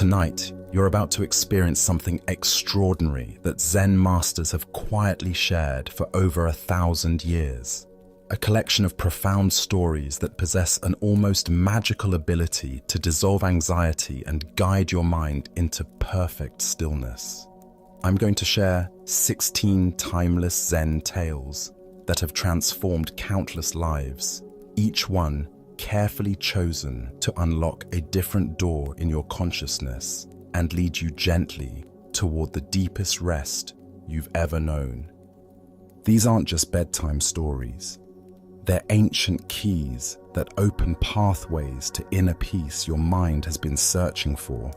Tonight, you're about to experience something extraordinary that Zen masters have quietly shared for over 1,000 years. A collection of profound stories that possess an almost magical ability to dissolve anxiety and guide your mind into perfect stillness. I'm going to share 16 timeless Zen tales that have transformed countless lives, each one carefully chosen to unlock a different door in your consciousness and lead you gently toward the deepest rest you've ever known. These aren't just bedtime stories. They're ancient keys that open pathways to inner peace your mind has been searching for.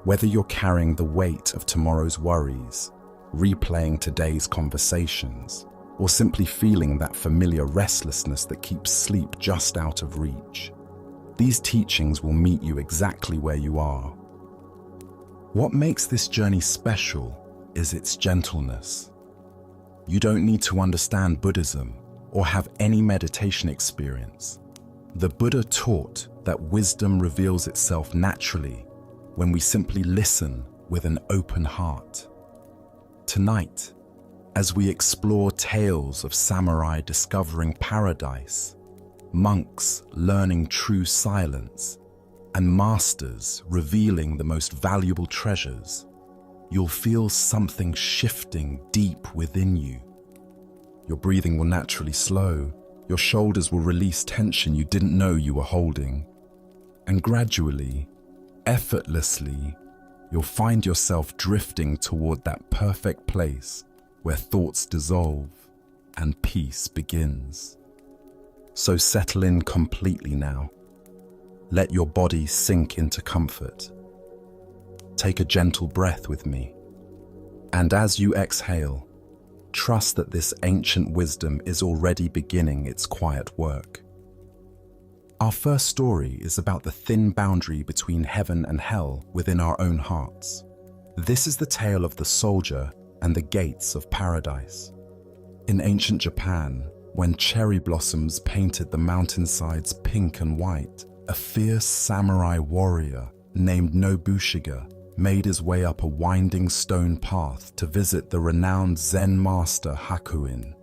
Whether you're carrying the weight of tomorrow's worries, replaying today's conversations, or simply feeling that familiar restlessness that keeps sleep just out of reach, these teachings will meet you exactly where you are. What makes this journey special is its gentleness. You don't need to understand Buddhism or have any meditation experience. The Buddha taught that wisdom reveals itself naturally when we simply listen with an open heart. Tonight, as we explore tales of samurai discovering paradise, monks learning true silence, and masters revealing the most valuable treasures, you'll feel something shifting deep within you. Your breathing will naturally slow, your shoulders will release tension you didn't know you were holding, and gradually, effortlessly, you'll find yourself drifting toward that perfect place where thoughts dissolve and peace begins. So settle in completely now. Let your body sink into comfort. Take a gentle breath with me. And as you exhale, trust that this ancient wisdom is already beginning its quiet work. Our first story is about the thin boundary between heaven and hell within our own hearts. This is the tale of the soldier and the gates of paradise. In ancient Japan, when cherry blossoms painted the mountainsides pink and white, a fierce samurai warrior named Nobushiga made his way up a winding stone path to visit the renowned Zen master Hakuin.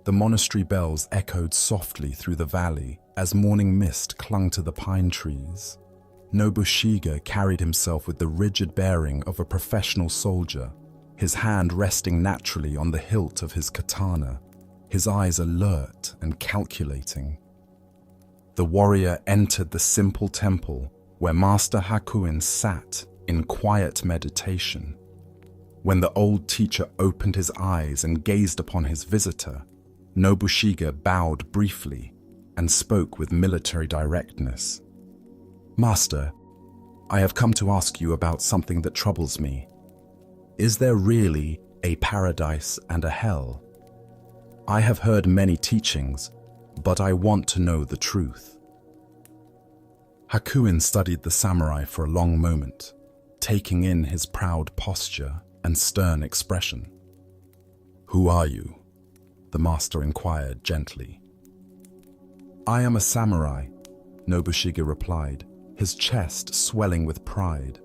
The monastery bells echoed softly through the valley as morning mist clung to the pine trees. Nobushiga carried himself with the rigid bearing of a professional soldier, his hand resting naturally on the hilt of his katana, his eyes alert and calculating. The warrior entered the simple temple where Master Hakuin sat in quiet meditation. When the old teacher opened his eyes and gazed upon his visitor, Nobushiga bowed briefly and spoke with military directness. "Master, I have come to ask you about something that troubles me. Is there really a paradise and a hell? I have heard many teachings, but I want to know the truth." Hakuin studied the samurai for a long moment, taking in his proud posture and stern expression. "Who are you?" the master inquired gently. "I am a samurai," Nobushiga replied, his chest swelling with pride.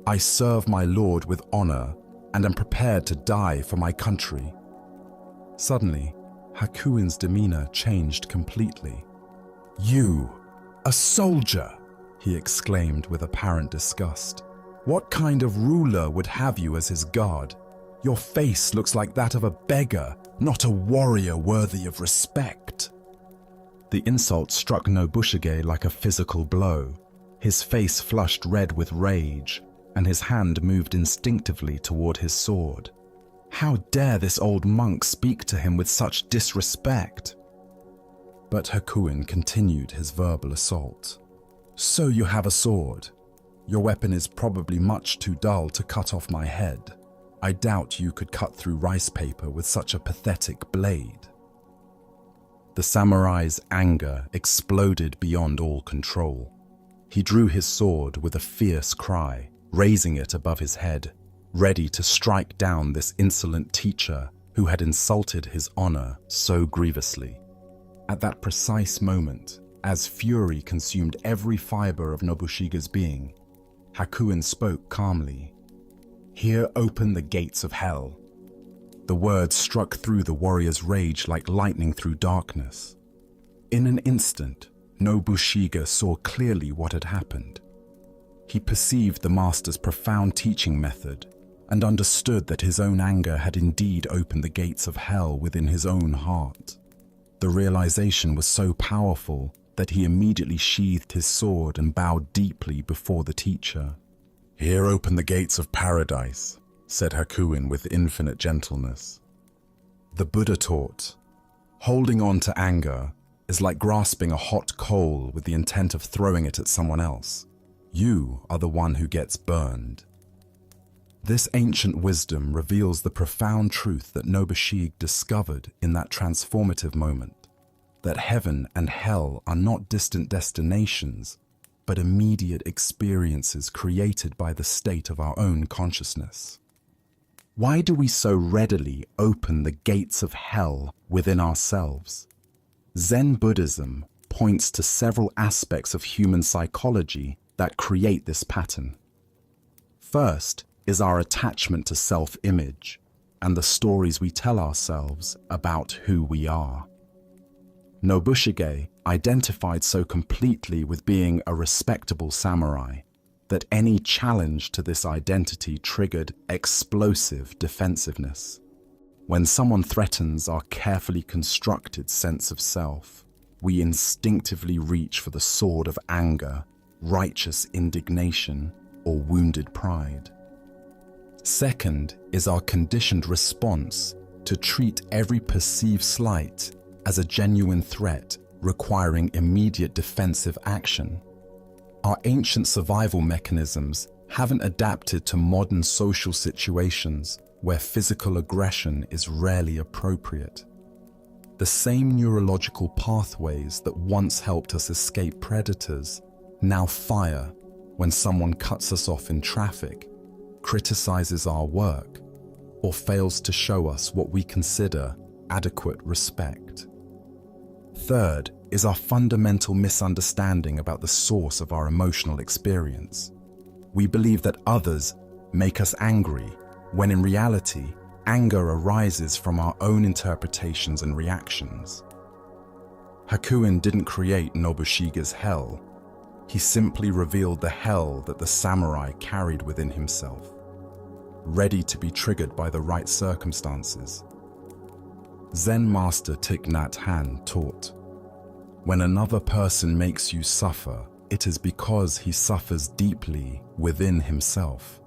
"I serve my lord with honor and am prepared to die for my country." Suddenly, Hakuin's demeanor changed completely. "You, a soldier!" he exclaimed with apparent disgust. "What kind of ruler would have you as his guard? Your face looks like that of a beggar, not a warrior worthy of respect." The insult struck Nobushige like a physical blow. His face flushed red with rage, and his hand moved instinctively toward his sword. How dare this old monk speak to him with such disrespect? But Hakuin continued his verbal assault. "So you have a sword. Your weapon is probably much too dull to cut off my head. I doubt you could cut through rice paper with such a pathetic blade." The samurai's anger exploded beyond all control. He drew his sword with a fierce cry, raising it above his head, ready to strike down this insolent teacher who had insulted his honor so grievously. At that precise moment, as fury consumed every fiber of Nobushiga's being, Hakuin spoke calmly. "Here open the gates of hell." The words struck through the warrior's rage like lightning through darkness. In an instant, Nobushiga saw clearly what had happened. He perceived the master's profound teaching method and understood that his own anger had indeed opened the gates of hell within his own heart. The realization was so powerful that he immediately sheathed his sword and bowed deeply before the teacher. "Here open the gates of paradise," said Hakuin with infinite gentleness. The Buddha taught, "Holding on to anger is like grasping a hot coal with the intent of throwing it at someone else. You are the one who gets burned." This ancient wisdom reveals the profound truth that Nobushiga discovered in that transformative moment, that heaven and hell are not distant destinations, but immediate experiences created by the state of our own consciousness. Why do we so readily open the gates of hell within ourselves? Zen Buddhism points to several aspects of human psychology that create this pattern. First is our attachment to self-image and the stories we tell ourselves about who we are. Nobushige identified so completely with being a respectable samurai that any challenge to this identity triggered explosive defensiveness. When someone threatens our carefully constructed sense of self, we instinctively reach for the sword of anger, righteous indignation, or wounded pride. Second is our conditioned response to treat every perceived slight as a genuine threat requiring immediate defensive action. Our ancient survival mechanisms haven't adapted to modern social situations where physical aggression is rarely appropriate. The same neurological pathways that once helped us escape predators now fire when someone cuts us off in traffic, criticizes our work, or fails to show us what we consider adequate respect. Third is our fundamental misunderstanding about the source of our emotional experience. We believe that others make us angry, when in reality, anger arises from our own interpretations and reactions. Hakuin didn't create Nobushiga's hell. He simply revealed the hell that the samurai carried within himself, ready to be triggered by the right circumstances. Zen master Thich Nhat Hanh taught, "When another person makes you suffer, it is because he suffers deeply within himself,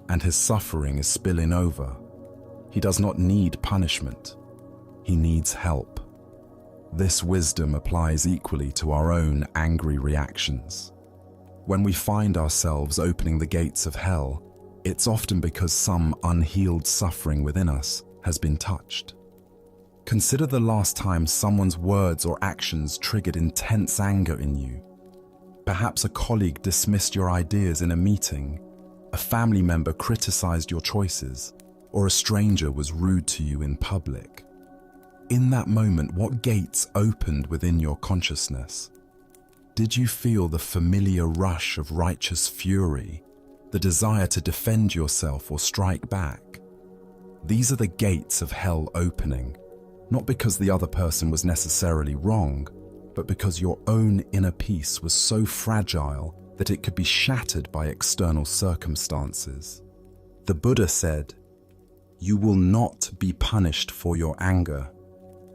and his suffering is spilling over. He does not need punishment. He needs help." This wisdom applies equally to our own angry reactions. When we find ourselves opening the gates of hell, it's often because some unhealed suffering within us has been touched. Consider the last time someone's words or actions triggered intense anger in you. Perhaps a colleague dismissed your ideas in a meeting, a family member criticized your choices, or a stranger was rude to you in public. In that moment, what gates opened within your consciousness? Did you feel the familiar rush of righteous fury, the desire to defend yourself or strike back? These are the gates of hell opening, not because the other person was necessarily wrong, but because your own inner peace was so fragile that it could be shattered by external circumstances. The Buddha said, "You will not be punished for your anger.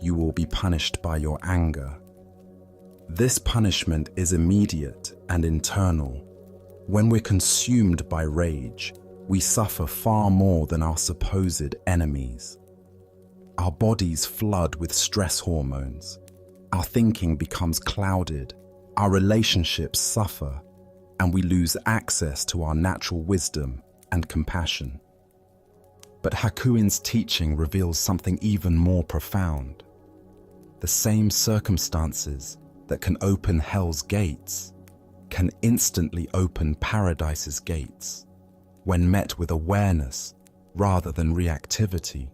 You will be punished by your anger." This punishment is immediate and internal. When we're consumed by rage, we suffer far more than our supposed enemies. Our bodies flood with stress hormones. Our thinking becomes clouded. Our relationships suffer, and we lose access to our natural wisdom and compassion. But Hakuin's teaching reveals something even more profound. The same circumstances that can open hell's gates can instantly open paradise's gates when met with awareness rather than reactivity.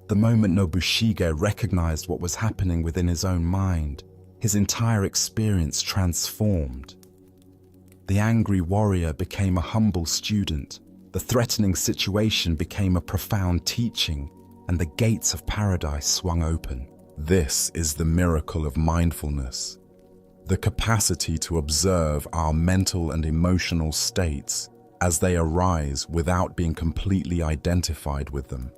The moment Nobushiga recognized what was happening within his own mind, his entire experience transformed. The angry warrior became a humble student. The threatening situation became a profound teaching, and the gates of paradise swung open. This is the miracle of mindfulness, the capacity to observe our mental and emotional states as they arise without being completely identified with them.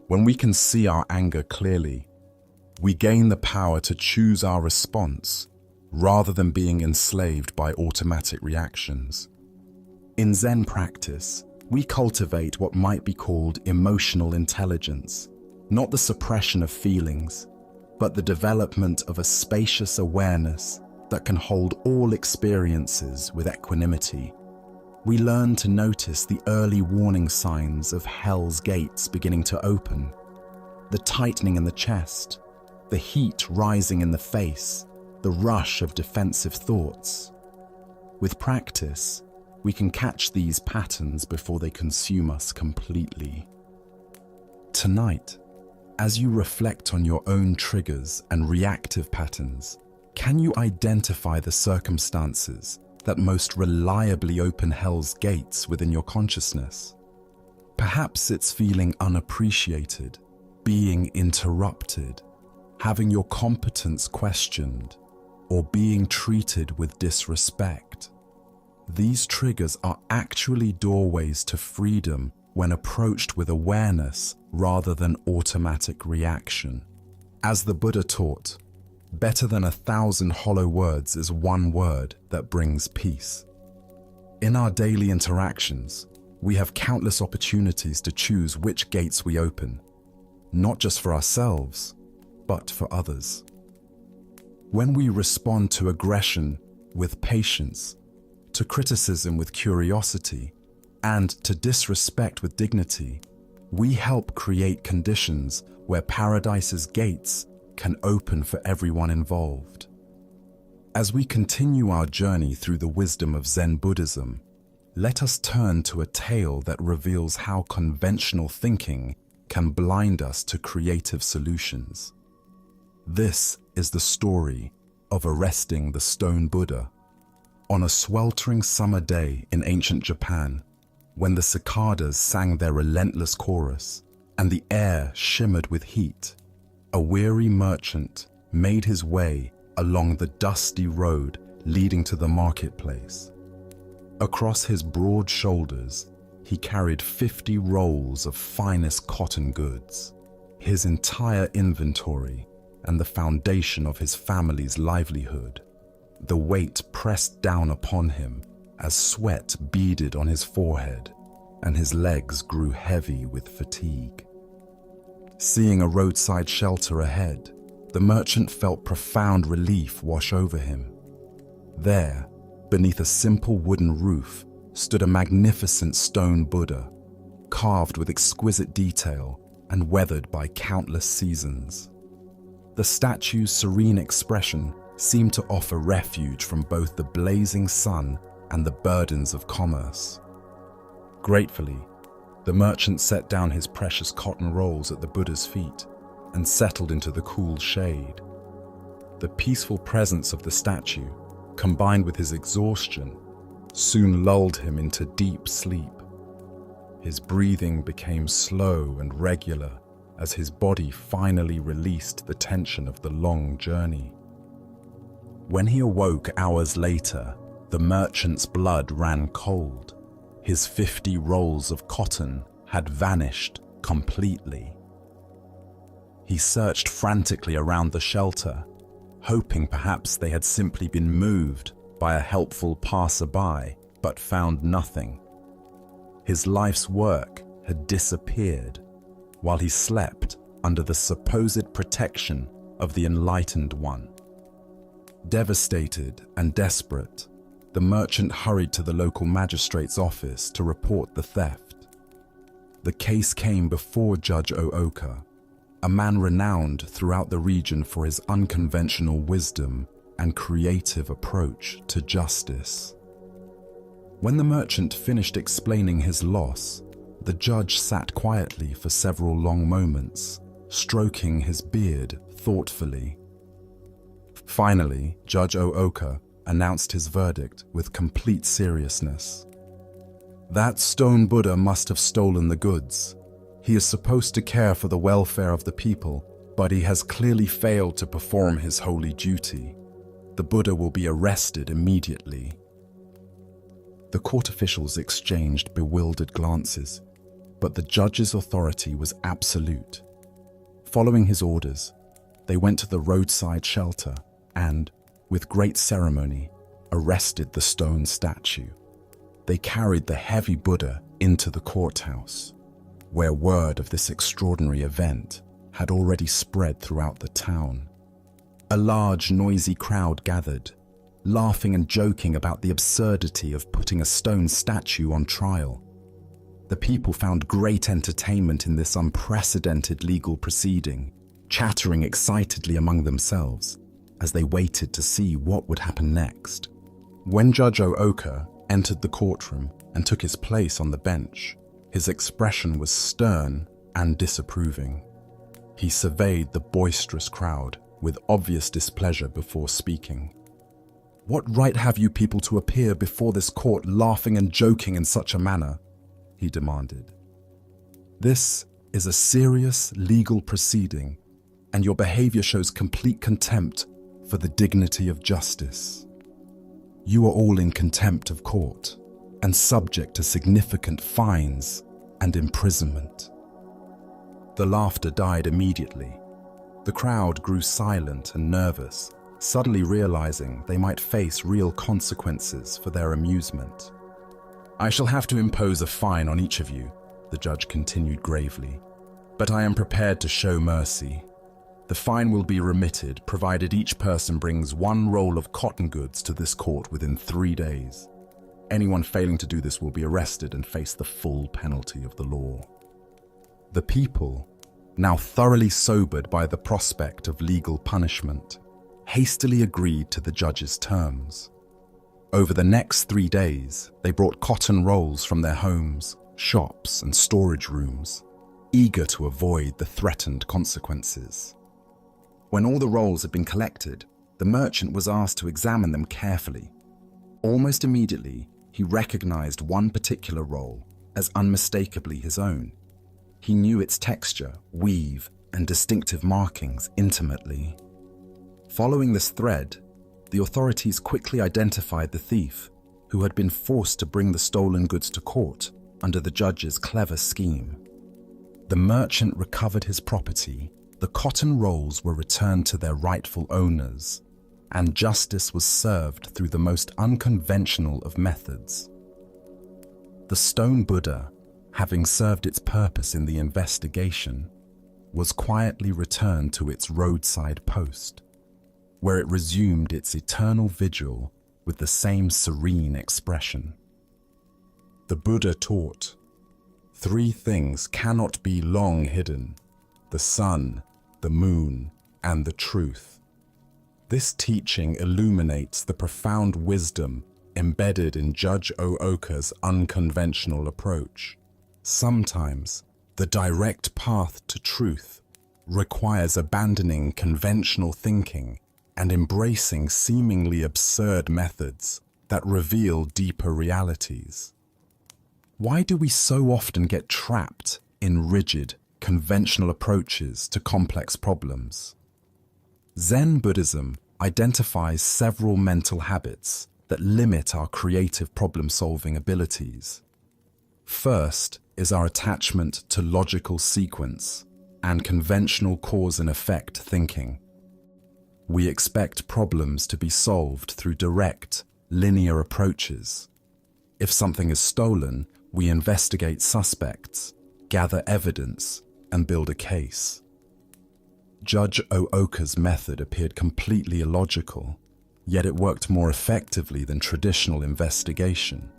When we can see our anger clearly, we gain the power to choose our response rather than being enslaved by automatic reactions. In Zen practice, we cultivate what might be called emotional intelligence, not the suppression of feelings, but the development of a spacious awareness that can hold all experiences with equanimity. We learn to notice the early warning signs of hell's gates beginning to open, the tightening in the chest, the heat rising in the face, the rush of defensive thoughts. With practice, we can catch these patterns before they consume us completely. Tonight, as you reflect on your own triggers and reactive patterns, can you identify the circumstances that most reliably open hell's gates within your consciousness? Perhaps it's feeling unappreciated, being interrupted, having your competence questioned, or being treated with disrespect. These triggers are actually doorways to freedom when approached with awareness rather than automatic reaction. As the Buddha taught, better than 1,000 hollow words is one word that brings peace. In our daily interactions, we have countless opportunities to choose which gates we open, not just for ourselves, but for others. When we respond to aggression with patience, to criticism with curiosity, and to disrespect with dignity, we help create conditions where paradise's gates can open for everyone involved. As we continue our journey through the wisdom of Zen Buddhism, let us turn to a tale that reveals how conventional thinking can blind us to creative solutions. This is the story of arresting the stone Buddha. On a sweltering summer day in ancient Japan, when the cicadas sang their relentless chorus and the air shimmered with heat, a weary merchant made his way along the dusty road leading to the marketplace. Across his broad shoulders, he carried 50 rolls of finest cotton goods, his entire inventory and the foundation of his family's livelihood. The weight pressed down upon him as sweat beaded on his forehead and his legs grew heavy with fatigue. Seeing a roadside shelter ahead, the merchant felt profound relief wash over him. There, beneath a simple wooden roof, stood a magnificent stone Buddha, carved with exquisite detail and weathered by countless seasons. The statue's serene expression seemed to offer refuge from both the blazing sun and the burdens of commerce. Gratefully, the merchant set down his precious cotton rolls at the Buddha's feet and settled into the cool shade. The peaceful presence of the statue, combined with his exhaustion, soon lulled him into deep sleep. His breathing became slow and regular as his body finally released the tension of the long journey. When he awoke hours later, the merchant's blood ran cold. His 50 rolls of cotton had vanished completely. He searched frantically around the shelter, hoping perhaps they had simply been moved by a helpful passerby, but found nothing. His life's work had disappeared while he slept under the supposed protection of the enlightened one. Devastated and desperate, the merchant hurried to the local magistrate's office to report the theft. The case came before Judge Ooka, a man renowned throughout the region for his unconventional wisdom and creative approach to justice. When the merchant finished explaining his loss, the judge sat quietly for several long moments, stroking his beard thoughtfully. Finally, Judge Ooka announced his verdict with complete seriousness. That stone Buddha must have stolen the goods. He is supposed to care for the welfare of the people, but he has clearly failed to perform his holy duty. The Buddha will be arrested immediately. The court officials exchanged bewildered glances, but the judge's authority was absolute. Following his orders, they went to the roadside shelter and, with great ceremony, arrested the stone statue. They carried the heavy Buddha into the courthouse, where word of this extraordinary event had already spread throughout the town. A large, noisy crowd gathered, laughing and joking about the absurdity of putting a stone statue on trial. The people found great entertainment in this unprecedented legal proceeding, chattering excitedly among themselves as they waited to see what would happen next. When Judge Ooka entered the courtroom and took his place on the bench, his expression was stern and disapproving. He surveyed the boisterous crowd with obvious displeasure before speaking. "What right have you people to appear before this court laughing and joking in such a manner?" he demanded. "This is a serious legal proceeding, and your behavior shows complete contempt for the dignity of justice. You are all in contempt of court and subject to significant fines and imprisonment." The laughter died immediately. The crowd grew silent and nervous, suddenly realizing they might face real consequences for their amusement. "I shall have to impose a fine on each of you," the judge continued gravely, "but I am prepared to show mercy. The fine will be remitted provided each person brings 1 roll of cotton goods to this court within 3 days. Anyone failing to do this will be arrested and face the full penalty of the law." The people, now thoroughly sobered by the prospect of legal punishment, hastily agreed to the judge's terms. Over the next 3 days, they brought cotton rolls from their homes, shops, and storage rooms, eager to avoid the threatened consequences. When all the rolls had been collected, the merchant was asked to examine them carefully. Almost immediately, he recognized one particular roll as unmistakably his own. He knew its texture, weave, and distinctive markings intimately. Following this thread, the authorities quickly identified the thief, who had been forced to bring the stolen goods to court under the judge's clever scheme. The merchant recovered his property, the cotton rolls were returned to their rightful owners, and justice was served through the most unconventional of methods. The stone Buddha, having served its purpose in the investigation, was quietly returned to its roadside post, where it resumed its eternal vigil with the same serene expression. The Buddha taught, "3 things cannot be long hidden: the sun, the moon, and the truth." This teaching illuminates the profound wisdom embedded in Judge Ooka's unconventional approach. Sometimes, the direct path to truth requires abandoning conventional thinking and embracing seemingly absurd methods that reveal deeper realities. Why do we so often get trapped in rigid, conventional approaches to complex problems? Zen Buddhism identifies several mental habits that limit our creative problem-solving abilities. First is our attachment to logical sequence and conventional cause and effect thinking. We expect problems to be solved through direct, linear approaches. If something is stolen, we investigate suspects, gather evidence, and build a case. Judge Ooka's method appeared completely illogical, yet it worked more effectively than traditional investigation.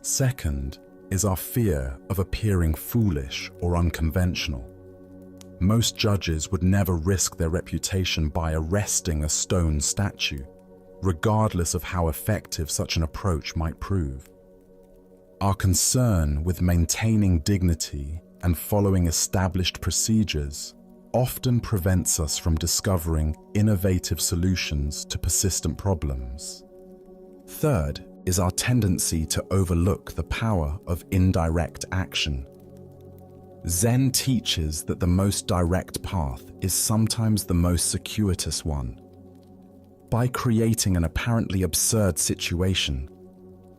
Second is our fear of appearing foolish or unconventional. Most judges would never risk their reputation by arresting a stone statue, regardless of how effective such an approach might prove. Our concern with maintaining dignity and following established procedures often prevents us from discovering innovative solutions to persistent problems. Third is our tendency to overlook the power of indirect action. Zen teaches that the most direct path is sometimes the most circuitous one. By creating an apparently absurd situation,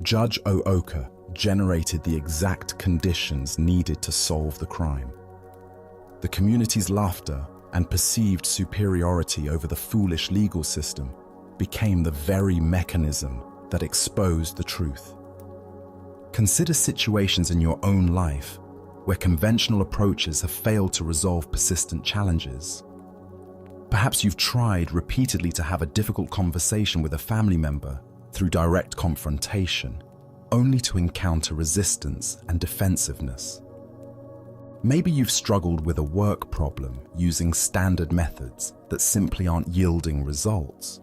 Judge Ooka generated the exact conditions needed to solve the crime. The community's laughter and perceived superiority over the foolish legal system became the very mechanism that exposed the truth. Consider situations in your own life where conventional approaches have failed to resolve persistent challenges. Perhaps you've tried repeatedly to have a difficult conversation with a family member through direct confrontation, only to encounter resistance and defensiveness. Maybe you've struggled with a work problem using standard methods that simply aren't yielding results.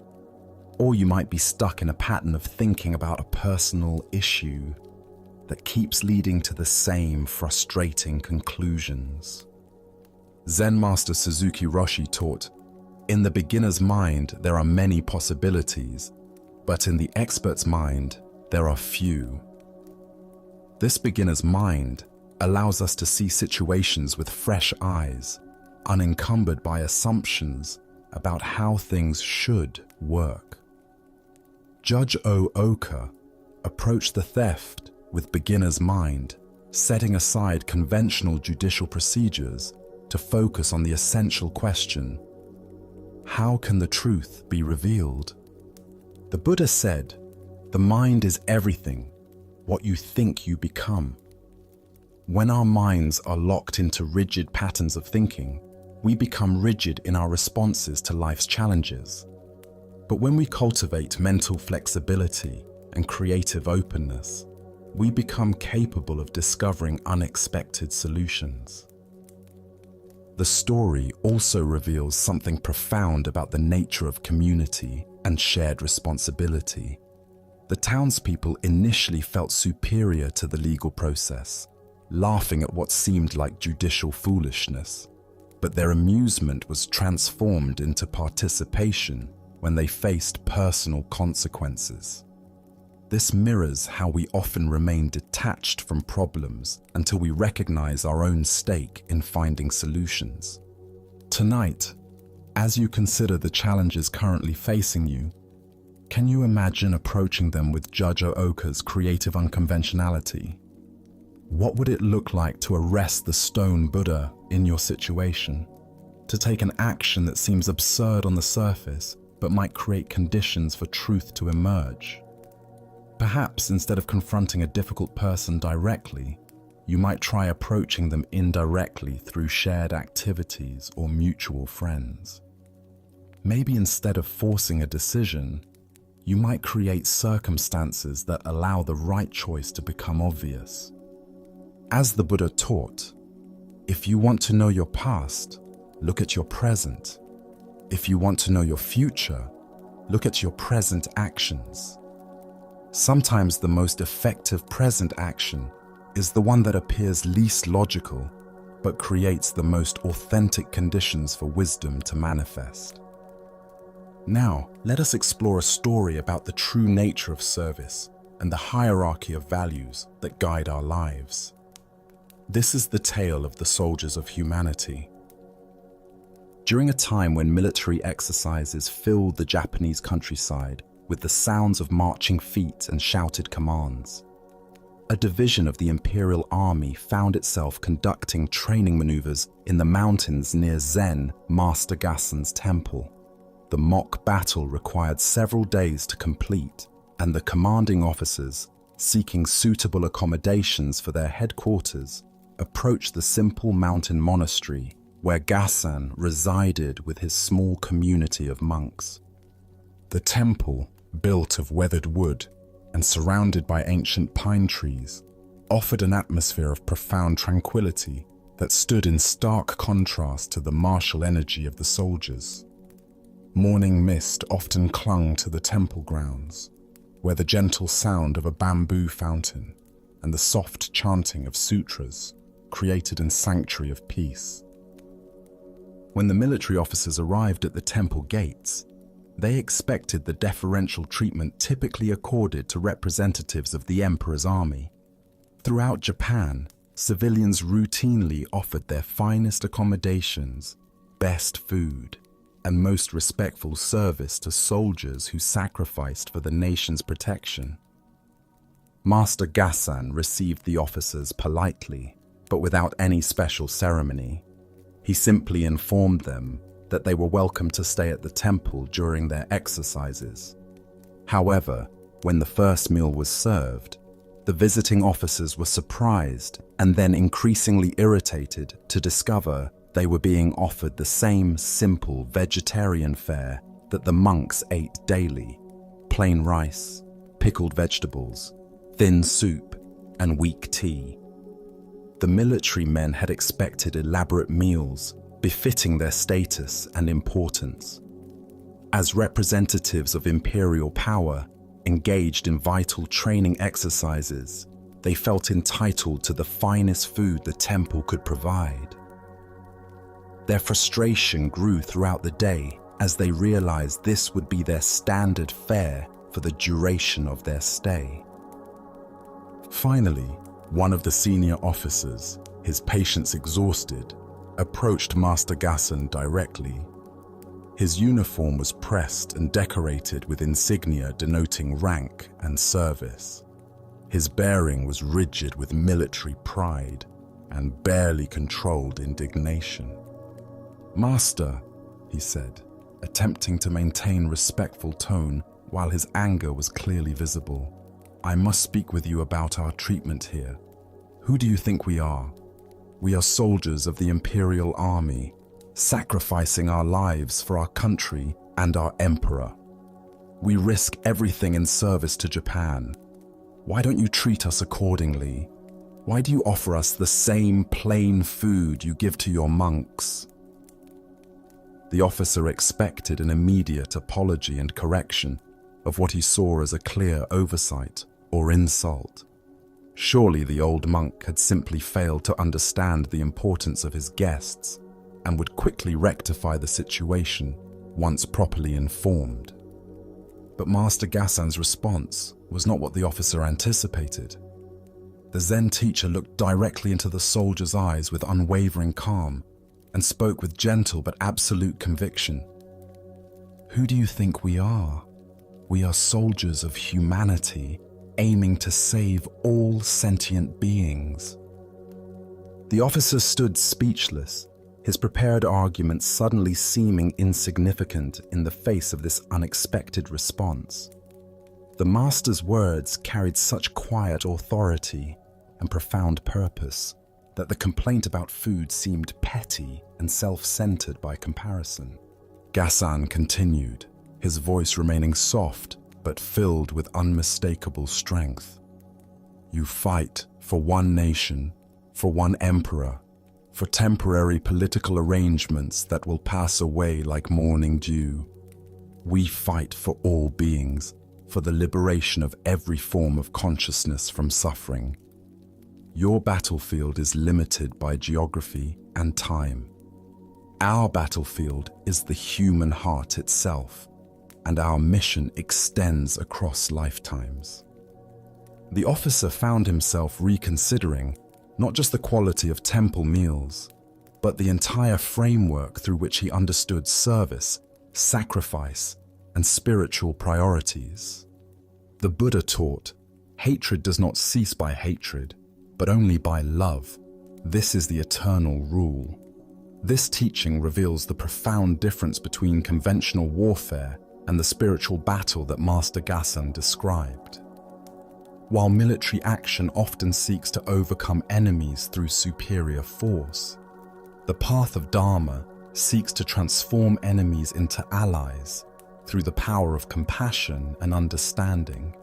Or you might be stuck in a pattern of thinking about a personal issue that keeps leading to the same frustrating conclusions. Zen master Suzuki Roshi taught, "In the beginner's mind, there are many possibilities, but in the expert's mind, there are few." This beginner's mind allows us to see situations with fresh eyes, unencumbered by assumptions about how things should work. Judge Ooka approached the theft with beginner's mind, setting aside conventional judicial procedures to focus on the essential question: how can the truth be revealed? The Buddha said, "The mind is everything, what you think you become." When our minds are locked into rigid patterns of thinking, we become rigid in our responses to life's challenges. But when we cultivate mental flexibility and creative openness, we become capable of discovering unexpected solutions. The story also reveals something profound about the nature of community and shared responsibility. The townspeople initially felt superior to the legal process, laughing at what seemed like judicial foolishness, but their amusement was transformed into participation when they faced personal consequences. This mirrors how we often remain detached from problems until we recognize our own stake in finding solutions. Tonight, as you consider the challenges currently facing you, can you imagine approaching them with Judge Ooka's creative unconventionality? What would it look like to arrest the stone Buddha in your situation? To take an action that seems absurd on the surface, but might create conditions for truth to emerge? Perhaps instead of confronting a difficult person directly, you might try approaching them indirectly through shared activities or mutual friends. Maybe instead of forcing a decision, you might create circumstances that allow the right choice to become obvious. As the Buddha taught, if you want to know your past, look at your present. If you want to know your future, look at your present actions. Sometimes the most effective present action is the one that appears least logical, but creates the most authentic conditions for wisdom to manifest. Now, let us explore a story about the true nature of service and the hierarchy of values that guide our lives. This is the tale of the soldiers of humanity. During a time when military exercises filled the Japanese countryside with the sounds of marching feet and shouted commands, a division of the Imperial Army found itself conducting training maneuvers in the mountains near Zen Master Gassen's temple. The mock battle required several days to complete, and the commanding officers, seeking suitable accommodations for their headquarters, approached the simple mountain monastery where Gassen resided with his small community of monks. The temple, built of weathered wood and surrounded by ancient pine trees, offered an atmosphere of profound tranquility that stood in stark contrast to the martial energy of the soldiers. Morning mist often clung to the temple grounds, where the gentle sound of a bamboo fountain and the soft chanting of sutras created a sanctuary of peace. When the military officers arrived at the temple gates, they expected the deferential treatment typically accorded to representatives of the emperor's army. Throughout Japan, civilians routinely offered their finest accommodations, best food, and most respectful service to soldiers who sacrificed for the nation's protection. Master Gassan received the officers politely, but without any special ceremony. He simply informed them that they were welcome to stay at the temple during their exercises. However, when the first meal was served, the visiting officers were surprised and then increasingly irritated to discover they were being offered the same simple vegetarian fare that the monks ate daily: plain rice, pickled vegetables, thin soup, and weak tea. The military men had expected elaborate meals befitting their status and importance. As representatives of imperial power engaged in vital training exercises, they felt entitled to the finest food the temple could provide. Their frustration grew throughout the day as they realized this would be their standard fare for the duration of their stay. Finally, one of the senior officers, his patience exhausted, approached Master Gassan directly. His uniform was pressed and decorated with insignia denoting rank and service. His bearing was rigid with military pride and barely controlled indignation. "Master," he said, attempting to maintain respectful tone while his anger was clearly visible, "I must speak with you about our treatment here. Who do you think we are? We are soldiers of the Imperial Army, sacrificing our lives for our country and our emperor. We risk everything in service to Japan. Why don't you treat us accordingly? Why do you offer us the same plain food you give to your monks?" The officer expected an immediate apology and correction of what he saw as a clear oversight or insult. Surely the old monk had simply failed to understand the importance of his guests and would quickly rectify the situation once properly informed. But Master Gassan's response was not what the officer anticipated. The Zen teacher looked directly into the soldier's eyes with unwavering calm and spoke with gentle but absolute conviction. "Who do you think we are? We are soldiers of humanity, aiming to save all sentient beings." The officer stood speechless, his prepared argument suddenly seeming insignificant in the face of this unexpected response. The master's words carried such quiet authority and profound purpose that the complaint about food seemed petty and self-centered by comparison. Gassan continued, his voice remaining soft but filled with unmistakable strength. "You fight for one nation, for one emperor, for temporary political arrangements that will pass away like morning dew. We fight for all beings, for the liberation of every form of consciousness from suffering. Your battlefield is limited by geography and time. Our battlefield is the human heart itself, and our mission extends across lifetimes." The officer found himself reconsidering not just the quality of temple meals, but the entire framework through which he understood service, sacrifice, and spiritual priorities. The Buddha taught, hatred does not cease by hatred, but only by love. This is the eternal rule. This teaching reveals the profound difference between conventional warfare and the spiritual battle that Master Gassan described. While military action often seeks to overcome enemies through superior force, the path of Dharma seeks to transform enemies into allies through the power of compassion and understanding.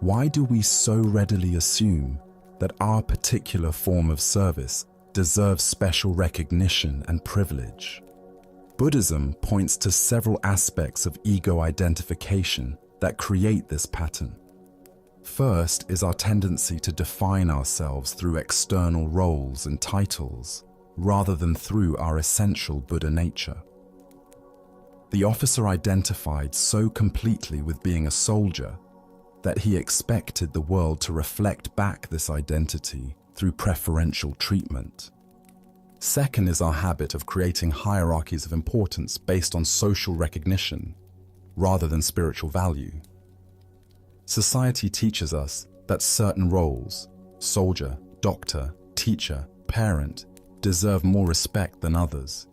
Why do we so readily assume that our particular form of service deserves special recognition and privilege? Buddhism points to several aspects of ego identification that create this pattern. First is our tendency to define ourselves through external roles and titles. rather than through our essential Buddha nature. The officer identified so completely with being a soldier that he expected the world to reflect back this identity through preferential treatment. Second is our habit of creating hierarchies of importance based on social recognition rather than spiritual value. Society teaches us that certain roles, soldier, doctor, teacher, parent, deserve more respect than others.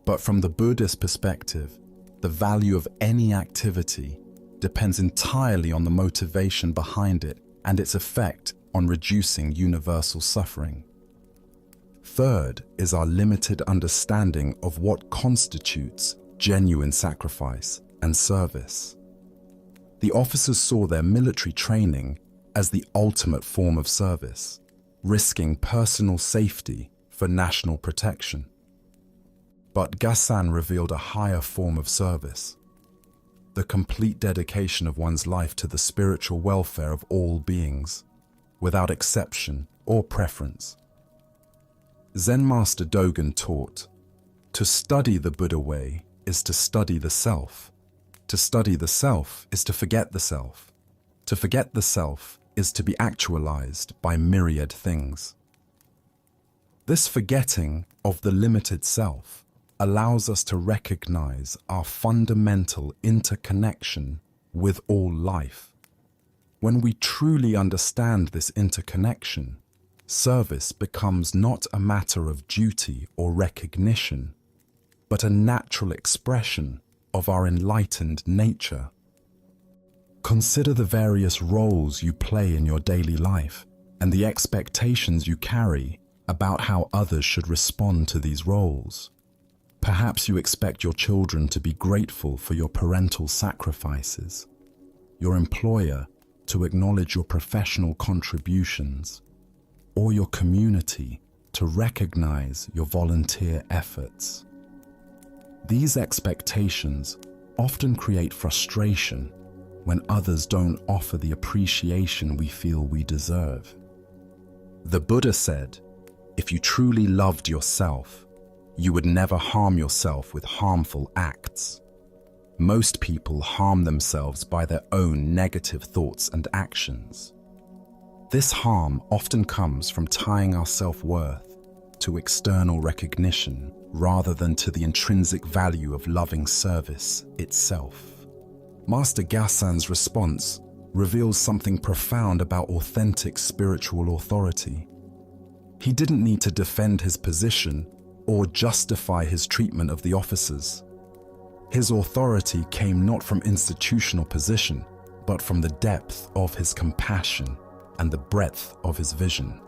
But from the Buddhist perspective, the value of any activity depends entirely on the motivation behind it and its effect on reducing universal suffering. Third is our limited understanding of what constitutes genuine sacrifice and service. The officers saw their military training as the ultimate form of service, risking personal safety for national protection. But Gassan revealed a higher form of service, the complete dedication of one's life to the spiritual welfare of all beings, without exception or preference. Zen master Dogen taught, to study the Buddha way is to study the self. To study the self is to forget the self. To forget the self is to be actualized by myriad things. This forgetting of the limited self allows us to recognize our fundamental interconnection with all life. When we truly understand this interconnection, service becomes not a matter of duty or recognition, but a natural expression of our enlightened nature. Consider the various roles you play in your daily life and the expectations you carry about how others should respond to these roles. Perhaps you expect your children to be grateful for your parental sacrifices, your employer to acknowledge your professional contributions, or your community to recognize your volunteer efforts. These expectations often create frustration when others don't offer the appreciation we feel we deserve. The Buddha said, if you truly loved yourself, you would never harm yourself with harmful acts. Most people harm themselves by their own negative thoughts and actions. This harm often comes from tying our self-worth to external recognition rather than to the intrinsic value of loving service itself. Master Gassan's response reveals something profound about authentic spiritual authority. He didn't need to defend his position or justify his treatment of the officers. His authority came not from institutional position, but from the depth of his compassion and the breadth of his vision.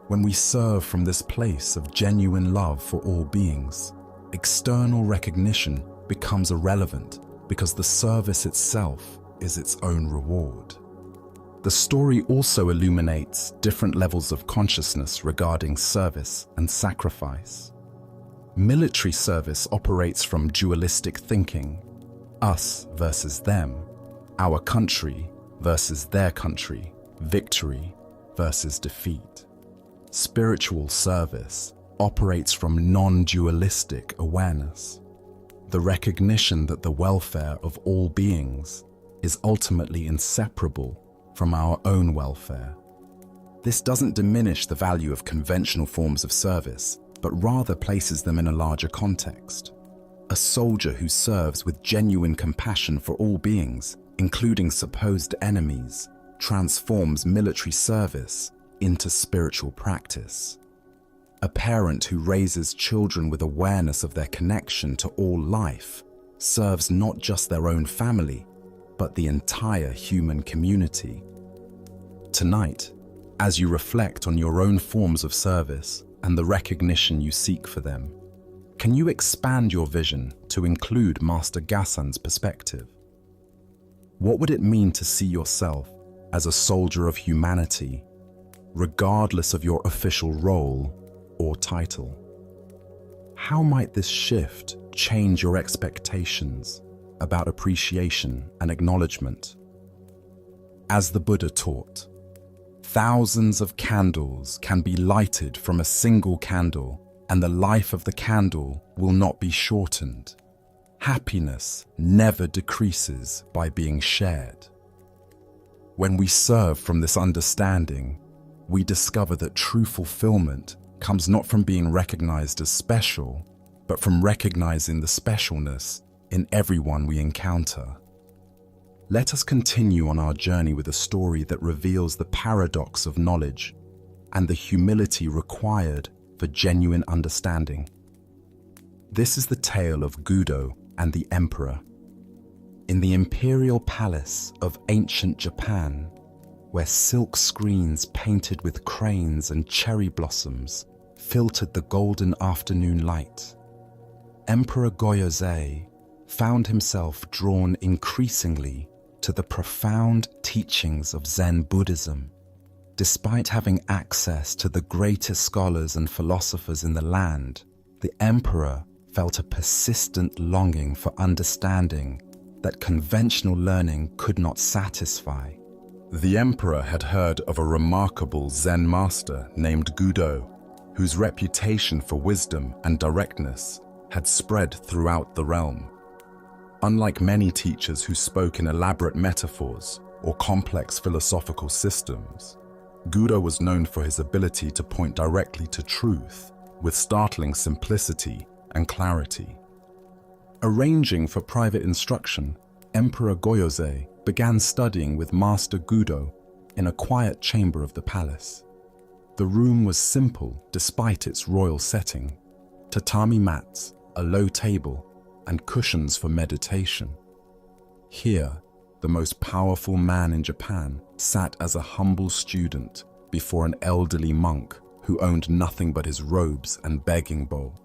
When we serve from this place of genuine love for all beings, external recognition becomes irrelevant because the service itself is its own reward. The story also illuminates different levels of consciousness regarding service and sacrifice. Military service operates from dualistic thinking, us versus them, our country versus their country, victory versus defeat. Spiritual service operates from non-dualistic awareness, the recognition that the welfare of all beings is ultimately inseparable from our own welfare. This doesn't diminish the value of conventional forms of service, but rather places them in a larger context. A soldier who serves with genuine compassion for all beings, including supposed enemies, transforms military service into spiritual practice. A parent who raises children with awareness of their connection to all life serves not just their own family, but the entire human community. Tonight, as you reflect on your own forms of service and the recognition you seek for them, can you expand your vision to include Master Gassan's perspective? What would it mean to see yourself as a soldier of humanity, regardless of your official role or title? How might this shift change your expectations about appreciation and acknowledgement? As the Buddha taught, Thousands of candles can be lighted from a single candle, and the life of the candle will not be shortened. Happiness never decreases by being shared. When we serve from this understanding, we discover that true fulfillment comes not from being recognized as special, but from recognizing the specialness in everyone we encounter. Let us continue on our journey with a story that reveals the paradox of knowledge and the humility required for genuine understanding. This is the tale of Gudo and the Emperor. In the imperial palace of ancient Japan, where silk screens painted with cranes and cherry blossoms filtered the golden afternoon light, Emperor Goyose found himself drawn increasingly to the profound teachings of Zen Buddhism. Despite having access to the greatest scholars and philosophers in the land, the emperor felt a persistent longing for understanding that conventional learning could not satisfy. The emperor had heard of a remarkable Zen master named Gudo, whose reputation for wisdom and directness had spread throughout the realm. Unlike many teachers who spoke in elaborate metaphors or complex philosophical systems, Gudo was known for his ability to point directly to truth with startling simplicity and clarity. Arranging for private instruction, Emperor Goyose began studying with Master Gudo in a quiet chamber of the palace. The room was simple despite its royal setting: tatami mats, a low table, and cushions for meditation. Here, the most powerful man in Japan sat as a humble student before an elderly monk who owned nothing but his robes and begging bowl.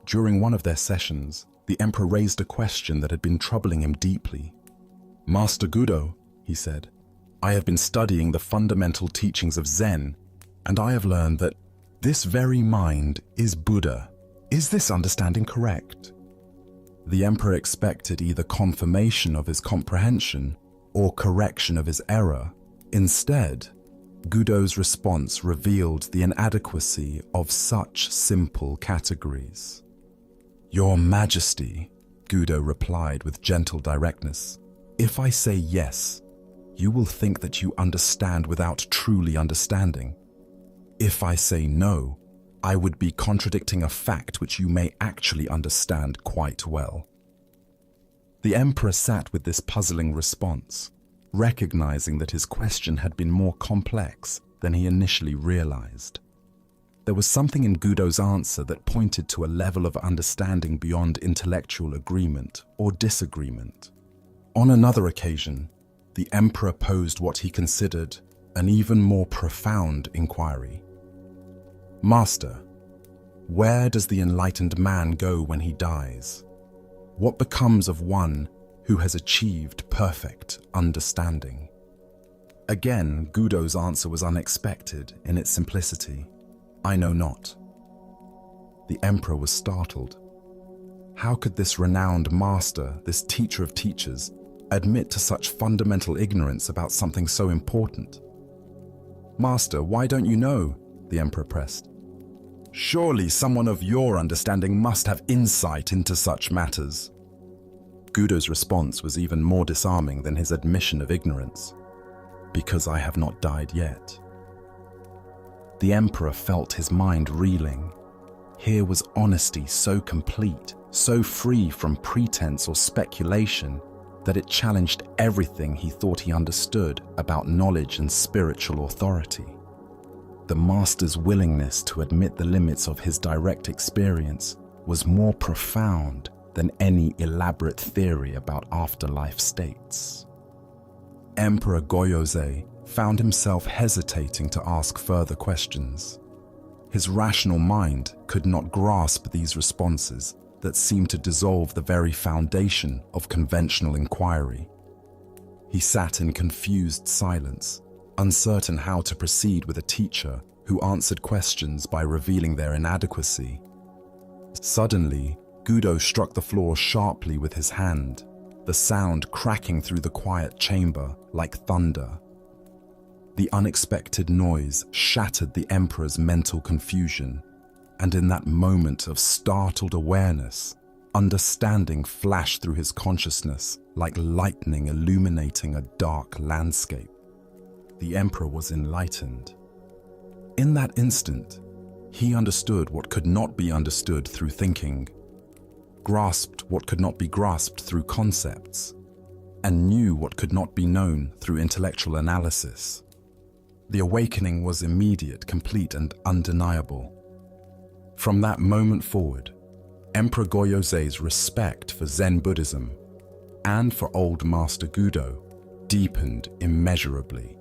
During one of their sessions, the emperor raised a question that had been troubling him deeply. "Master Gudo," he said, "I have been studying the fundamental teachings of Zen, and I have learned that this very mind is Buddha. Is this understanding correct?" The emperor expected either confirmation of his comprehension or correction of his error. Instead, Gudo's response revealed the inadequacy of such simple categories. "Your Majesty," Gudo replied with gentle directness, "if I say yes, you will think that you understand without truly understanding. If I say no, I would be contradicting a fact which you may actually understand quite well." The emperor sat with this puzzling response, recognizing that his question had been more complex than he initially realized. There was something in Gudo's answer that pointed to a level of understanding beyond intellectual agreement or disagreement. On another occasion, the emperor posed what he considered an even more profound inquiry. "Master, where does the enlightened man go when he dies? What becomes of one who has achieved perfect understanding?" Again, Gudo's answer was unexpected in its simplicity. "I know not." The emperor was startled. How could this renowned master, this teacher of teachers, admit to such fundamental ignorance about something so important? "Master, why don't you know?" the emperor pressed. "Surely someone of your understanding must have insight into such matters." Gudo's response was even more disarming than his admission of ignorance. "Because I have not died yet." The emperor felt his mind reeling. Here was honesty so complete, so free from pretense or speculation, that it challenged everything he thought he understood about knowledge and spiritual authority. The master's willingness to admit the limits of his direct experience was more profound than any elaborate theory about afterlife states. Emperor Goyose found himself hesitating to ask further questions. His rational mind could not grasp these responses that seemed to dissolve the very foundation of conventional inquiry. He sat in confused silence, uncertain how to proceed with a teacher who answered questions by revealing their inadequacy. Suddenly, Gudo struck the floor sharply with his hand, the sound cracking through the quiet chamber like thunder. The unexpected noise shattered the emperor's mental confusion, and in that moment of startled awareness, understanding flashed through his consciousness like lightning illuminating a dark landscape. The emperor was enlightened. In that instant, he understood what could not be understood through thinking, grasped what could not be grasped through concepts, and knew what could not be known through intellectual analysis. The awakening was immediate, complete, and undeniable. From that moment forward, Emperor Goyose's respect for Zen Buddhism and for Old Master Gudo deepened immeasurably.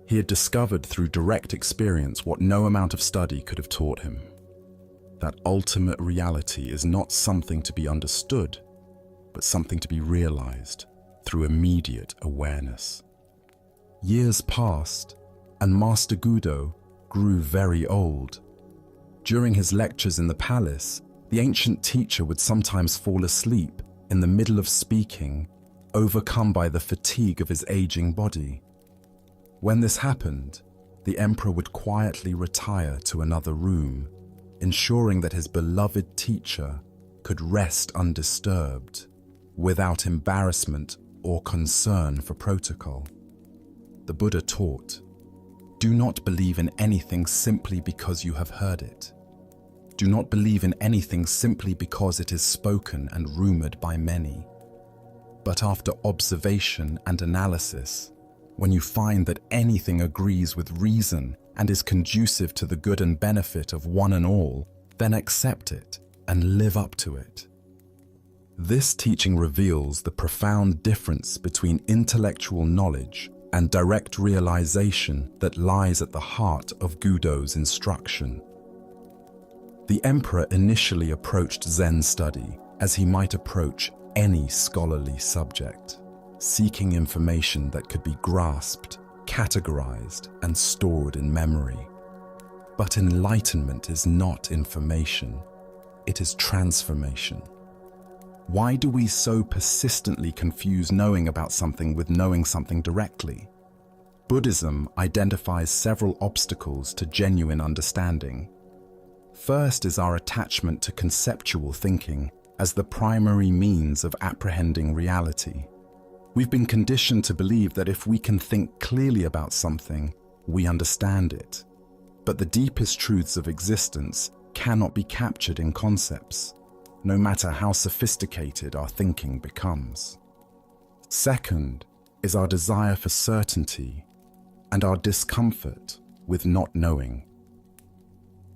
He had discovered through direct experience what no amount of study could have taught him: that ultimate reality is not something to be understood, but something to be realized through immediate awareness. Years passed, and Master Gudo grew very old. During his lectures in the palace, the ancient teacher would sometimes fall asleep in the middle of speaking, overcome by the fatigue of his aging body. When this happened, the emperor would quietly retire to another room, ensuring that his beloved teacher could rest undisturbed, without embarrassment or concern for protocol. The Buddha taught, "Do not believe in anything simply because you have heard it. Do not believe in anything simply because it is spoken and rumored by many. But after observation and analysis, when you find that anything agrees with reason and is conducive to the good and benefit of one and all, then accept it and live up to it." This teaching reveals the profound difference between intellectual knowledge and direct realization that lies at the heart of Gudo's instruction. The emperor initially approached Zen study as he might approach any scholarly subject, seeking information that could be grasped, categorized, and stored in memory. But enlightenment is not information, it is transformation. Why do we so persistently confuse knowing about something with knowing something directly? Buddhism identifies several obstacles to genuine understanding. First is our attachment to conceptual thinking as the primary means of apprehending reality. We've been conditioned to believe that if we can think clearly about something, we understand it. But the deepest truths of existence cannot be captured in concepts, no matter how sophisticated our thinking becomes. Second is our desire for certainty and our discomfort with not knowing.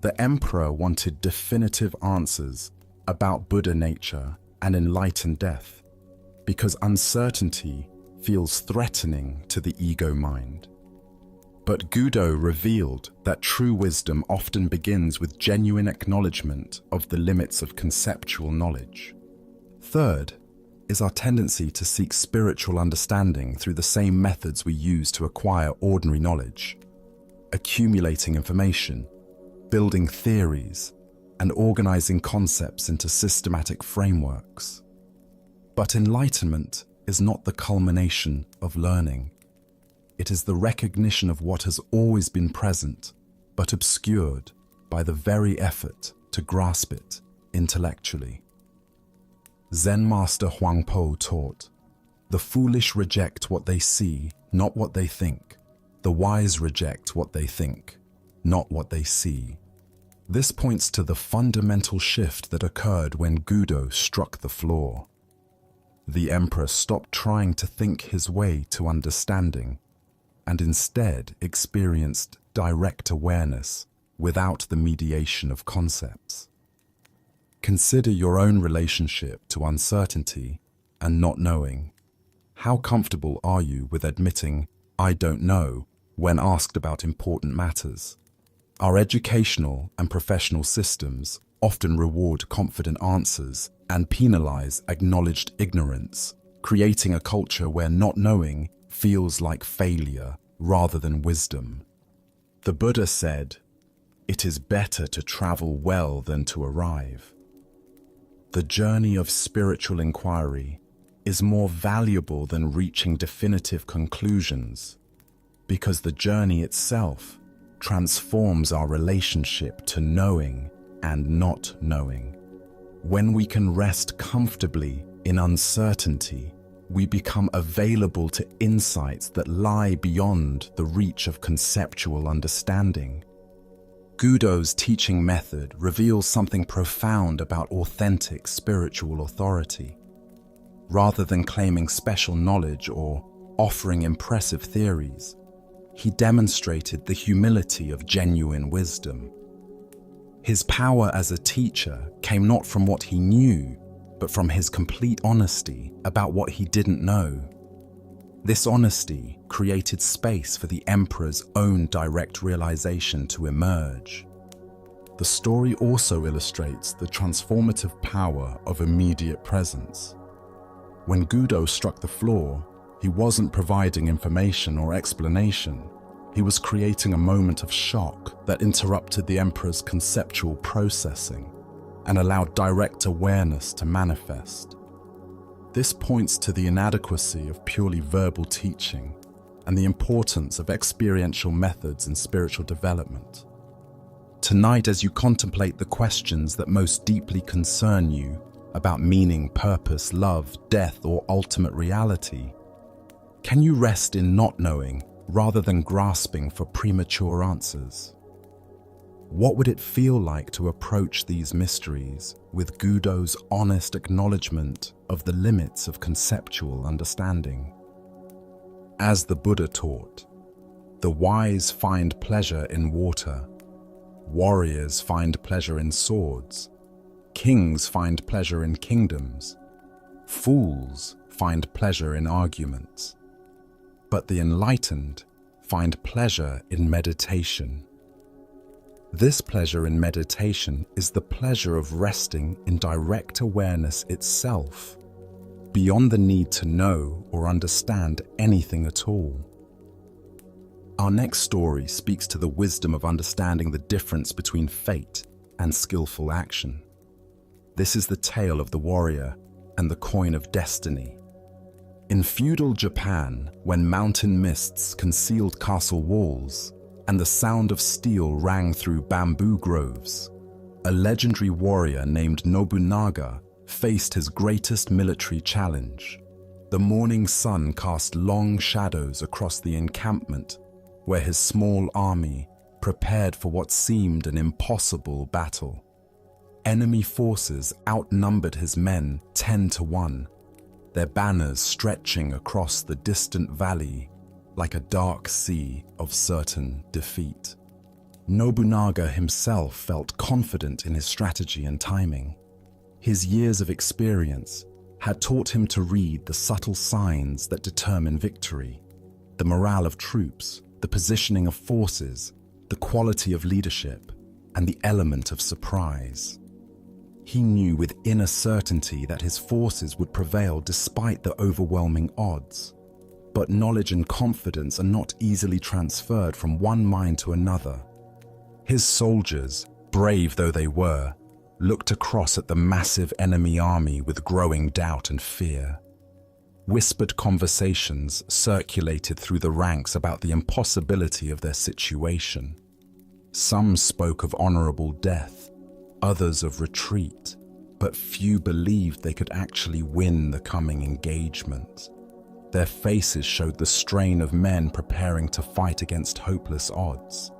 The emperor wanted definitive answers about Buddha nature and enlightened death, because uncertainty feels threatening to the ego mind. But Gudo revealed that true wisdom often begins with genuine acknowledgement of the limits of conceptual knowledge. Third is our tendency to seek spiritual understanding through the same methods we use to acquire ordinary knowledge: accumulating information, building theories, and organizing concepts into systematic frameworks. But enlightenment is not the culmination of learning. It is the recognition of what has always been present, but obscured by the very effort to grasp it intellectually. Zen master Huangpo taught, "The foolish reject what they see, not what they think. The wise reject what they think, not what they see." This points to the fundamental shift that occurred when Gudo struck the floor. The emperor stopped trying to think his way to understanding and instead experienced direct awareness without the mediation of concepts. Consider your own relationship to uncertainty and not knowing. How comfortable are you with admitting, "I don't know," when asked about important matters? Our educational and professional systems often reward confident answers and penalize acknowledged ignorance, creating a culture where not knowing feels like failure rather than wisdom. The Buddha said, "It is better to travel well than to arrive." The journey of spiritual inquiry is more valuable than reaching definitive conclusions. because the journey itself transforms our relationship to knowing and not knowing. When we can rest comfortably in uncertainty, we become available to insights that lie beyond the reach of conceptual understanding. Gudo's teaching method reveals something profound about authentic spiritual authority. Rather than claiming special knowledge or offering impressive theories, he demonstrated the humility of genuine wisdom. His power as a teacher came not from what he knew, but from his complete honesty about what he didn't know. This honesty created space for the emperor's own direct realization to emerge. The story also illustrates the transformative power of immediate presence. When Gudo struck the floor, he wasn't providing information or explanation. He was creating a moment of shock that interrupted the emperor's conceptual processing and allowed direct awareness to manifest. This points to the inadequacy of purely verbal teaching and the importance of experiential methods in spiritual development. Tonight, as you contemplate the questions that most deeply concern you about meaning, purpose, love, death, or ultimate reality, can you rest in not knowing rather than grasping for premature answers? What would it feel like to approach these mysteries with Gudo's honest acknowledgement of the limits of conceptual understanding? As the Buddha taught, the wise find pleasure in water, warriors find pleasure in swords, kings find pleasure in kingdoms, fools find pleasure in arguments, but the enlightened find pleasure in meditation. This pleasure in meditation is the pleasure of resting in direct awareness itself, beyond the need to know or understand anything at all. Our next story speaks to the wisdom of understanding the difference between fate and skillful action. This is the tale of the warrior and the coin of destiny. In feudal Japan, when mountain mists concealed castle walls and the sound of steel rang through bamboo groves, a legendary warrior named Nobunaga faced his greatest military challenge. The morning sun cast long shadows across the encampment, where his small army prepared for what seemed an impossible battle. Enemy forces outnumbered his men 10-1, their banners stretching across the distant valley like a dark sea of certain defeat. Nobunaga himself felt confident in his strategy and timing. His years of experience had taught him to read the subtle signs that determine victory: the morale of troops, the positioning of forces, the quality of leadership, and the element of surprise. He knew with inner certainty that his forces would prevail despite the overwhelming odds. But knowledge and confidence are not easily transferred from one mind to another. His soldiers, brave though they were, looked across at the massive enemy army with growing doubt and fear. Whispered conversations circulated through the ranks about the impossibility of their situation. Some spoke of honorable death, others of retreat, but few believed they could actually win the coming engagement. Their faces showed the strain of men preparing to fight against hopeless odds.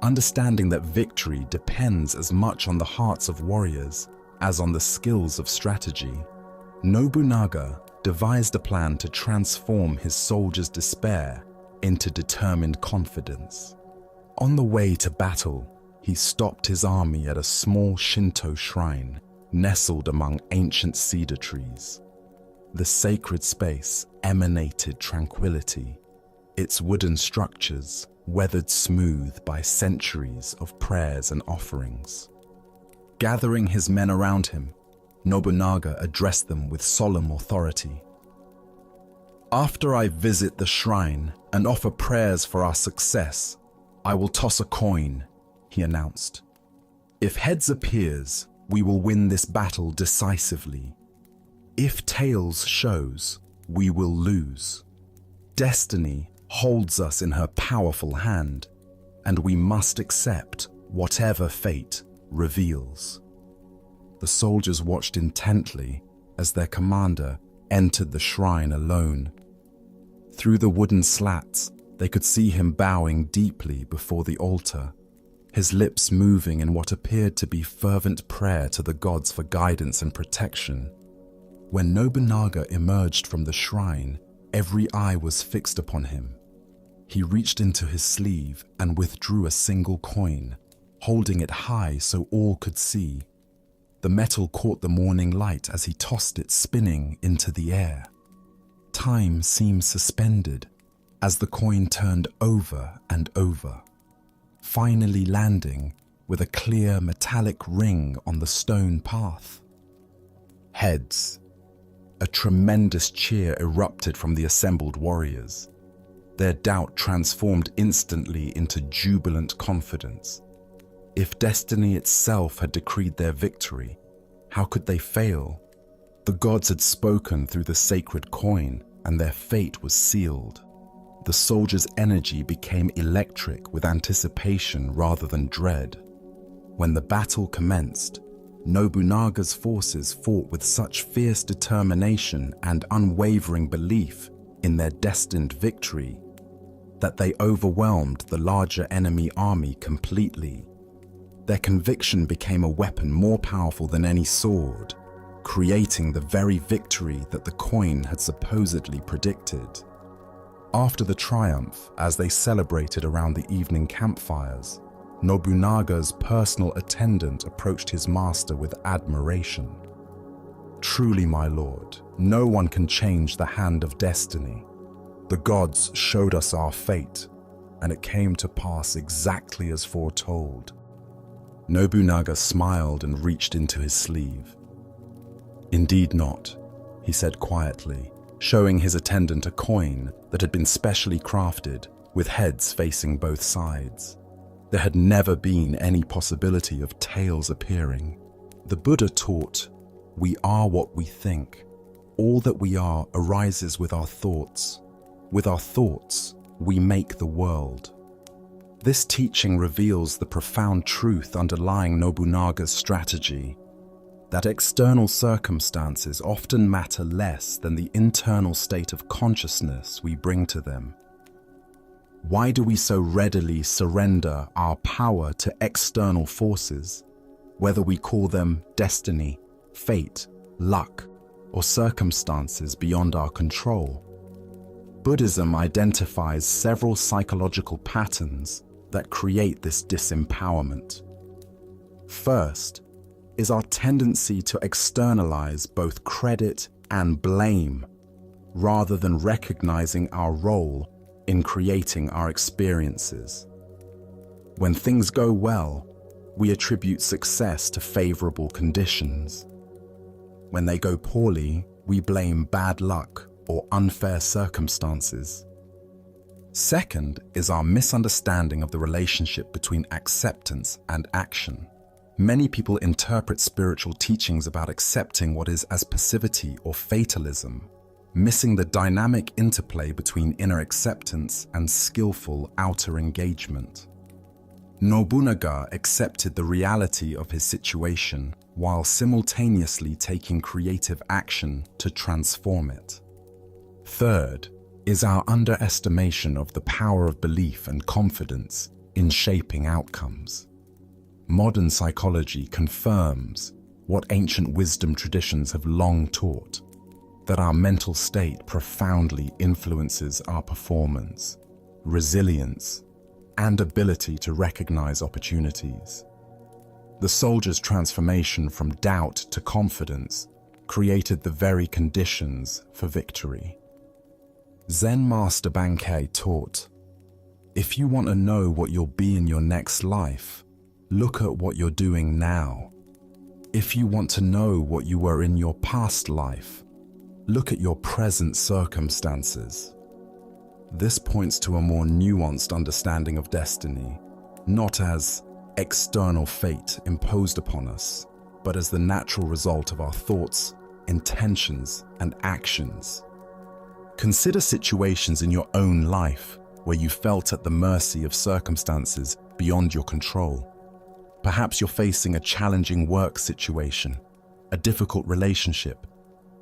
Understanding that victory depends as much on the hearts of warriors as on the skills of strategy, Nobunaga devised a plan to transform his soldiers' despair into determined confidence. On the way to battle, he stopped his army at a small Shinto shrine nestled among ancient cedar trees. The sacred space emanated tranquility, its wooden structures weathered smooth by centuries of prayers and offerings. Gathering his men around him, Nobunaga addressed them with solemn authority. "After I visit the shrine and offer prayers for our success, I will toss a coin," he announced. "If heads appears, we will win this battle decisively. If tails shows, we will lose. Destiny holds us in her powerful hand, and we must accept whatever fate reveals. The soldiers watched intently as their commander entered the shrine alone. Through the wooden slats, they could see him bowing deeply before the altar, his lips moving in what appeared to be fervent prayer to the gods for guidance and protection. When Nobunaga emerged from the shrine, every eye was fixed upon him. He reached into his sleeve and withdrew a single coin, holding it high so all could see. The metal caught the morning light as he tossed it spinning into the air. Time seemed suspended as the coin turned over and over, finally landing with a clear metallic ring on the stone path. Heads. A tremendous cheer erupted from the assembled warriors. Their doubt transformed instantly into jubilant confidence. If destiny itself had decreed their victory, how could they fail? The gods had spoken through the sacred coin, and their fate was sealed. The soldiers' energy became electric with anticipation rather than dread. When the battle commenced, Nobunaga's forces fought with such fierce determination and unwavering belief in their destined victory that they overwhelmed the larger enemy army completely. Their conviction became a weapon more powerful than any sword, creating the very victory that the coin had supposedly predicted. After the triumph, as they celebrated around the evening campfires, Nobunaga's personal attendant approached his master with admiration. "Truly, my lord, no one can change the hand of destiny. The gods showed us our fate, and it came to pass exactly as foretold." Nobunaga smiled and reached into his sleeve. "Indeed not," he said quietly, showing his attendant a coin that had been specially crafted, with heads facing both sides. There had never been any possibility of tails appearing. The Buddha taught, "We are what we think. All that we are arises with our thoughts. With our thoughts, we make the world." This teaching reveals the profound truth underlying Nobunaga's strategy, that external circumstances often matter less than the internal state of consciousness we bring to them. Why do we so readily surrender our power to external forces, whether we call them destiny, fate, luck, or circumstances beyond our control? Buddhism identifies several psychological patterns that create this disempowerment. First is our tendency to externalize both credit and blame, rather than recognizing our role in creating our experiences. When things go well, we attribute success to favorable conditions. When they go poorly, we blame bad luck or unfair circumstances. Second is our misunderstanding of the relationship between acceptance and action. Many people interpret spiritual teachings about accepting what is as passivity or fatalism, missing the dynamic interplay between inner acceptance and skillful outer engagement. Nobunaga accepted the reality of his situation while simultaneously taking creative action to transform it. Third is our underestimation of the power of belief and confidence in shaping outcomes. Modern psychology confirms what ancient wisdom traditions have long taught, that our mental state profoundly influences our performance, resilience, and ability to recognize opportunities. The soldier's transformation from doubt to confidence created the very conditions for victory. Zen Master Bankei taught, "If you want to know what you'll be in your next life, look at what you're doing now. If you want to know what you were in your past life, look at your present circumstances." This points to a more nuanced understanding of destiny, not as external fate imposed upon us, but as the natural result of our thoughts, intentions, and actions. Consider situations in your own life where you felt at the mercy of circumstances beyond your control. Perhaps you're facing a challenging work situation, a difficult relationship,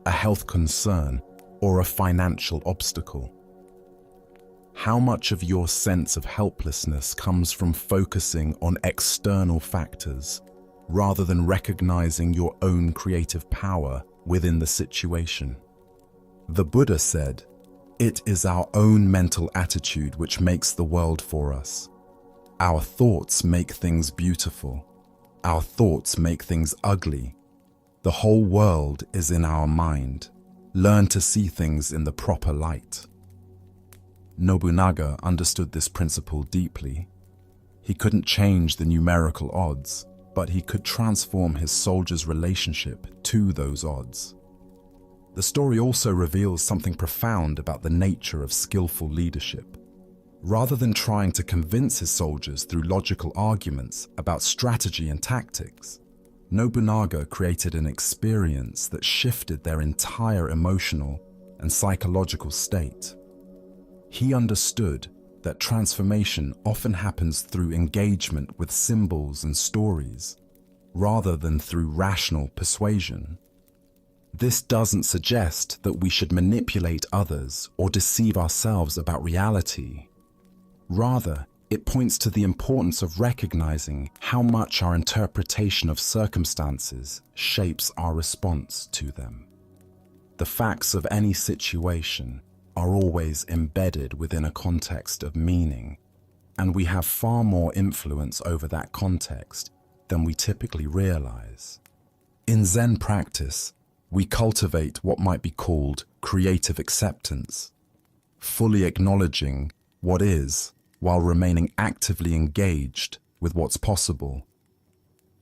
a health concern, or a financial obstacle. How much of your sense of helplessness comes from focusing on external factors rather than recognizing your own creative power within the situation? The Buddha said, "It is our own mental attitude which makes the world for us. Our thoughts make things beautiful. Our thoughts make things ugly. The whole world is in our mind. Learn to see things in the proper light." Nobunaga understood this principle deeply. He couldn't change the numerical odds, but he could transform his soldiers' relationship to those odds. The story also reveals something profound about the nature of skillful leadership. Rather than trying to convince his soldiers through logical arguments about strategy and tactics, Nobunaga created an experience that shifted their entire emotional and psychological state. He understood that transformation often happens through engagement with symbols and stories, rather than through rational persuasion. This doesn't suggest that we should manipulate others or deceive ourselves about reality. Rather, it points to the importance of recognizing how much our interpretation of circumstances shapes our response to them. The facts of any situation are always embedded within a context of meaning, and we have far more influence over that context than we typically realize. In Zen practice, we cultivate what might be called creative acceptance, fully acknowledging what is while remaining actively engaged with what's possible.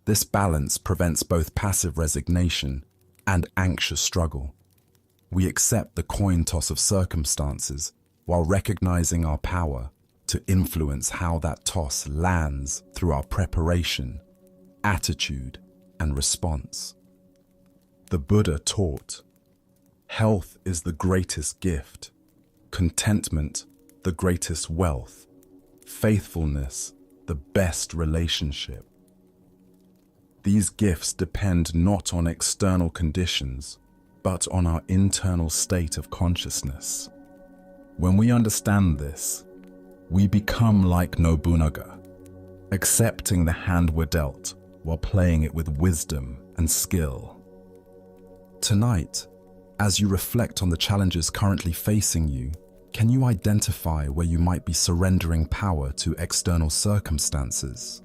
This balance prevents both passive resignation and anxious struggle. We accept the coin toss of circumstances while recognizing our power to influence how that toss lands through our preparation, attitude, and response. The Buddha taught, "Health is the greatest gift, contentment the greatest wealth, faithfulness the best relationship." These gifts depend not on external conditions, but on our internal state of consciousness. When we understand this, we become like Nobunaga, accepting the hand we're dealt while playing it with wisdom and skill. Tonight, as you reflect on the challenges currently facing you, can you identify where you might be surrendering power to external circumstances?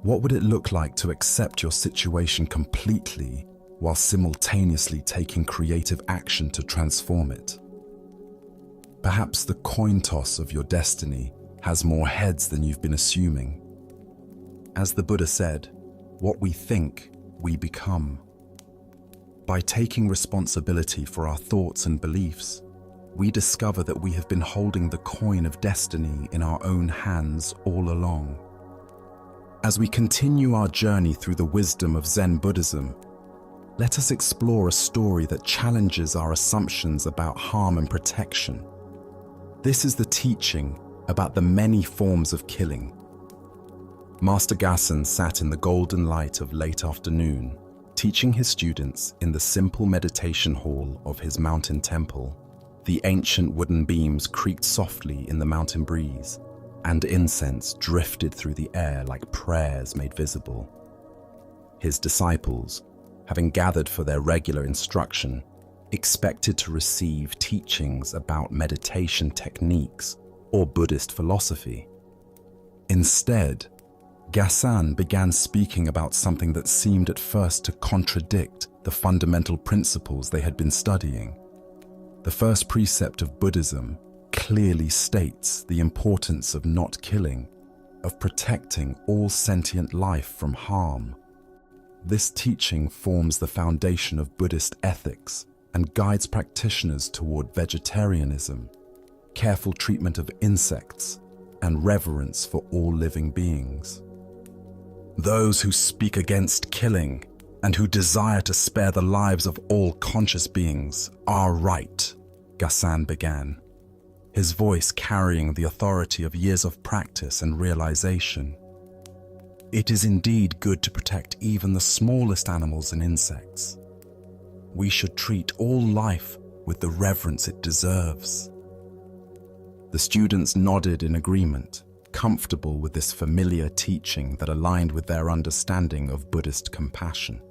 What would it look like to accept your situation completely while simultaneously taking creative action to transform it? Perhaps the coin toss of your destiny has more heads than you've been assuming. As the Buddha said, what we think, we become. By taking responsibility for our thoughts and beliefs, we discover that we have been holding the coin of destiny in our own hands all along. As we continue our journey through the wisdom of Zen Buddhism, let us explore a story that challenges our assumptions about harm and protection. This is the teaching about the many forms of killing. Master Gassen sat in the golden light of late afternoon, teaching his students in the simple meditation hall of his mountain temple. The ancient wooden beams creaked softly in the mountain breeze, and incense drifted through the air like prayers made visible. His disciples, having gathered for their regular instruction, expected to receive teachings about meditation techniques or Buddhist philosophy. Instead, Gassen began speaking about something that seemed at first to contradict the fundamental principles they had been studying. The first precept of Buddhism clearly states the importance of not killing, of protecting all sentient life from harm. This teaching forms the foundation of Buddhist ethics and guides practitioners toward vegetarianism, careful treatment of insects, and reverence for all living beings. Those who speak against killing and who desire to spare the lives of all conscious beings are right, Gassen began. his voice carrying the authority of years of practice and realization. It is indeed good to protect even the smallest animals and insects. We should treat all life with the reverence it deserves. The students nodded in agreement, comfortable with this familiar teaching that aligned with their understanding of Buddhist compassion.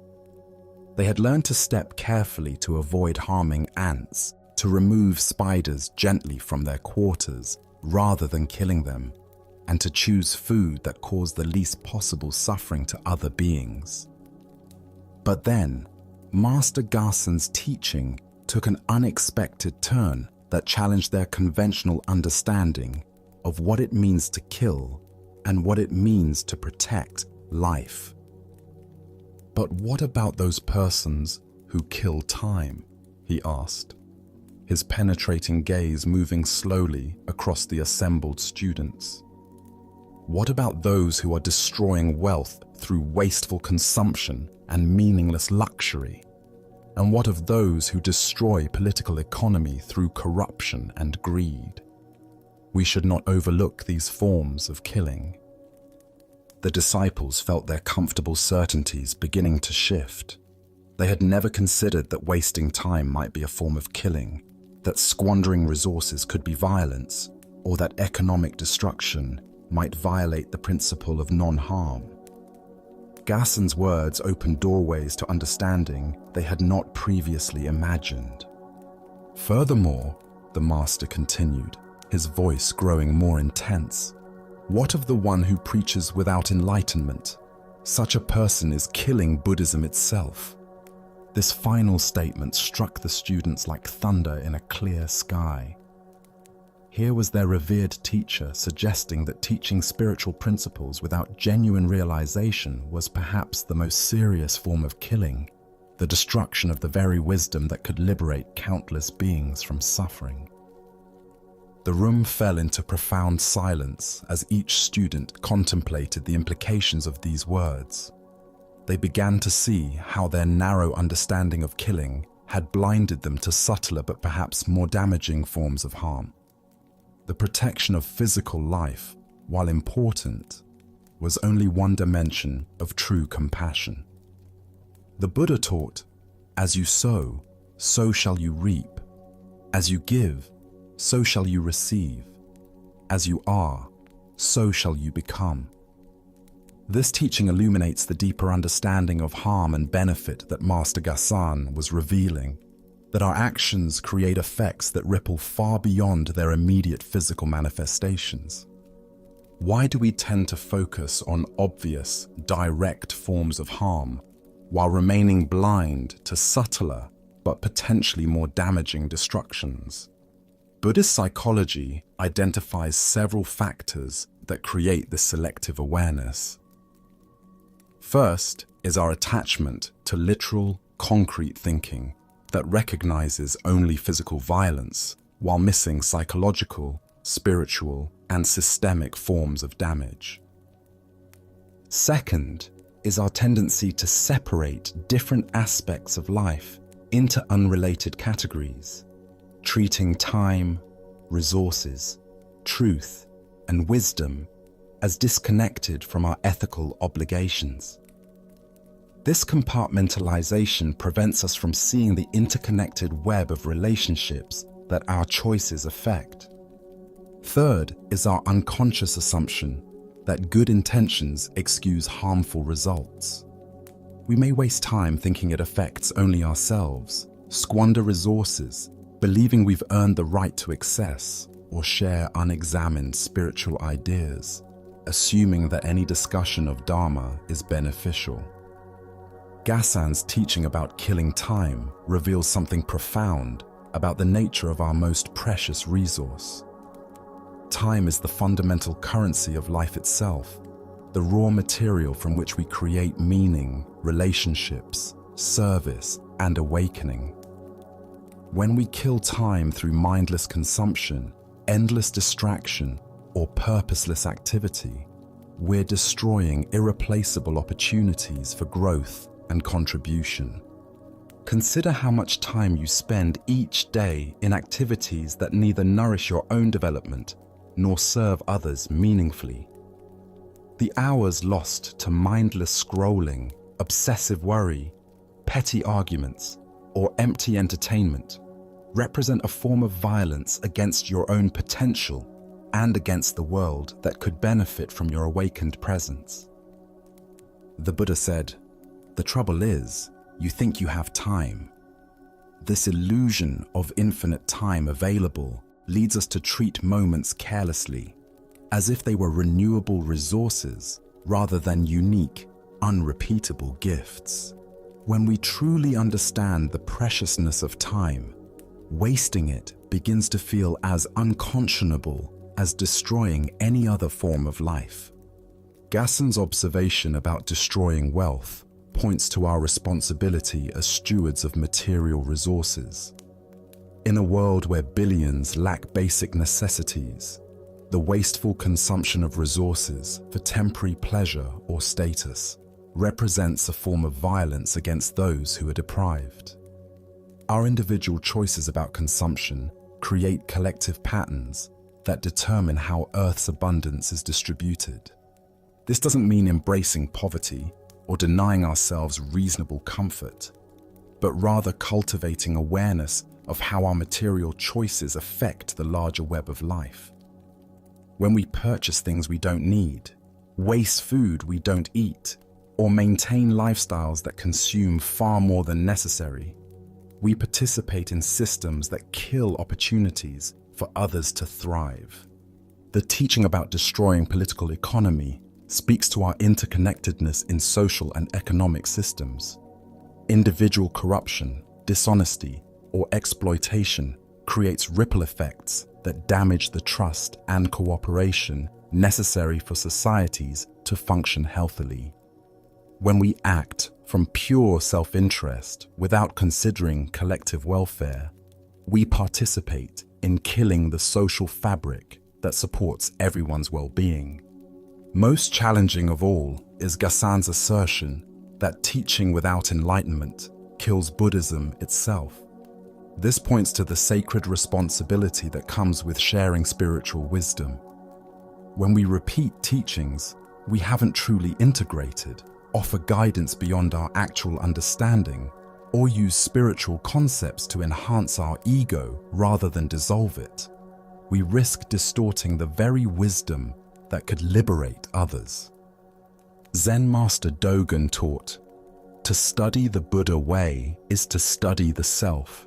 They had learned to step carefully to avoid harming ants, to remove spiders gently from their quarters rather than killing them, and to choose food that caused the least possible suffering to other beings. But then, Master Gasan's teaching took an unexpected turn that challenged their conventional understanding of what it means to kill and what it means to protect life. But what about those persons who kill time? He asked, his penetrating gaze moving slowly across the assembled students. What about those who are destroying wealth through wasteful consumption and meaningless luxury? And what of those who destroy political economy through corruption and greed? We should not overlook these forms of killing. The disciples felt their comfortable certainties beginning to shift. They had never considered that wasting time might be a form of killing, that squandering resources could be violence, or that economic destruction might violate the principle of non-harm. Gasan's words opened doorways to understanding they had not previously imagined. Furthermore, the master continued, his voice growing more intense. What of the one who preaches without enlightenment? Such a person is killing Buddhism itself. This final statement struck the students like thunder in a clear sky. Here was their revered teacher suggesting that teaching spiritual principles without genuine realization was perhaps the most serious form of killing, the destruction of the very wisdom that could liberate countless beings from suffering. The room fell into profound silence as each student contemplated the implications of these words. They began to see how their narrow understanding of killing had blinded them to subtler but perhaps more damaging forms of harm. The protection of physical life, while important, was only one dimension of true compassion. The Buddha taught, as you sow, so shall you reap. As you give, so shall you receive. As you are, so shall you become. This teaching illuminates the deeper understanding of harm and benefit that Master Gasan was revealing, that our actions create effects that ripple far beyond their immediate physical manifestations. Why do we tend to focus on obvious, direct forms of harm, while remaining blind to subtler but potentially more damaging destructions? Buddhist psychology identifies several factors that create this selective awareness. First is our attachment to literal, concrete thinking that recognizes only physical violence while missing psychological, spiritual, and systemic forms of damage. Second is our tendency to separate different aspects of life into unrelated categories, treating time, resources, truth, and wisdom as disconnected from our ethical obligations. This compartmentalization prevents us from seeing the interconnected web of relationships that our choices affect. Third is our unconscious assumption that good intentions excuse harmful results. We may waste time thinking it affects only ourselves, squander resources, believing we've earned the right to excess, or share unexamined spiritual ideas, assuming that any discussion of Dharma is beneficial. Gasan's teaching about killing time reveals something profound about the nature of our most precious resource. Time is the fundamental currency of life itself, the raw material from which we create meaning, relationships, service, and awakening. When we kill time through mindless consumption, endless distraction, or purposeless activity, we're destroying irreplaceable opportunities for growth and contribution. Consider how much time you spend each day in activities that neither nourish your own development nor serve others meaningfully. The hours lost to mindless scrolling, obsessive worry, petty arguments, or empty entertainment represent a form of violence against your own potential and against the world that could benefit from your awakened presence. The Buddha said, "The trouble is, you think you have time. This illusion of infinite time available leads us to treat moments carelessly, as if they were renewable resources rather than unique, unrepeatable gifts. When we truly understand the preciousness of time, wasting it begins to feel as unconscionable as destroying any other form of life." Gassen's observation about destroying wealth points to our responsibility as stewards of material resources. In a world where billions lack basic necessities, the wasteful consumption of resources for temporary pleasure or status represents a form of violence against those who are deprived. Our individual choices about consumption create collective patterns that determine how Earth's abundance is distributed. This doesn't mean embracing poverty or denying ourselves reasonable comfort, but rather cultivating awareness of how our material choices affect the larger web of life. When we purchase things we don't need, waste food we don't eat, or maintain lifestyles that consume far more than necessary, we participate in systems that kill opportunities for others to thrive. The teaching about destroying political economy speaks to our interconnectedness in social and economic systems. Individual corruption, dishonesty, or exploitation creates ripple effects that damage the trust and cooperation necessary for societies to function healthily. When we act from pure self-interest without considering collective welfare, we participate in killing the social fabric that supports everyone's well-being. Most challenging of all is Gassen's assertion that teaching without enlightenment kills Buddhism itself. This points to the sacred responsibility that comes with sharing spiritual wisdom. When we repeat teachings we haven't truly integrated, offer guidance beyond our actual understanding, or use spiritual concepts to enhance our ego rather than dissolve it, we risk distorting the very wisdom that could liberate others. Zen master Dogen taught, "To study the Buddha way is to study the self.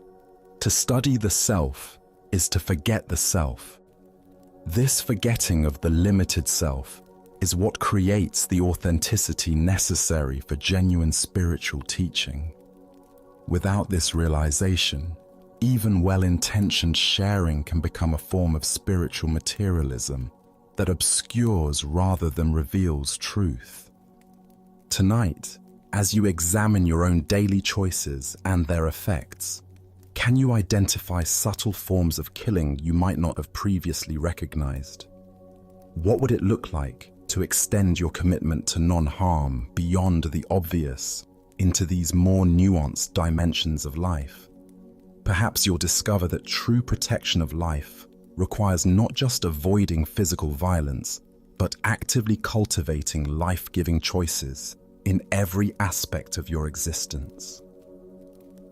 To study the self is to forget the self. This forgetting of the limited self is what creates the authenticity necessary for genuine spiritual teaching. Without this realization, even well-intentioned sharing can become a form of spiritual materialism that obscures rather than reveals truth." Tonight, as you examine your own daily choices and their effects, can you identify subtle forms of killing you might not have previously recognized? What would it look like to extend your commitment to non-harm beyond the obvious into these more nuanced dimensions of life? Perhaps you'll discover that true protection of life requires not just avoiding physical violence, but actively cultivating life-giving choices in every aspect of your existence.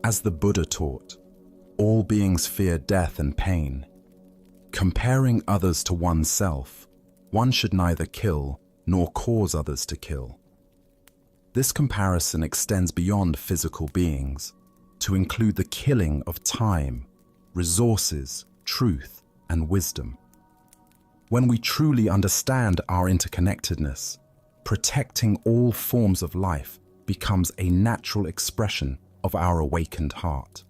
As the Buddha taught, all beings fear death and pain. Comparing others to oneself, one should neither kill nor cause others to kill. This comparison extends beyond physical beings to include the killing of time, resources, truth, and wisdom. When we truly understand our interconnectedness, protecting all forms of life becomes a natural expression of our awakened heart.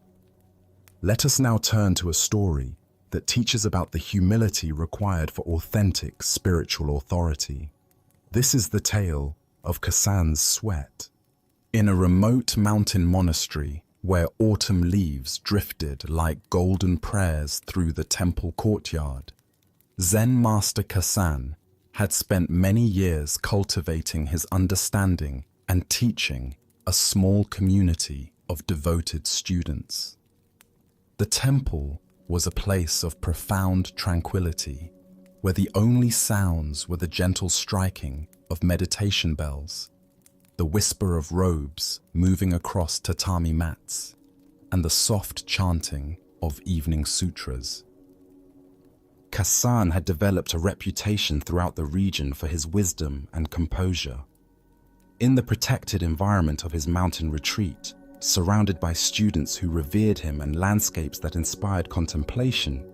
Let us now turn to a story that teaches about the humility required for authentic spiritual authority. This is the tale of Kassan's sweat. In a remote mountain monastery where autumn leaves drifted like golden prayers through the temple courtyard, Zen Master Kassan had spent many years cultivating his understanding and teaching a small community of devoted students. The temple was a place of profound tranquility, where the only sounds were the gentle striking of meditation bells, the whisper of robes moving across tatami mats, and the soft chanting of evening sutras. Kassan had developed a reputation throughout the region for his wisdom and composure. In the protected environment of his mountain retreat, surrounded by students who revered him and landscapes that inspired contemplation,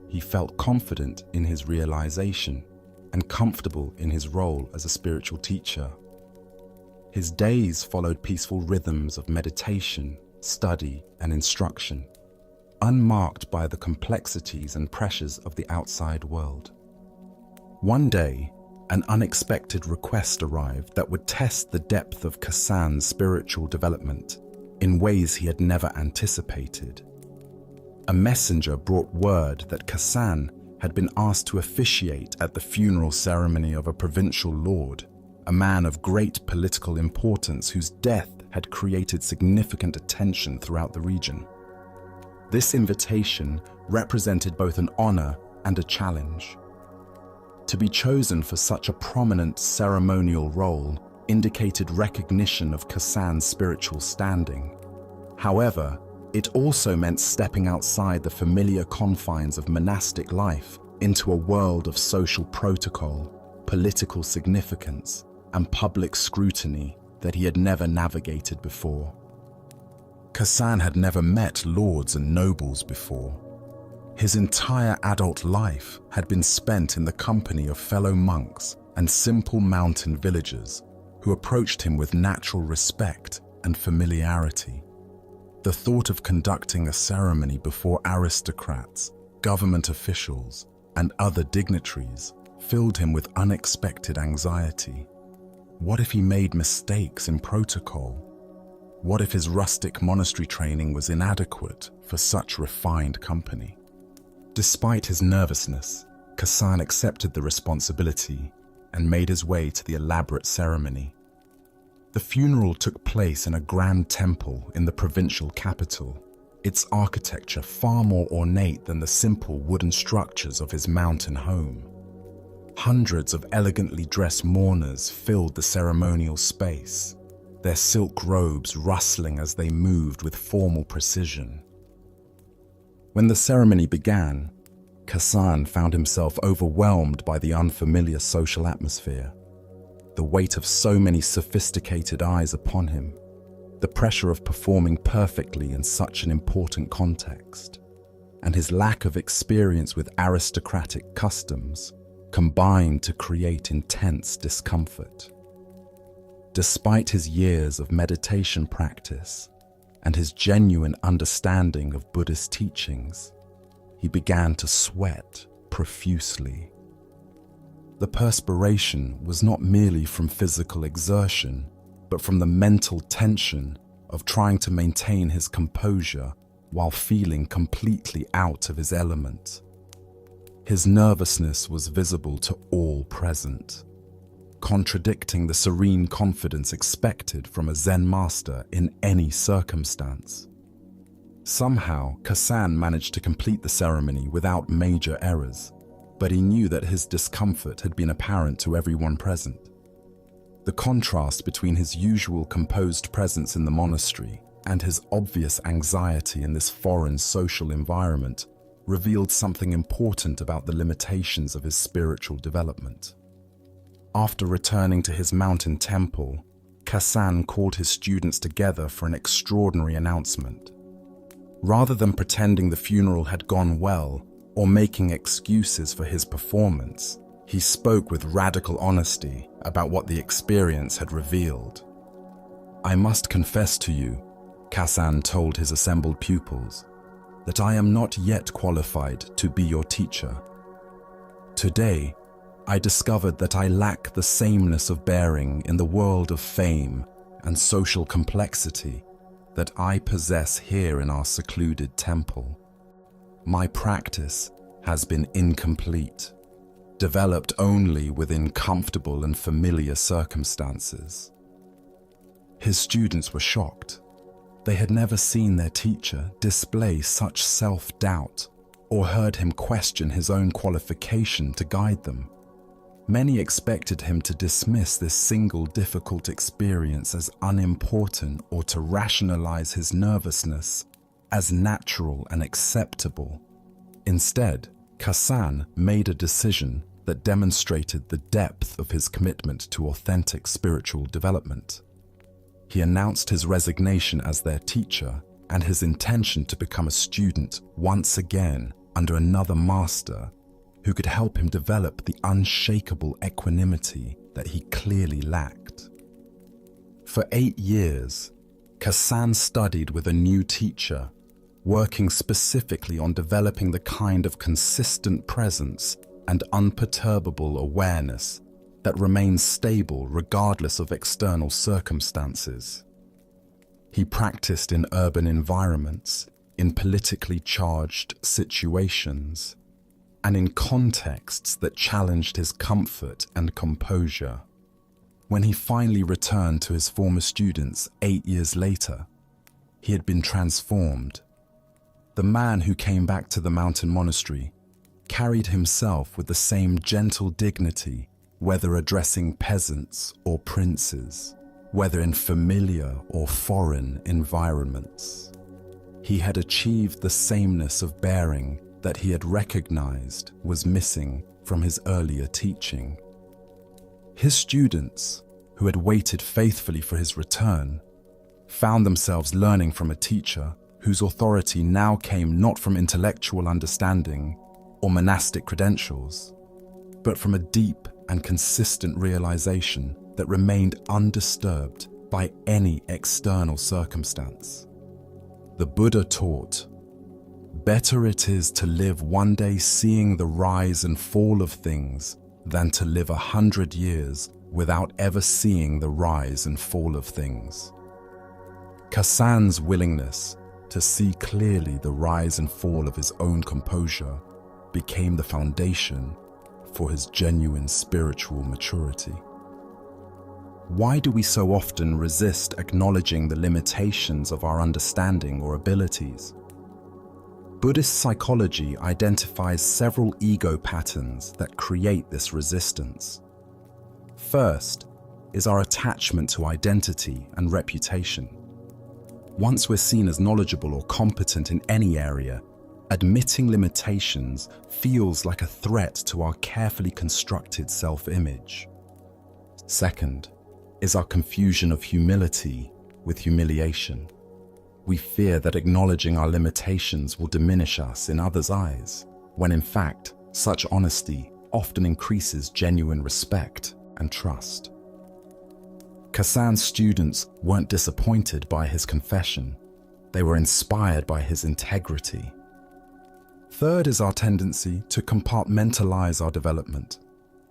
he felt confident in his realization and comfortable in his role as a spiritual teacher. His days followed peaceful rhythms of meditation, study, and instruction, unmarked by the complexities and pressures of the outside world. One day, an unexpected request arrived that would test the depth of Kassan's spiritual development in ways he had never anticipated. A messenger brought word that Kassan had been asked to officiate at the funeral ceremony of a provincial lord, a man of great political importance whose death had created significant attention throughout the region. This invitation represented both an honor and a challenge. To be chosen for such a prominent ceremonial role indicated recognition of Kassan's spiritual standing. However, it also meant stepping outside the familiar confines of monastic life into a world of social protocol, political significance, and public scrutiny that he had never navigated before. Kassan had never met lords and nobles before. His entire adult life had been spent in the company of fellow monks and simple mountain villagers who approached him with natural respect and familiarity. The thought of conducting a ceremony before aristocrats, government officials, and other dignitaries filled him with unexpected anxiety. What if he made mistakes in protocol? What if his rustic monastery training was inadequate for such refined company? Despite his nervousness, Kassan accepted the responsibility and made his way to the elaborate ceremony. The funeral took place in a grand temple in the provincial capital, its architecture far more ornate than the simple wooden structures of his mountain home. Hundreds of elegantly dressed mourners filled the ceremonial space, their silk robes rustling as they moved with formal precision. When the ceremony began, Kassan found himself overwhelmed by the unfamiliar social atmosphere. The weight of so many sophisticated eyes upon him, the pressure of performing perfectly in such an important context, and his lack of experience with aristocratic customs combined to create intense discomfort. Despite his years of meditation practice and his genuine understanding of Buddhist teachings, he began to sweat profusely. The perspiration was not merely from physical exertion, but from the mental tension of trying to maintain his composure while feeling completely out of his element. His nervousness was visible to all present, contradicting the serene confidence expected from a Zen master in any circumstance. Somehow, Kassan managed to complete the ceremony without major errors, but he knew that his discomfort had been apparent to everyone present. The contrast between his usual composed presence in the monastery and his obvious anxiety in this foreign social environment revealed something important about the limitations of his spiritual development. After returning to his mountain temple, Kassan called his students together for an extraordinary announcement. Rather than pretending the funeral had gone well or making excuses for his performance, he spoke with radical honesty about what the experience had revealed. "I must confess to you," Kassan told his assembled pupils, "that I am not yet qualified to be your teacher. Today, I discovered that I lack the sameness of bearing in the world of fame and social complexity that I possess here in our secluded temple. My practice has been incomplete, developed only within comfortable and familiar circumstances." His students were shocked. They had never seen their teacher display such self-doubt or heard him question his own qualification to guide them. Many expected him to dismiss this single difficult experience as unimportant or to rationalize his nervousness as natural and acceptable. Instead, Kassan made a decision that demonstrated the depth of his commitment to authentic spiritual development. He announced his resignation as their teacher and his intention to become a student once again under another master who could help him develop the unshakable equanimity that he clearly lacked. For 8 years, Kassan studied with a new teacher, working specifically on developing the kind of consistent presence and unperturbable awareness that remains stable regardless of external circumstances. He practiced in urban environments, in politically charged situations, and in contexts that challenged his comfort and composure. When he finally returned to his former students 8 years later, he had been transformed. The man who came back to the mountain monastery carried himself with the same gentle dignity, whether addressing peasants or princes, whether in familiar or foreign environments. He had achieved the sameness of bearing that he had recognized was missing from his earlier teaching. His students, who had waited faithfully for his return, found themselves learning from a teacher whose authority now came not from intellectual understanding or monastic credentials, but from a deep and consistent realization that remained undisturbed by any external circumstance. The Buddha taught, "Better it is to live one day seeing the rise and fall of things than to live 100 years without ever seeing the rise and fall of things." Kassan's willingness to see clearly the rise and fall of his own composure became the foundation for his genuine spiritual maturity. Why do we so often resist acknowledging the limitations of our understanding or abilities? Buddhist psychology identifies several ego patterns that create this resistance. First is our attachment to identity and reputation. Once we're seen as knowledgeable or competent in any area, admitting limitations feels like a threat to our carefully constructed self-image. Second is our confusion of humility with humiliation. We fear that acknowledging our limitations will diminish us in others' eyes, when in fact, such honesty often increases genuine respect and trust. Kassan's students weren't disappointed by his confession. They were inspired by his integrity. Third is our tendency to compartmentalize our development,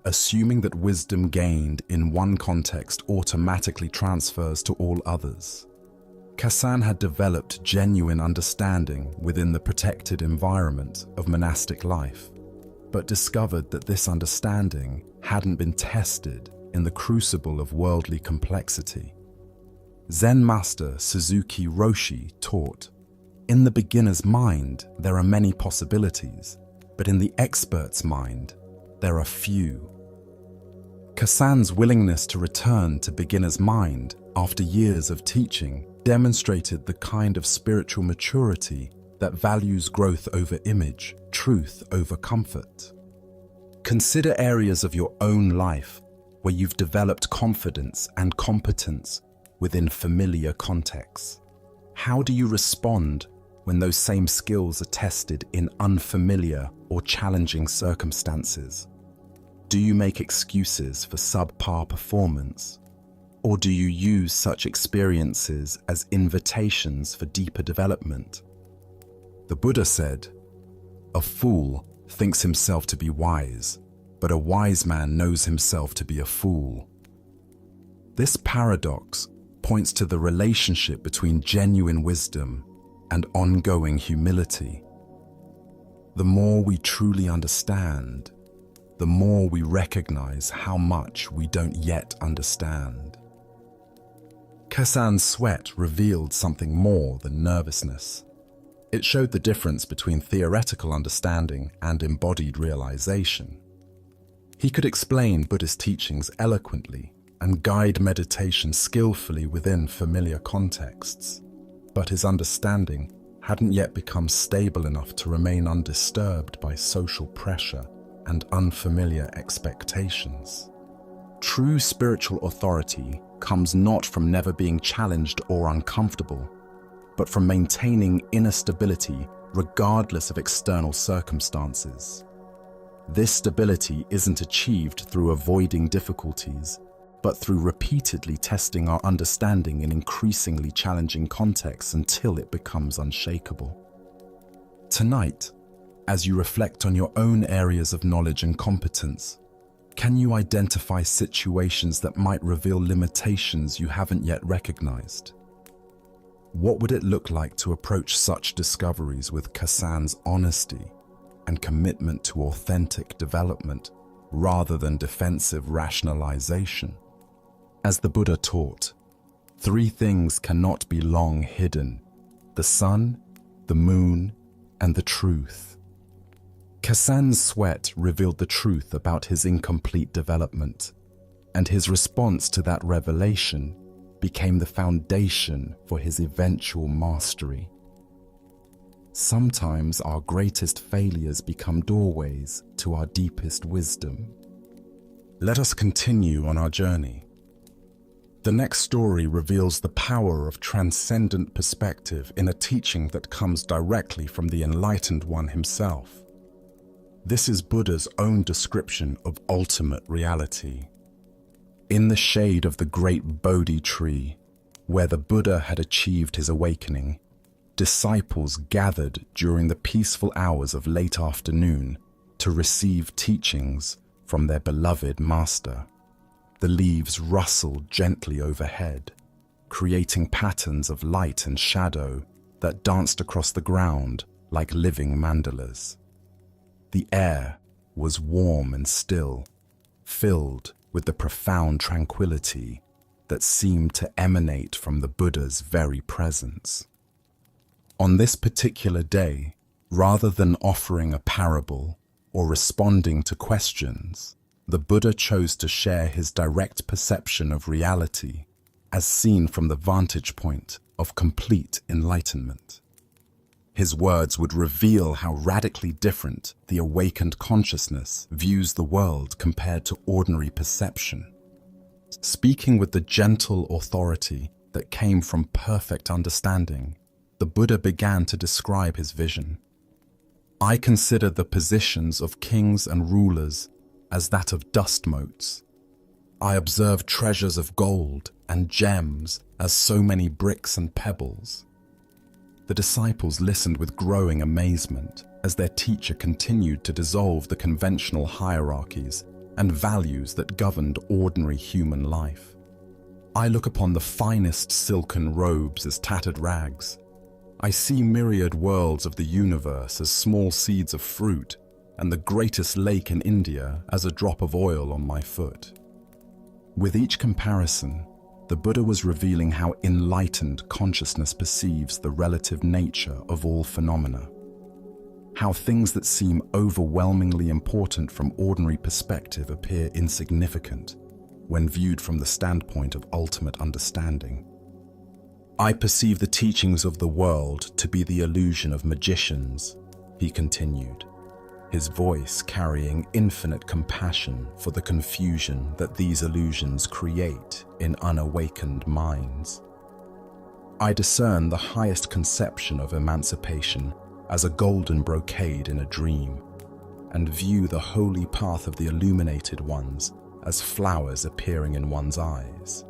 assuming that wisdom gained in one context automatically transfers to all others. Kassan had developed genuine understanding within the protected environment of monastic life, but discovered that this understanding hadn't been tested in the crucible of worldly complexity. Zen master Suzuki Roshi taught, "In the beginner's mind, there are many possibilities, but in the expert's mind, there are few." Kassan's willingness to return to beginner's mind after years of teaching demonstrated the kind of spiritual maturity that values growth over image, truth over comfort. Consider areas of your own life where you've developed confidence and competence within familiar contexts. How do you respond when those same skills are tested in unfamiliar or challenging circumstances? Do you make excuses for subpar performance? Or do you use such experiences as invitations for deeper development? The Buddha said, "A fool thinks himself to be wise, but a wise man knows himself to be a fool." This paradox points to the relationship between genuine wisdom and ongoing humility. The more we truly understand, the more we recognize how much we don't yet understand. Kassan's sweat revealed something more than nervousness. It showed the difference between theoretical understanding and embodied realization. He could explain Buddhist teachings eloquently and guide meditation skillfully within familiar contexts, but his understanding hadn't yet become stable enough to remain undisturbed by social pressure and unfamiliar expectations. True spiritual authority comes not from never being challenged or uncomfortable, but from maintaining inner stability regardless of external circumstances. This stability isn't achieved through avoiding difficulties, but through repeatedly testing our understanding in increasingly challenging contexts until it becomes unshakable. Tonight, as you reflect on your own areas of knowledge and competence, can you identify situations that might reveal limitations you haven't yet recognized? What would it look like to approach such discoveries with Kassan's honesty and commitment to authentic development rather than defensive rationalization? As the Buddha taught, 3 things cannot be long hidden: the sun, the moon, and the truth. Kassan's sweat revealed the truth about his incomplete development, and his response to that revelation became the foundation for his eventual mastery. Sometimes our greatest failures become doorways to our deepest wisdom. Let us continue on our journey. The next story reveals the power of transcendent perspective in a teaching that comes directly from the enlightened one himself. This is Buddha's own description of ultimate reality. In the shade of the great Bodhi tree, where the Buddha had achieved his awakening, disciples gathered during the peaceful hours of late afternoon to receive teachings from their beloved master. The leaves rustled gently overhead, creating patterns of light and shadow that danced across the ground like living mandalas. The air was warm and still, filled with the profound tranquility that seemed to emanate from the Buddha's very presence. On this particular day, rather than offering a parable or responding to questions, the Buddha chose to share his direct perception of reality as seen from the vantage point of complete enlightenment. His words would reveal how radically different the awakened consciousness views the world compared to ordinary perception. Speaking with the gentle authority that came from perfect understanding, the Buddha began to describe his vision. I consider the positions of kings and rulers as that of dust motes. I observe treasures of gold and gems as so many bricks and pebbles. The disciples listened with growing amazement as their teacher continued to dissolve the conventional hierarchies and values that governed ordinary human life. I look upon the finest silken robes as tattered rags. I see myriad worlds of the universe as small seeds of fruit, and the greatest lake in India as a drop of oil on my foot. With each comparison, the Buddha was revealing how enlightened consciousness perceives the relative nature of all phenomena. How things that seem overwhelmingly important from ordinary perspective appear insignificant when viewed from the standpoint of ultimate understanding. I perceive the teachings of the world to be the illusion of magicians, he continued, his voice carrying infinite compassion for the confusion that these illusions create in unawakened minds. I discern the highest conception of emancipation as a golden brocade in a dream, and view the holy path of the illuminated ones as flowers appearing in one's eyes.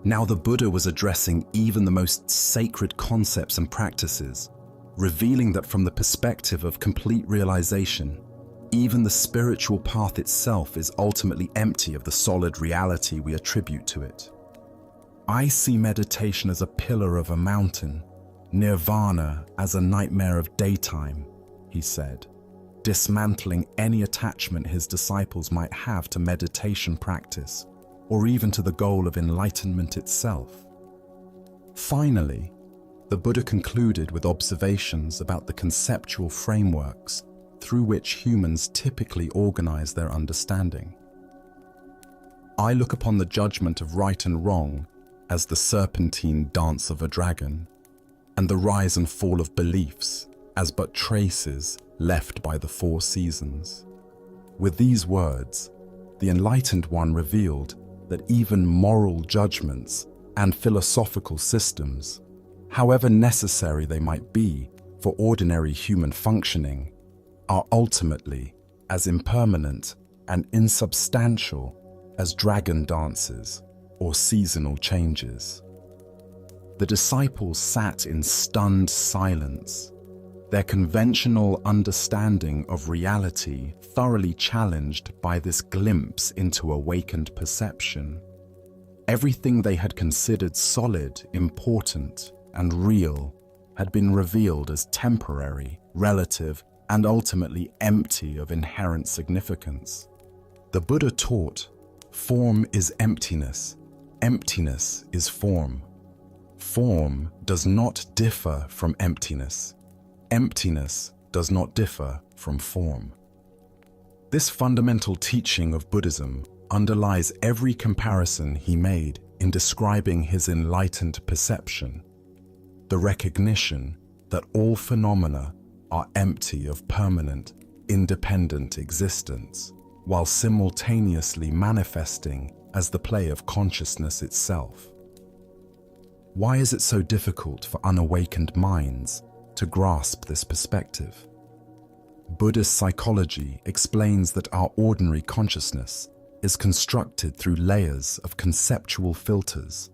Now the Buddha was addressing even the most sacred concepts and practices, revealing that from the perspective of complete realization, even the spiritual path itself is ultimately empty of the solid reality we attribute to it. I see meditation as a pillar of a mountain, nirvana as a nightmare of daytime, he said, dismantling any attachment his disciples might have to meditation practice, or even to the goal of enlightenment itself. Finally, the Buddha concluded with observations about the conceptual frameworks through which humans typically organize their understanding. I look upon the judgment of right and wrong as the serpentine dance of a dragon, and the rise and fall of beliefs as but traces left by the four seasons. With these words, the enlightened one revealed that even moral judgments and philosophical systems, however necessary they might be for ordinary human functioning, are ultimately as impermanent and insubstantial as dragon dances or seasonal changes. The disciples sat in stunned silence, their conventional understanding of reality thoroughly challenged by this glimpse into awakened perception. Everything they had considered solid, important, and real had been revealed as temporary, relative, and ultimately empty of inherent significance. The Buddha taught, form is emptiness, emptiness is form. Form does not differ from emptiness. Emptiness does not differ from form. This fundamental teaching of Buddhism underlies every comparison he made in describing his enlightened perception, the recognition that all phenomena are empty of permanent, independent existence, while simultaneously manifesting as the play of consciousness itself. Why is it so difficult for unawakened minds to grasp this perspective? Buddhist psychology explains that our ordinary consciousness is constructed through layers of conceptual filters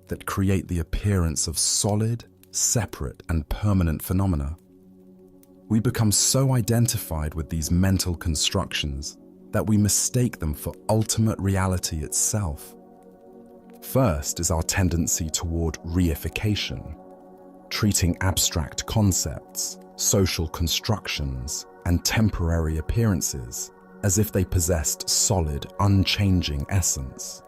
that create the appearance of solid, separate, and permanent phenomena. We become so identified with these mental constructions that we mistake them for ultimate reality itself. First is our tendency toward reification, treating abstract concepts, social constructions, and temporary appearances as if they possessed solid, unchanging essence.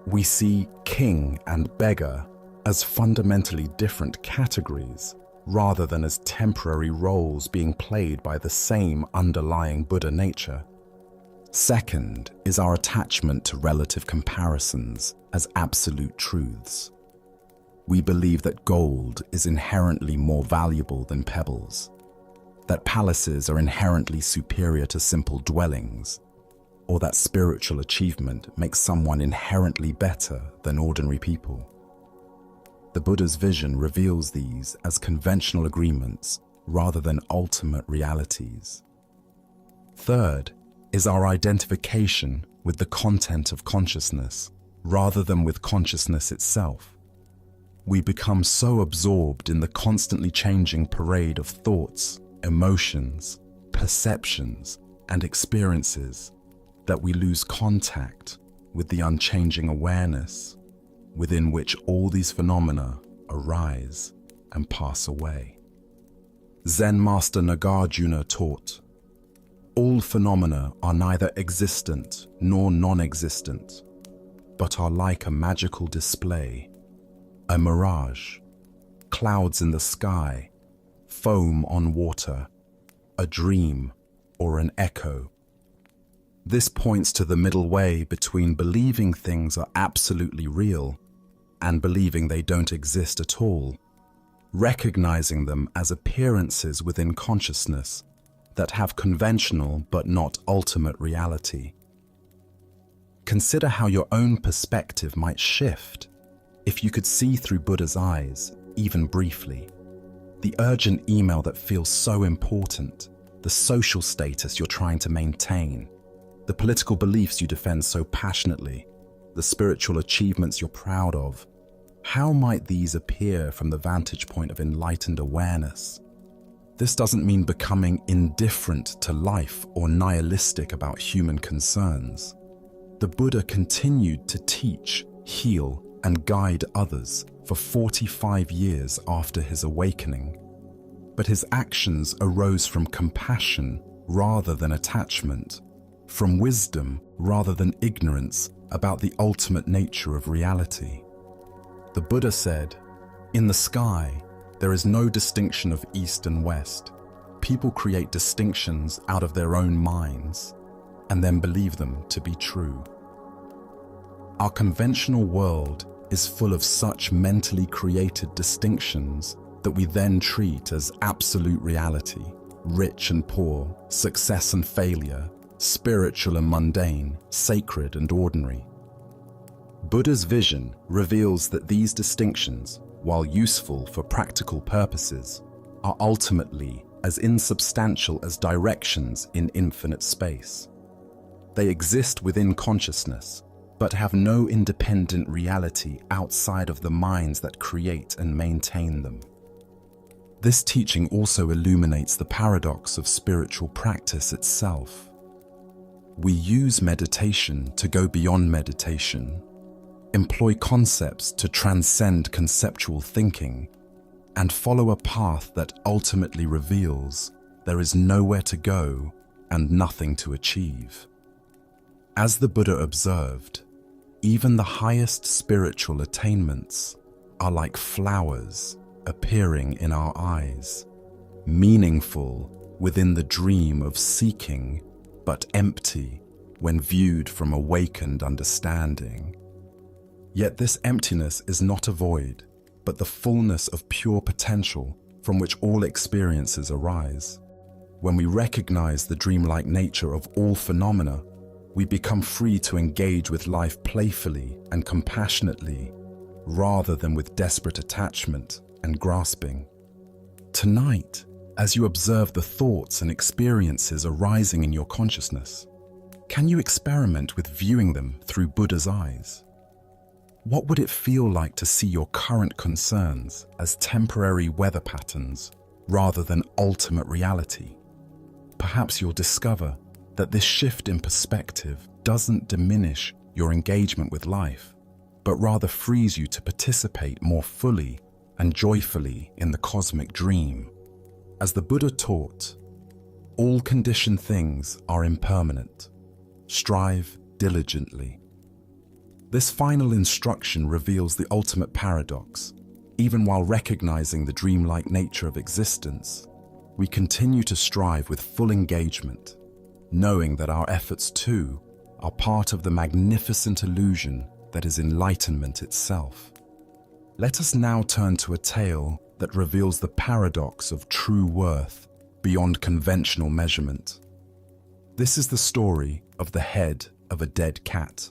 We see king and beggar as fundamentally different categories rather than as temporary roles being played by the same underlying Buddha nature. Second is our attachment to relative comparisons as absolute truths. We believe that gold is inherently more valuable than pebbles, that palaces are inherently superior to simple dwellings, or that spiritual achievement makes someone inherently better than ordinary people. The Buddha's vision reveals these as conventional agreements rather than ultimate realities. Third is our identification with the content of consciousness rather than with consciousness itself. We become so absorbed in the constantly changing parade of thoughts, emotions, perceptions, and experiences that we lose contact with the unchanging awareness within which all these phenomena arise and pass away. Zen Master Nagarjuna taught, all phenomena are neither existent nor non-existent, but are like a magical display, a mirage, clouds in the sky, foam on water, a dream, or an echo. This points to the middle way between believing things are absolutely real and believing they don't exist at all, recognizing them as appearances within consciousness that have conventional but not ultimate reality. Consider how your own perspective might shift if you could see through Buddha's eyes, even briefly. The urgent email that feels so important, the social status you're trying to maintain, the political beliefs you defend so passionately, the spiritual achievements you're proud of. How might these appear from the vantage point of enlightened awareness? This doesn't mean becoming indifferent to life or nihilistic about human concerns. The Buddha continued to teach, heal, and guide others for 45 years after his awakening. But his actions arose from compassion rather than attachment, from wisdom rather than ignorance about the ultimate nature of reality. The Buddha said, In the sky, there is no distinction of east and west. People create distinctions out of their own minds and then believe them to be true. Our conventional world is full of such mentally created distinctions that we then treat as absolute reality: rich and poor, success and failure, spiritual and mundane, sacred and ordinary. Buddha's vision reveals that these distinctions, while useful for practical purposes, are ultimately as insubstantial as directions in infinite space. They exist within consciousness, but have no independent reality outside of the minds that create and maintain them. This teaching also illuminates the paradox of spiritual practice itself. We use meditation to go beyond meditation, employ concepts to transcend conceptual thinking, and follow a path that ultimately reveals there is nowhere to go and nothing to achieve. As the Buddha observed, even the highest spiritual attainments are like flowers appearing in our eyes, meaningful within the dream of seeking, but empty when viewed from awakened understanding. Yet this emptiness is not a void, but the fullness of pure potential from which all experiences arise. When we recognize the dreamlike nature of all phenomena, we become free to engage with life playfully and compassionately, rather than with desperate attachment and grasping. Tonight, as you observe the thoughts and experiences arising in your consciousness, can you experiment with viewing them through Buddha's eyes? What would it feel like to see your current concerns as temporary weather patterns rather than ultimate reality? Perhaps you'll discover that this shift in perspective doesn't diminish your engagement with life, but rather frees you to participate more fully and joyfully in the cosmic dream. As the Buddha taught, all conditioned things are impermanent. Strive diligently. This final instruction reveals the ultimate paradox. Even while recognizing the dreamlike nature of existence, we continue to strive with full engagement, knowing that our efforts too are part of the magnificent illusion that is enlightenment itself. Let us now turn to a tale that reveals the paradox of true worth beyond conventional measurement. This is the story of the head of a dead cat.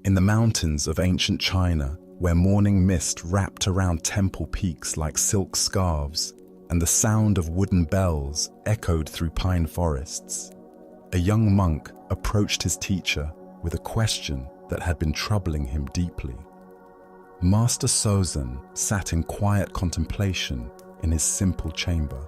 In the mountains of ancient China, where morning mist wrapped around temple peaks like silk scarves, and the sound of wooden bells echoed through pine forests, a young monk approached his teacher with a question that had been troubling him deeply. Master Sozan sat in quiet contemplation in his simple chamber,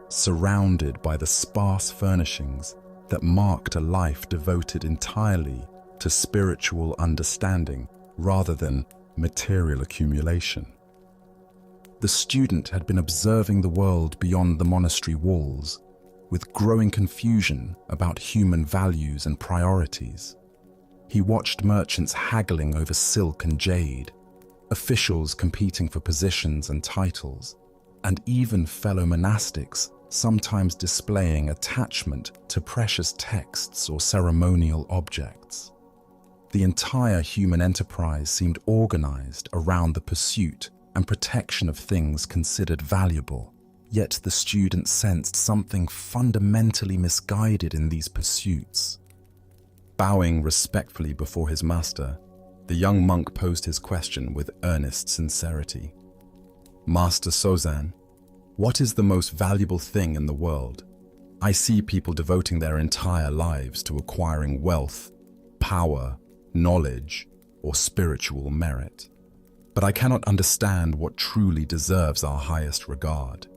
surrounded by the sparse furnishings that marked a life devoted entirely to spiritual understanding rather than material accumulation. The student had been observing the world beyond the monastery walls, with growing confusion about human values and priorities. He watched merchants haggling over silk and jade, officials competing for positions and titles, and even fellow monastics sometimes displaying attachment to precious texts or ceremonial objects. The entire human enterprise seemed organized around the pursuit and protection of things considered valuable, yet the student sensed something fundamentally misguided in these pursuits. Bowing respectfully before his master, the young monk posed his question with earnest sincerity. Master Sozan, what is the most valuable thing in the world? I see people devoting their entire lives to acquiring wealth, power, knowledge, or spiritual merit. But I cannot understand what truly deserves our highest regard.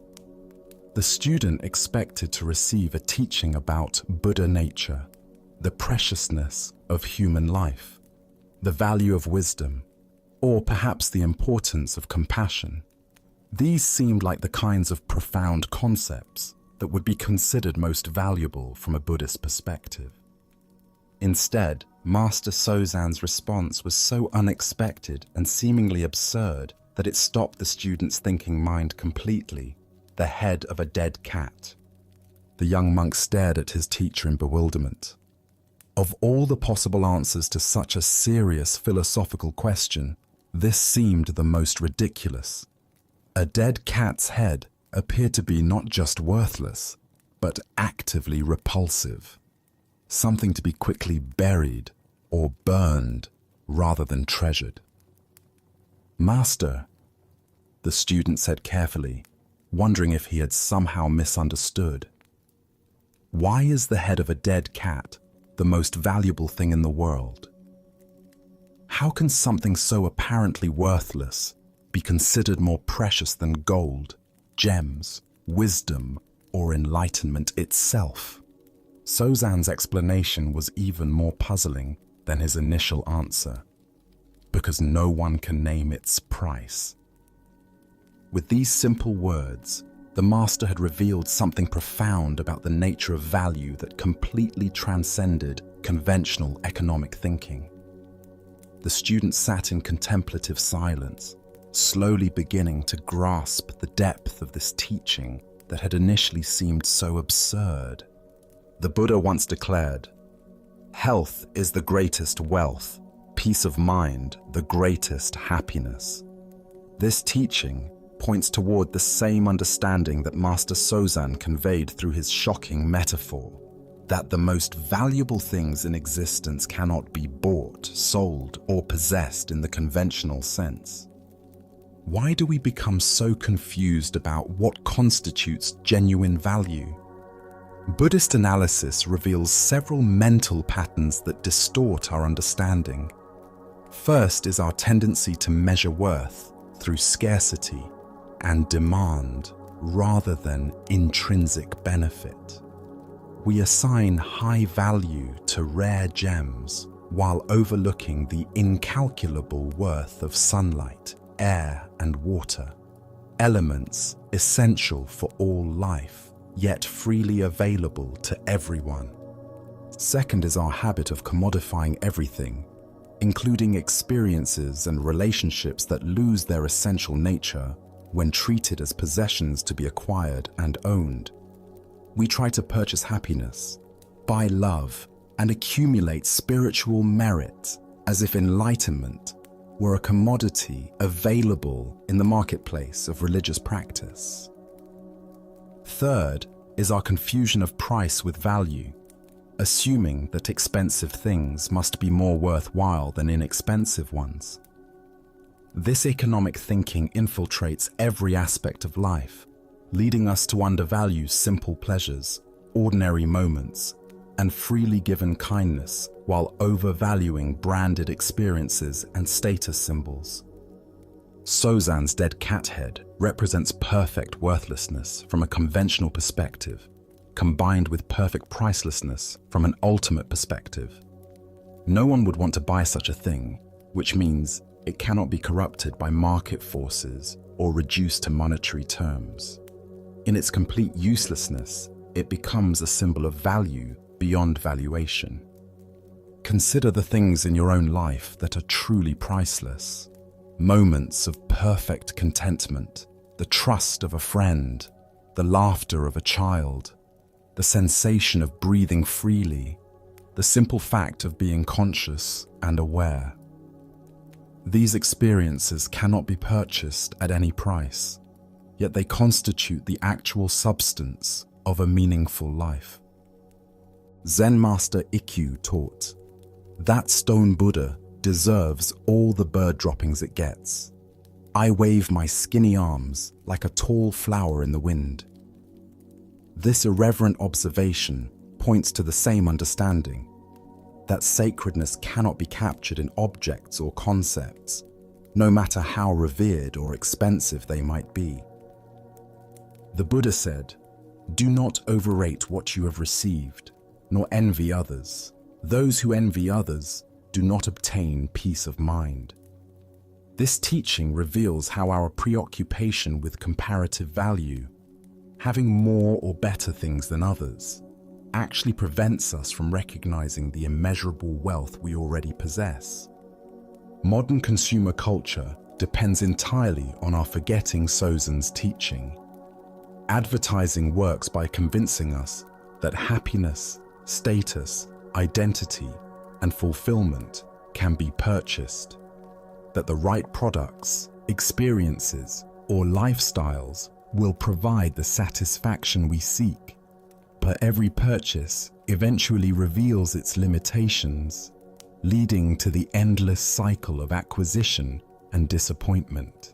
The student expected to receive a teaching about Buddha nature, the preciousness of human life, the value of wisdom, or perhaps the importance of compassion. These seemed like the kinds of profound concepts that would be considered most valuable from a Buddhist perspective. Instead, Master Sozan's response was so unexpected and seemingly absurd that it stopped the student's thinking mind completely, the head of a dead cat. The young monk stared at his teacher in bewilderment. Of all the possible answers to such a serious philosophical question, this seemed the most ridiculous. A dead cat's head appeared to be not just worthless, but actively repulsive. Something to be quickly buried or burned rather than treasured. "Master," the student said carefully, wondering if he had somehow misunderstood. "Why is the head of a dead cat the most valuable thing in the world? How can something so apparently worthless be considered more precious than gold, gems, wisdom, or enlightenment itself?" Sozan's explanation was even more puzzling than his initial answer, because no one can name its price. With these simple words, the master had revealed something profound about the nature of value that completely transcended conventional economic thinking. The student sat in contemplative silence, slowly beginning to grasp the depth of this teaching that had initially seemed so absurd. The Buddha once declared, "Health is the greatest wealth, peace of mind the greatest happiness." This teaching points toward the same understanding that Master Sozan conveyed through his shocking metaphor, that the most valuable things in existence cannot be bought, sold, or possessed in the conventional sense. Why do we become so confused about what constitutes genuine value? Buddhist analysis reveals several mental patterns that distort our understanding. First is our tendency to measure worth through scarcity and demand rather than intrinsic benefit. We assign high value to rare gems while overlooking the incalculable worth of sunlight, air, and water, elements essential for all life, yet freely available to everyone. Second is our habit of commodifying everything, including experiences and relationships that lose their essential nature when treated as possessions to be acquired and owned. We try to purchase happiness, buy love, and accumulate spiritual merit as if enlightenment were a commodity available in the marketplace of religious practice. Third is our confusion of price with value, assuming that expensive things must be more worthwhile than inexpensive ones. This economic thinking infiltrates every aspect of life, leading us to undervalue simple pleasures, ordinary moments, and freely given kindness while overvaluing branded experiences and status symbols. Sozan's dead cat head represents perfect worthlessness from a conventional perspective, combined with perfect pricelessness from an ultimate perspective. No one would want to buy such a thing, which means it cannot be corrupted by market forces or reduced to monetary terms. In its complete uselessness, it becomes a symbol of value beyond valuation. Consider the things in your own life that are truly priceless. Moments of perfect contentment, the trust of a friend, the laughter of a child, the sensation of breathing freely, the simple fact of being conscious and aware. These experiences cannot be purchased at any price, yet they constitute the actual substance of a meaningful life. Zen Master Ikkyu taught, "That stone Buddha deserves all the bird droppings it gets. I wave my skinny arms like a tall flower in the wind." This irreverent observation points to the same understanding, that sacredness cannot be captured in objects or concepts, no matter how revered or expensive they might be. The Buddha said, "Do not overrate what you have received, nor envy others. Those who envy others do not obtain peace of mind." This teaching reveals how our preoccupation with comparative value, having more or better things than others, actually prevents us from recognizing the immeasurable wealth we already possess. Modern consumer culture depends entirely on our forgetting Sozen's teaching. Advertising works by convincing us that happiness, status, identity, and fulfillment can be purchased, that the right products, experiences, or lifestyles will provide the satisfaction we seek. But every purchase eventually reveals its limitations, leading to the endless cycle of acquisition and disappointment.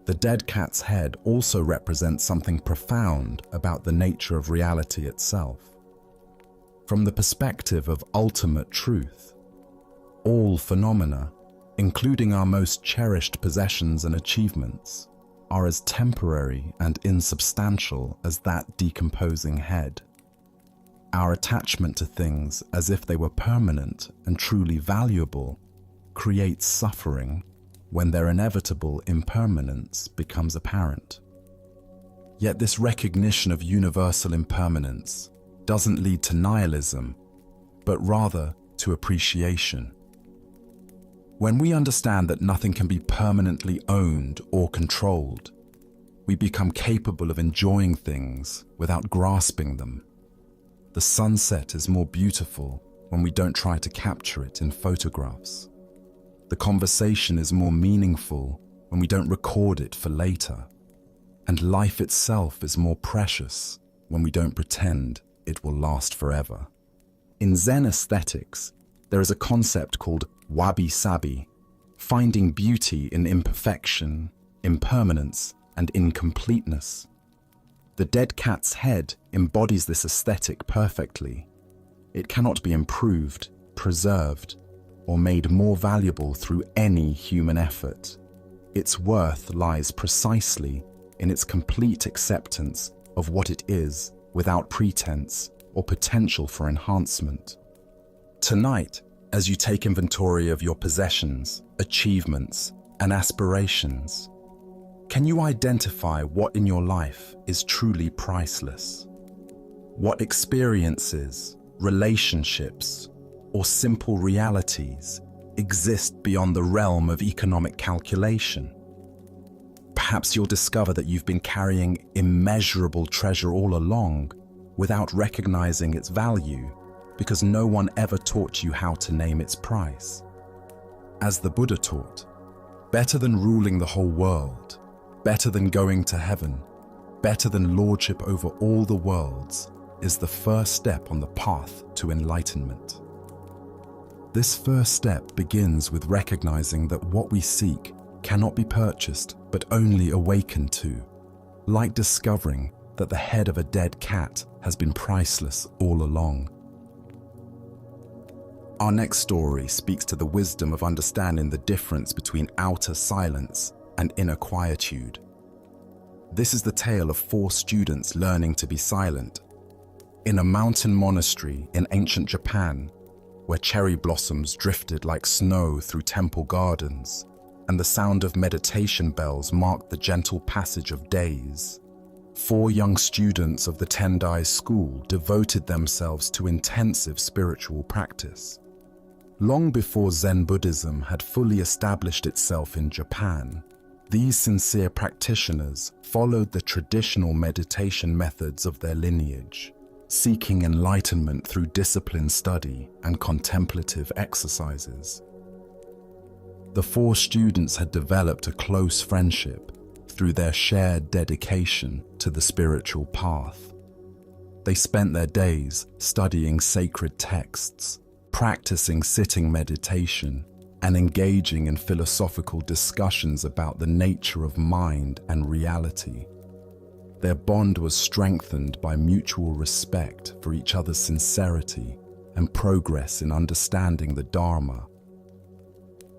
The dead cat's head also represents something profound about the nature of reality itself. From the perspective of ultimate truth, all phenomena, including our most cherished possessions and achievements, are as temporary and insubstantial as that decomposing head. Our attachment to things as if they were permanent and truly valuable creates suffering when their inevitable impermanence becomes apparent. Yet this recognition of universal impermanence doesn't lead to nihilism, but rather to appreciation. When we understand that nothing can be permanently owned or controlled, we become capable of enjoying things without grasping them. The sunset is more beautiful when we don't try to capture it in photographs. The conversation is more meaningful when we don't record it for later. And life itself is more precious when we don't pretend it will last forever. In Zen aesthetics, there is a concept called wabi-sabi, finding beauty in imperfection, impermanence, and incompleteness. The dead cat's head embodies this aesthetic perfectly. It cannot be improved, preserved, or made more valuable through any human effort. Its worth lies precisely in its complete acceptance of what it is without pretense or potential for enhancement. Tonight, as you take inventory of your possessions, achievements, and aspirations, can you identify what in your life is truly priceless? What experiences, relationships, or simple realities exist beyond the realm of economic calculation? Perhaps you'll discover that you've been carrying immeasurable treasure all along without recognizing its value because no one ever taught you how to name its price. As the Buddha taught, better than ruling the whole world, better than going to heaven, better than lordship over all the worlds is the first step on the path to enlightenment. This first step begins with recognizing that what we seek cannot be purchased but only awakened to, like discovering that the head of a dead cat has been priceless all along. Our next story speaks to the wisdom of understanding the difference between outer silence and inner quietude. This is the tale of 4 students learning to be silent. In a mountain monastery in ancient Japan, where cherry blossoms drifted like snow through temple gardens, and the sound of meditation bells marked the gentle passage of days, 4 young students of the Tendai school devoted themselves to intensive spiritual practice. Long before Zen Buddhism had fully established itself in Japan, these sincere practitioners followed the traditional meditation methods of their lineage, seeking enlightenment through disciplined study and contemplative exercises. The 4 students had developed a close friendship through their shared dedication to the spiritual path. They spent their days studying sacred texts, practicing sitting meditation, and engaging in philosophical discussions about the nature of mind and reality. Their bond was strengthened by mutual respect for each other's sincerity and progress in understanding the Dharma.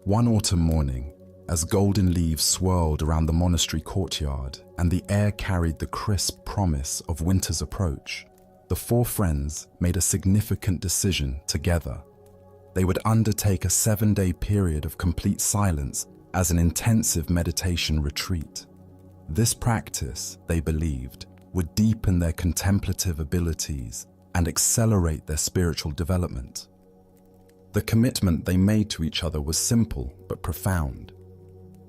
One autumn morning, as golden leaves swirled around the monastery courtyard and the air carried the crisp promise of winter's approach, the 4 friends made a significant decision together. They would undertake a 7-day period of complete silence as an intensive meditation retreat. This practice, they believed, would deepen their contemplative abilities and accelerate their spiritual development. The commitment they made to each other was simple but profound.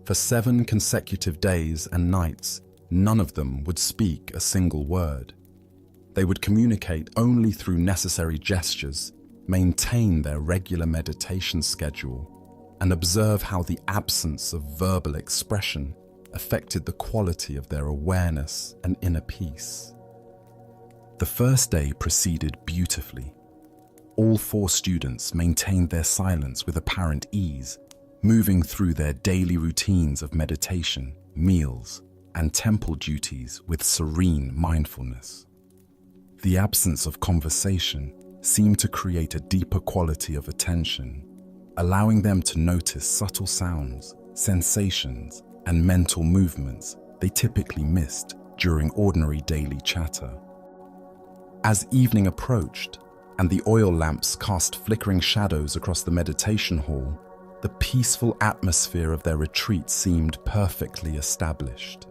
For 7 consecutive days and nights, none of them would speak a single word. They would communicate only through necessary gestures, maintain their regular meditation schedule, and observe how the absence of verbal expression affected the quality of their awareness and inner peace. The first day proceeded beautifully. All 4 students maintained their silence with apparent ease, moving through their daily routines of meditation, meals, and temple duties with serene mindfulness. The absence of conversation seemed to create a deeper quality of attention, allowing them to notice subtle sounds, sensations, and mental movements they typically missed during ordinary daily chatter. As evening approached and the oil lamps cast flickering shadows across the meditation hall, the peaceful atmosphere of their retreat seemed perfectly established.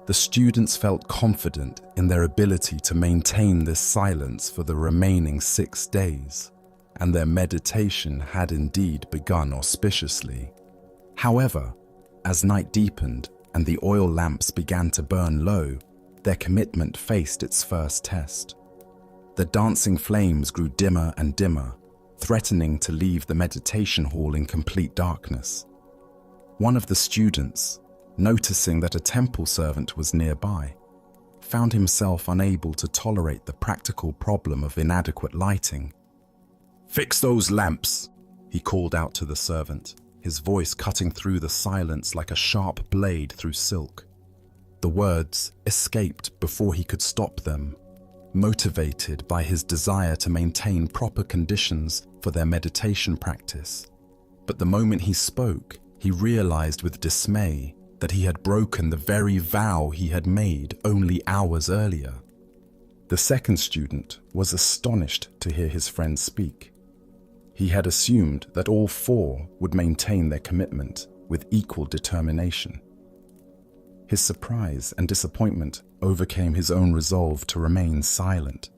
The students felt confident in their ability to maintain this silence for the remaining 6 days, and their meditation had indeed begun auspiciously. However, as night deepened and the oil lamps began to burn low, their commitment faced its first test. The dancing flames grew dimmer and dimmer, threatening to leave the meditation hall in complete darkness. One of the students, noticing that a temple servant was nearby, found himself unable to tolerate the practical problem of inadequate lighting. "Fix those lamps," he called out to the servant, his voice cutting through the silence like a sharp blade through silk. The words escaped before he could stop them, motivated by his desire to maintain proper conditions for their meditation practice. But the moment he spoke, he realized with dismay that he had broken the very vow he had made only hours earlier. The second student was astonished to hear his friend speak. He had assumed that all 4 would maintain their commitment with equal determination. His surprise and disappointment overcame his own resolve to remain silent.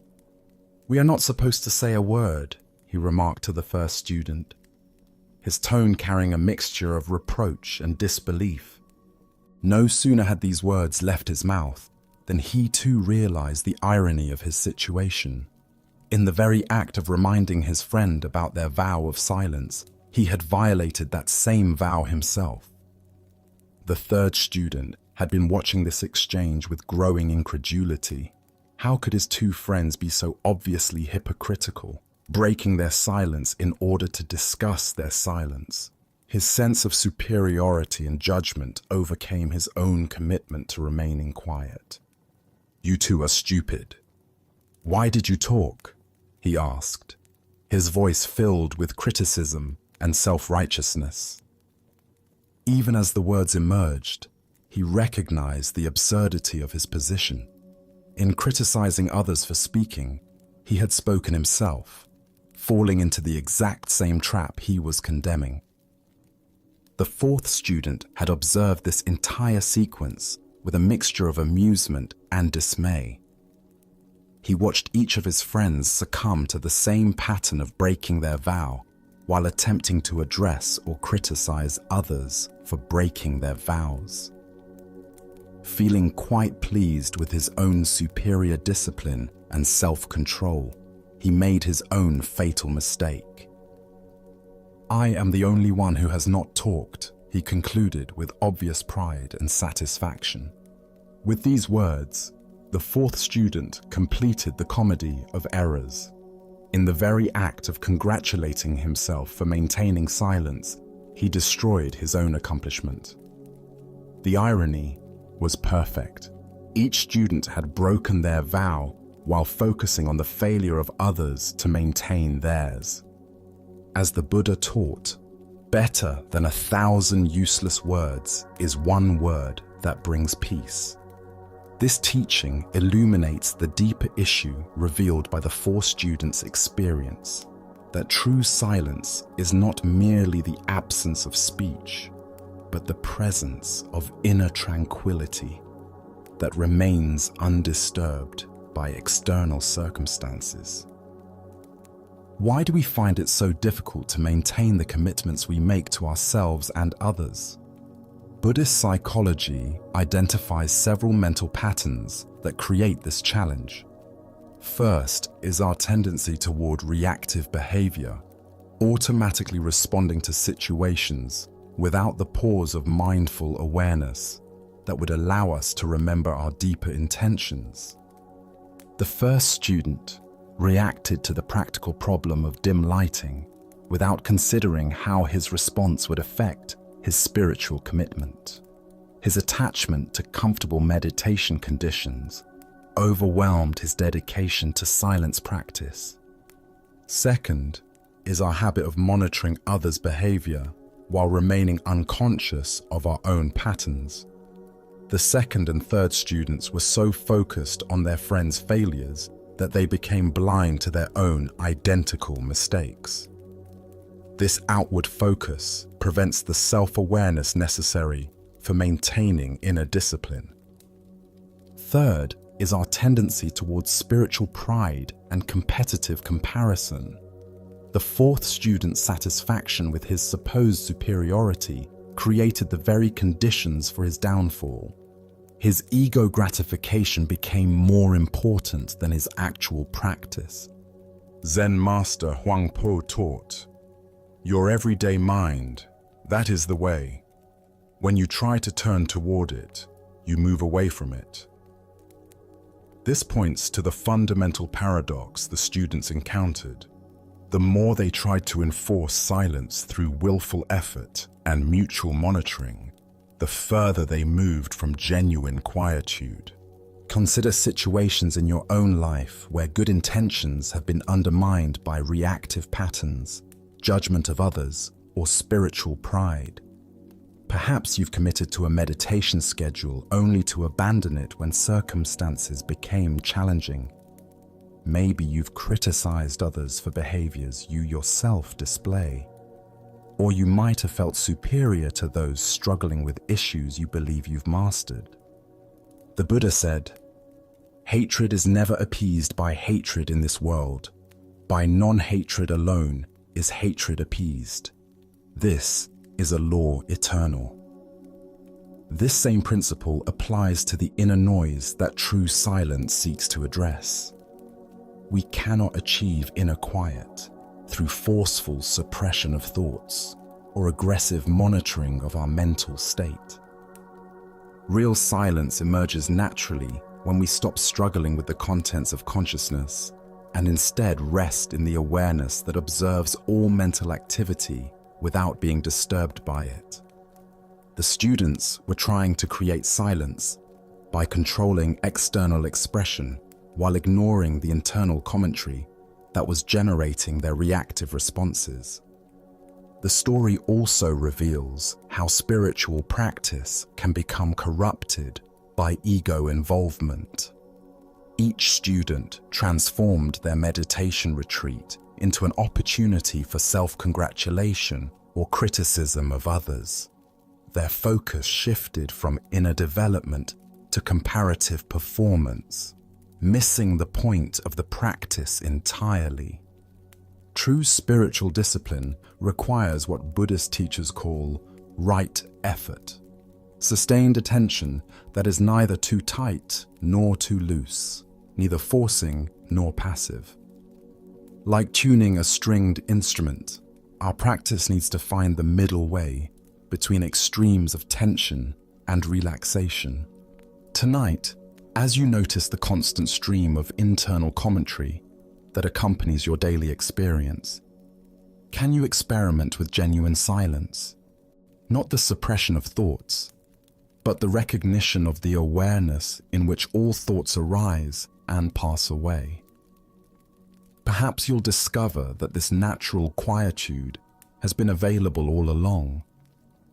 "We are not supposed to say a word," he remarked to the first student, his tone carrying a mixture of reproach and disbelief. No sooner had these words left his mouth than he too realized the irony of his situation. In the very act of reminding his friend about their vow of silence, he had violated that same vow himself. The third student had been watching this exchange with growing incredulity. How could his 2 friends be so obviously hypocritical, breaking their silence in order to discuss their silence? His sense of superiority and judgment overcame his own commitment to remaining quiet. "You 2 are stupid. Why did you talk?" he asked, his voice filled with criticism and self-righteousness. Even as the words emerged, he recognized the absurdity of his position. In criticizing others for speaking, he had spoken himself, falling into the exact same trap he was condemning. The 4th student had observed this entire sequence with a mixture of amusement and dismay. He watched each of his friends succumb to the same pattern of breaking their vow, while attempting to address or criticize others for breaking their vows. Feeling quite pleased with his own superior discipline and self-control, he made his own fatal mistake. "I am the only one who has not talked," he concluded with obvious pride and satisfaction. With these words, the 4th student completed the comedy of errors. In the very act of congratulating himself for maintaining silence, he destroyed his own accomplishment. The irony was perfect. Each student had broken their vow while focusing on the failure of others to maintain theirs. As the Buddha taught, better than 1,000 useless words is one word that brings peace. This teaching illuminates the deeper issue revealed by the 4 students' experience, that true silence is not merely the absence of speech, but the presence of inner tranquility that remains undisturbed by external circumstances. Why do we find it so difficult to maintain the commitments we make to ourselves and others? Buddhist psychology identifies several mental patterns that create this challenge. First is our tendency toward reactive behavior, automatically responding to situations without the pause of mindful awareness that would allow us to remember our deeper intentions. The first student reacted to the practical problem of dim lighting without considering how his response would affect his spiritual commitment. His attachment to comfortable meditation conditions overwhelmed his dedication to silence practice. Second is our habit of monitoring others' behavior while remaining unconscious of our own patterns. The second and third students were so focused on their friends' failures that they became blind to their own identical mistakes. This outward focus prevents the self-awareness necessary for maintaining inner discipline. Third is our tendency towards spiritual pride and competitive comparison. The fourth student's satisfaction with his supposed superiority created the very conditions for his downfall. His ego gratification became more important than his actual practice. Zen master Huangpo taught, "Your everyday mind, that is the way. When you try to turn toward it, you move away from it." This points to the fundamental paradox the students encountered. The more they tried to enforce silence through willful effort and mutual monitoring, the further they moved from genuine quietude. Consider situations in your own life where good intentions have been undermined by reactive patterns, judgment of others, or spiritual pride. Perhaps you've committed to a meditation schedule only to abandon it when circumstances became challenging. Maybe you've criticized others for behaviors you yourself display. Or you might have felt superior to those struggling with issues you believe you've mastered. The Buddha said, "Hatred is never appeased by hatred in this world. By non-hatred alone is hatred appeased. This is a law eternal." This same principle applies to the inner noise that true silence seeks to address. We cannot achieve inner quiet through forceful suppression of thoughts or aggressive monitoring of our mental state. Real silence emerges naturally when we stop struggling with the contents of consciousness and instead rest in the awareness that observes all mental activity without being disturbed by it. The students were trying to create silence by controlling external expression while ignoring the internal commentary that was generating their reactive responses. The story also reveals how spiritual practice can become corrupted by ego involvement. Each student transformed their meditation retreat into an opportunity for self-congratulation or criticism of others. Their focus shifted from inner development to comparative performance, missing the point of the practice entirely. True spiritual discipline requires what Buddhist teachers call right effort, sustained attention that is neither too tight nor too loose, neither forcing nor passive. Like tuning a stringed instrument, our practice needs to find the middle way between extremes of tension and relaxation. Tonight, as you notice the constant stream of internal commentary that accompanies your daily experience, can you experiment with genuine silence? Not the suppression of thoughts, but the recognition of the awareness in which all thoughts arise and pass away. Perhaps you'll discover that this natural quietude has been available all along,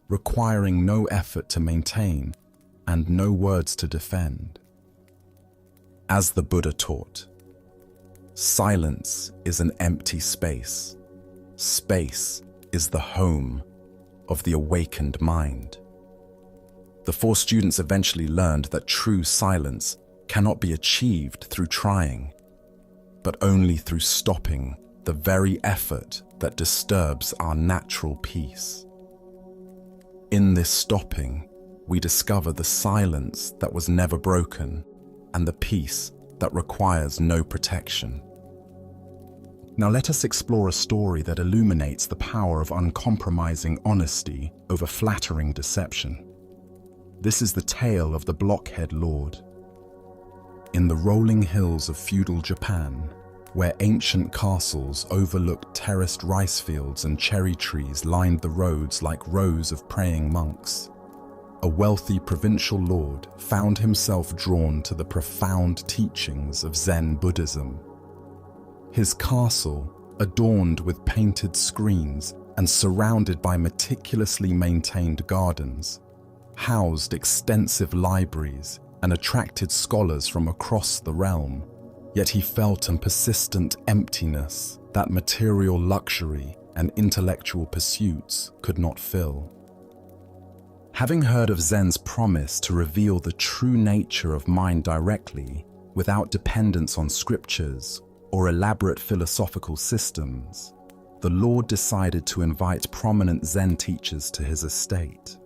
requiring no effort to maintain and no words to defend. As the Buddha taught, silence is an empty space. Space is the home of the awakened mind. The four students eventually learned that true silence cannot be achieved through trying, but only through stopping the very effort that disturbs our natural peace. In this stopping, we discover the silence that was never broken and the peace that requires no protection. Now let us explore a story that illuminates the power of uncompromising honesty over flattering deception. This is the tale of the Blockhead Lord. In the rolling hills of feudal Japan, where ancient castles overlooked terraced rice fields and cherry trees lined the roads like rows of praying monks, a wealthy provincial lord found himself drawn to the profound teachings of Zen Buddhism. His castle, adorned with painted screens and surrounded by meticulously maintained gardens, housed extensive libraries and attracted scholars from across the realm. Yet he felt a persistent emptiness that material luxury and intellectual pursuits could not fill. Having heard of Zen's promise to reveal the true nature of mind directly, without dependence on scriptures or elaborate philosophical systems, the Lord decided to invite prominent Zen teachers to his estate.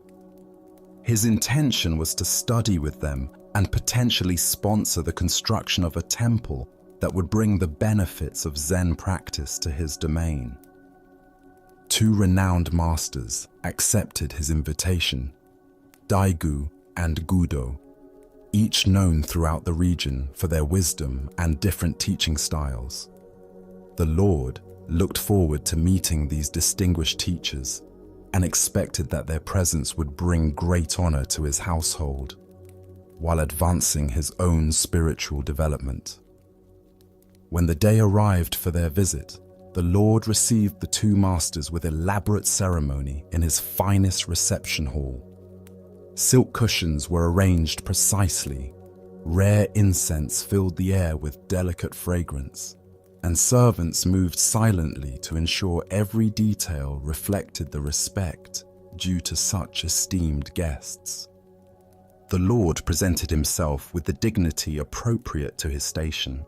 His intention was to study with them and potentially sponsor the construction of a temple that would bring the benefits of Zen practice to his domain. Two renowned masters accepted his invitation, Daigu and Gudo, each known throughout the region for their wisdom and different teaching styles. The Lord looked forward to meeting these distinguished teachers and expected that their presence would bring great honor to his household, while advancing his own spiritual development. When the day arrived for their visit, the Lord received the two masters with elaborate ceremony in his finest reception hall. Silk cushions were arranged precisely, rare incense filled the air with delicate fragrance, and servants moved silently to ensure every detail reflected the respect due to such esteemed guests. The Lord presented himself with the dignity appropriate to his station,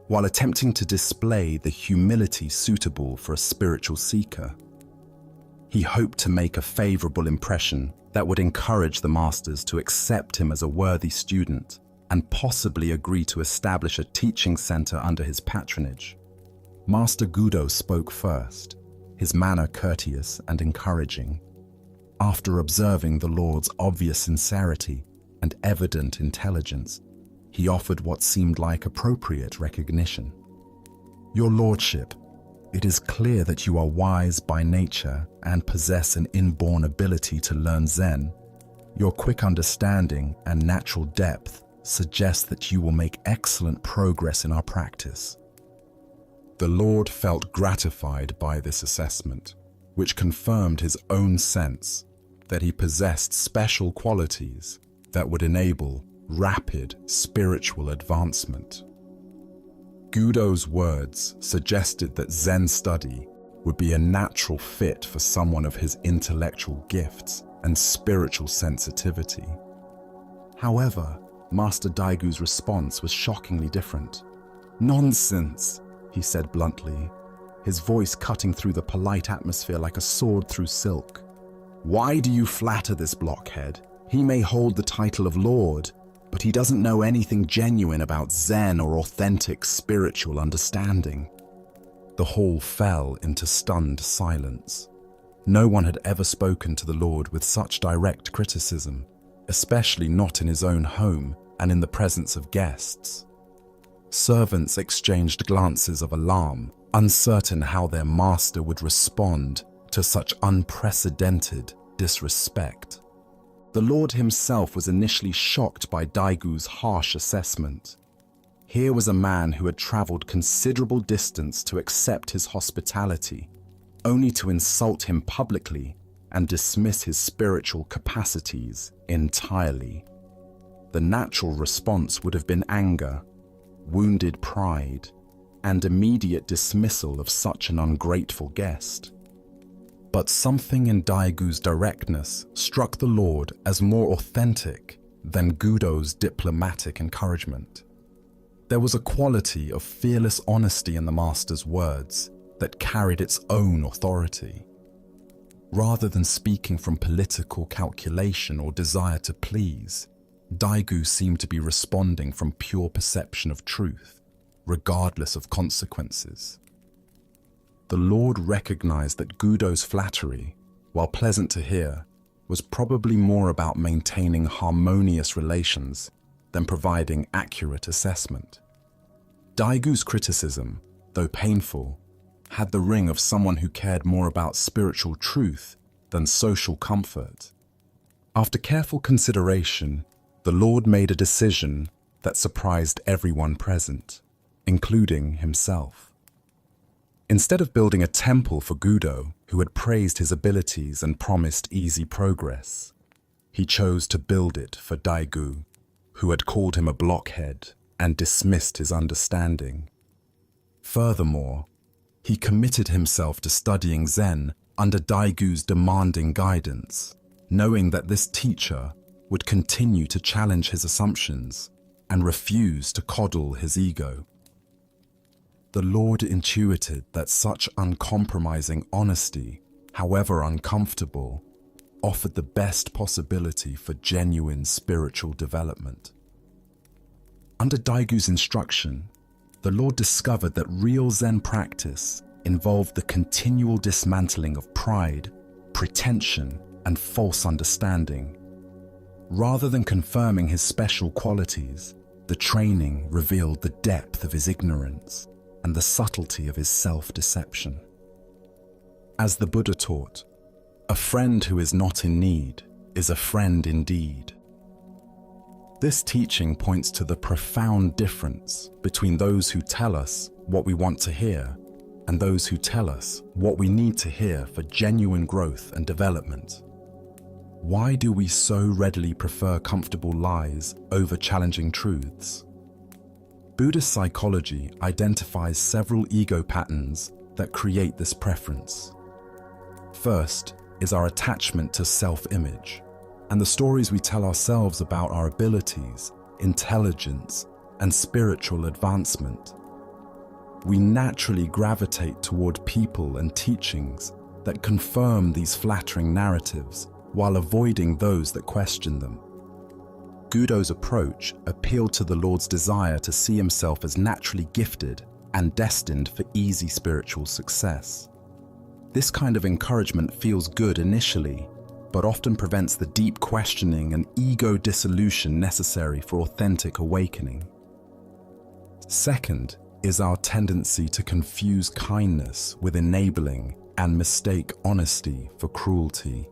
while attempting to display the humility suitable for a spiritual seeker. He hoped to make a favorable impression that would encourage the masters to accept him as a worthy student and possibly agree to establish a teaching center under his patronage. Master Gudo spoke first, his manner courteous and encouraging. After observing the Lord's obvious sincerity and evident intelligence, he offered what seemed like appropriate recognition. "Your Lordship, it is clear that you are wise by nature and possess an inborn ability to learn Zen. Your quick understanding and natural depth suggest that you will make excellent progress in our practice." The Lord felt gratified by this assessment, which confirmed his own sense that he possessed special qualities that would enable rapid spiritual advancement. Gudo's words suggested that Zen study would be a natural fit for someone of his intellectual gifts and spiritual sensitivity. However, Master Daigu's response was shockingly different. "Nonsense," he said bluntly, his voice cutting through the polite atmosphere like a sword through silk. "Why do you flatter this blockhead? He may hold the title of Lord, but he doesn't know anything genuine about Zen or authentic spiritual understanding." The hall fell into stunned silence. No one had ever spoken to the Lord with such direct criticism, especially not in his own home and in the presence of guests. Servants exchanged glances of alarm, uncertain how their master would respond to such unprecedented disrespect. The Lord himself was initially shocked by Daigu's harsh assessment. Here was a man who had traveled considerable distance to accept his hospitality, only to insult him publicly and dismiss his spiritual capacities entirely. The natural response would have been anger, wounded pride, and immediate dismissal of such an ungrateful guest. But something in Daigu's directness struck the Lord as more authentic than Gudo's diplomatic encouragement. There was a quality of fearless honesty in the master's words that carried its own authority. Rather than speaking from political calculation or desire to please, Daegu seemed to be responding from pure perception of truth, regardless of consequences. The Lord recognized that Gudo's flattery, while pleasant to hear, was probably more about maintaining harmonious relations than providing accurate assessment. Daigu's criticism, though painful, had the ring of someone who cared more about spiritual truth than social comfort. After careful consideration, the Lord made a decision that surprised everyone present, including himself. Instead of building a temple for Gudo, who had praised his abilities and promised easy progress, he chose to build it for Daegu, who had called him a blockhead and dismissed his understanding. Furthermore, he committed himself to studying Zen under Daigu's demanding guidance, knowing that this teacher would continue to challenge his assumptions and refuse to coddle his ego. The Lord intuited that such uncompromising honesty, however uncomfortable, offered the best possibility for genuine spiritual development. Under Daigu's instruction, the Lord discovered that real Zen practice involved the continual dismantling of pride, pretension, and false understanding. Rather than confirming his special qualities, the training revealed the depth of his ignorance and the subtlety of his self-deception. As the Buddha taught, a friend who is not in need is a friend indeed. This teaching points to the profound difference between those who tell us what we want to hear and those who tell us what we need to hear for genuine growth and development. Why do we so readily prefer comfortable lies over challenging truths? Buddhist psychology identifies several ego patterns that create this preference. First is our attachment to self-image and the stories we tell ourselves about our abilities, intelligence, and spiritual advancement. We naturally gravitate toward people and teachings that confirm these flattering narratives while avoiding those that question them. Gudo's approach appealed to the Lord's desire to see himself as naturally gifted and destined for easy spiritual success. This kind of encouragement feels good initially, but often prevents the deep questioning and ego dissolution necessary for authentic awakening. Second is our tendency to confuse kindness with enabling and mistake honesty for cruelty.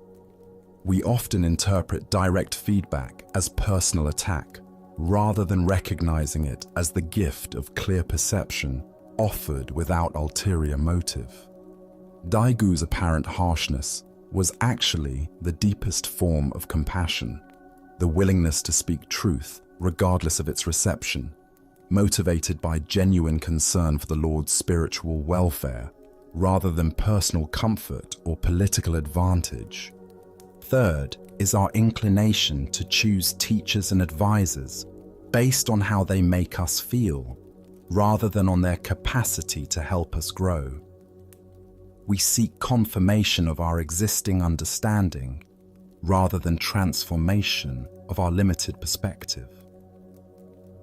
We often interpret direct feedback as personal attack, rather than recognizing it as the gift of clear perception offered without ulterior motive. Daigu's apparent harshness was actually the deepest form of compassion, the willingness to speak truth regardless of its reception, motivated by genuine concern for the Lord's spiritual welfare rather than personal comfort or political advantage. Third is our inclination to choose teachers and advisors based on how they make us feel, rather than on their capacity to help us grow. We seek confirmation of our existing understanding, rather than transformation of our limited perspective.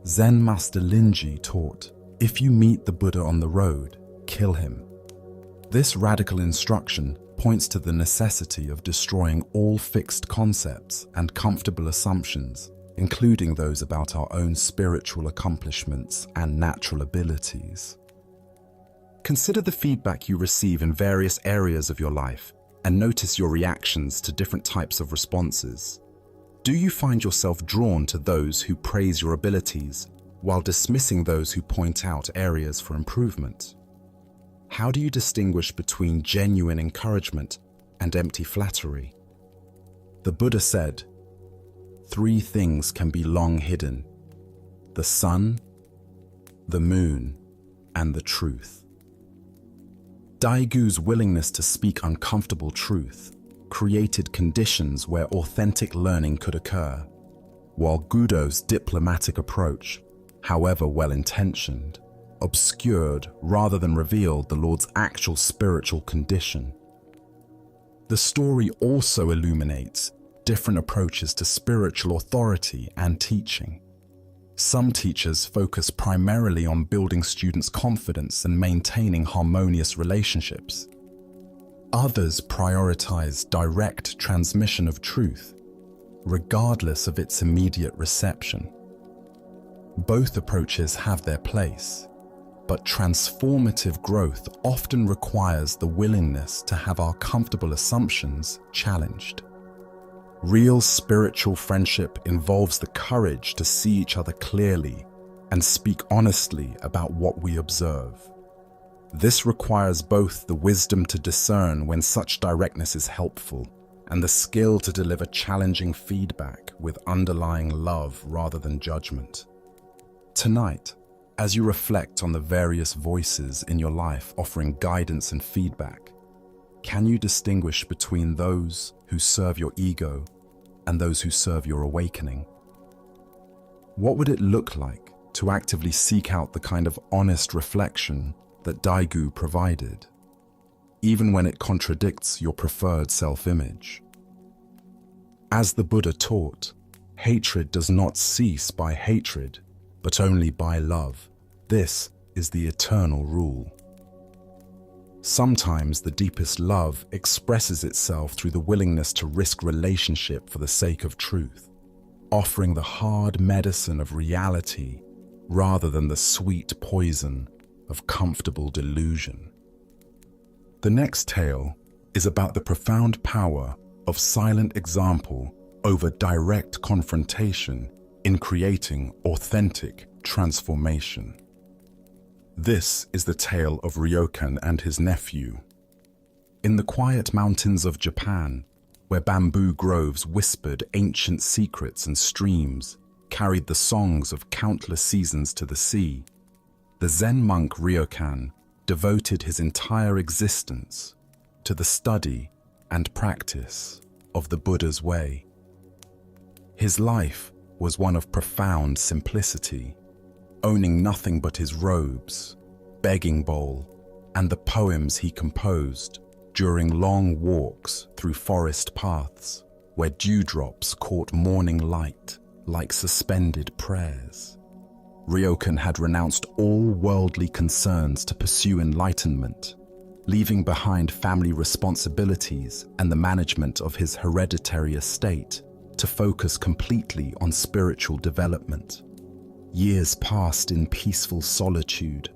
Zen Master Linji taught, "If you meet the Buddha on the road, kill him." This radical instruction points to the necessity of destroying all fixed concepts and comfortable assumptions, including those about our own spiritual accomplishments and natural abilities. Consider the feedback you receive in various areas of your life and notice your reactions to different types of responses. Do you find yourself drawn to those who praise your abilities while dismissing those who point out areas for improvement? How do you distinguish between genuine encouragement and empty flattery? The Buddha said, "Three things can be long hidden: the sun, the moon, and the truth." Daigu's willingness to speak uncomfortable truth created conditions where authentic learning could occur, while Gudo's diplomatic approach, however well-intentioned, obscured rather than revealed the Lord's actual spiritual condition. The story also illuminates different approaches to spiritual authority and teaching. Some teachers focus primarily on building students' confidence and maintaining harmonious relationships. Others prioritize direct transmission of truth, regardless of its immediate reception. Both approaches have their place, but transformative growth often requires the willingness to have our comfortable assumptions challenged. Real spiritual friendship involves the courage to see each other clearly and speak honestly about what we observe. This requires both the wisdom to discern when such directness is helpful and the skill to deliver challenging feedback with underlying love rather than judgment. Tonight, as you reflect on the various voices in your life offering guidance and feedback, can you distinguish between those who serve your ego and those who serve your awakening? What would it look like to actively seek out the kind of honest reflection that Daegu provided, even when it contradicts your preferred self-image? As the Buddha taught, hatred does not cease by hatred, but only by love. This is the eternal rule. Sometimes the deepest love expresses itself through the willingness to risk relationship for the sake of truth, offering the hard medicine of reality rather than the sweet poison of comfortable delusion. The next tale is about the profound power of silent example over direct confrontation in creating authentic transformation. This is the tale of Ryokan and his nephew. In the quiet mountains of Japan, where bamboo groves whispered ancient secrets and streams carried the songs of countless seasons to the sea, the Zen monk Ryokan devoted his entire existence to the study and practice of the Buddha's way. His life was one of profound simplicity, owning nothing but his robes, begging bowl, and the poems he composed during long walks through forest paths where dewdrops caught morning light like suspended prayers. Ryokan had renounced all worldly concerns to pursue enlightenment, leaving behind family responsibilities and the management of his hereditary estate to focus completely on spiritual development. Years passed in peaceful solitude,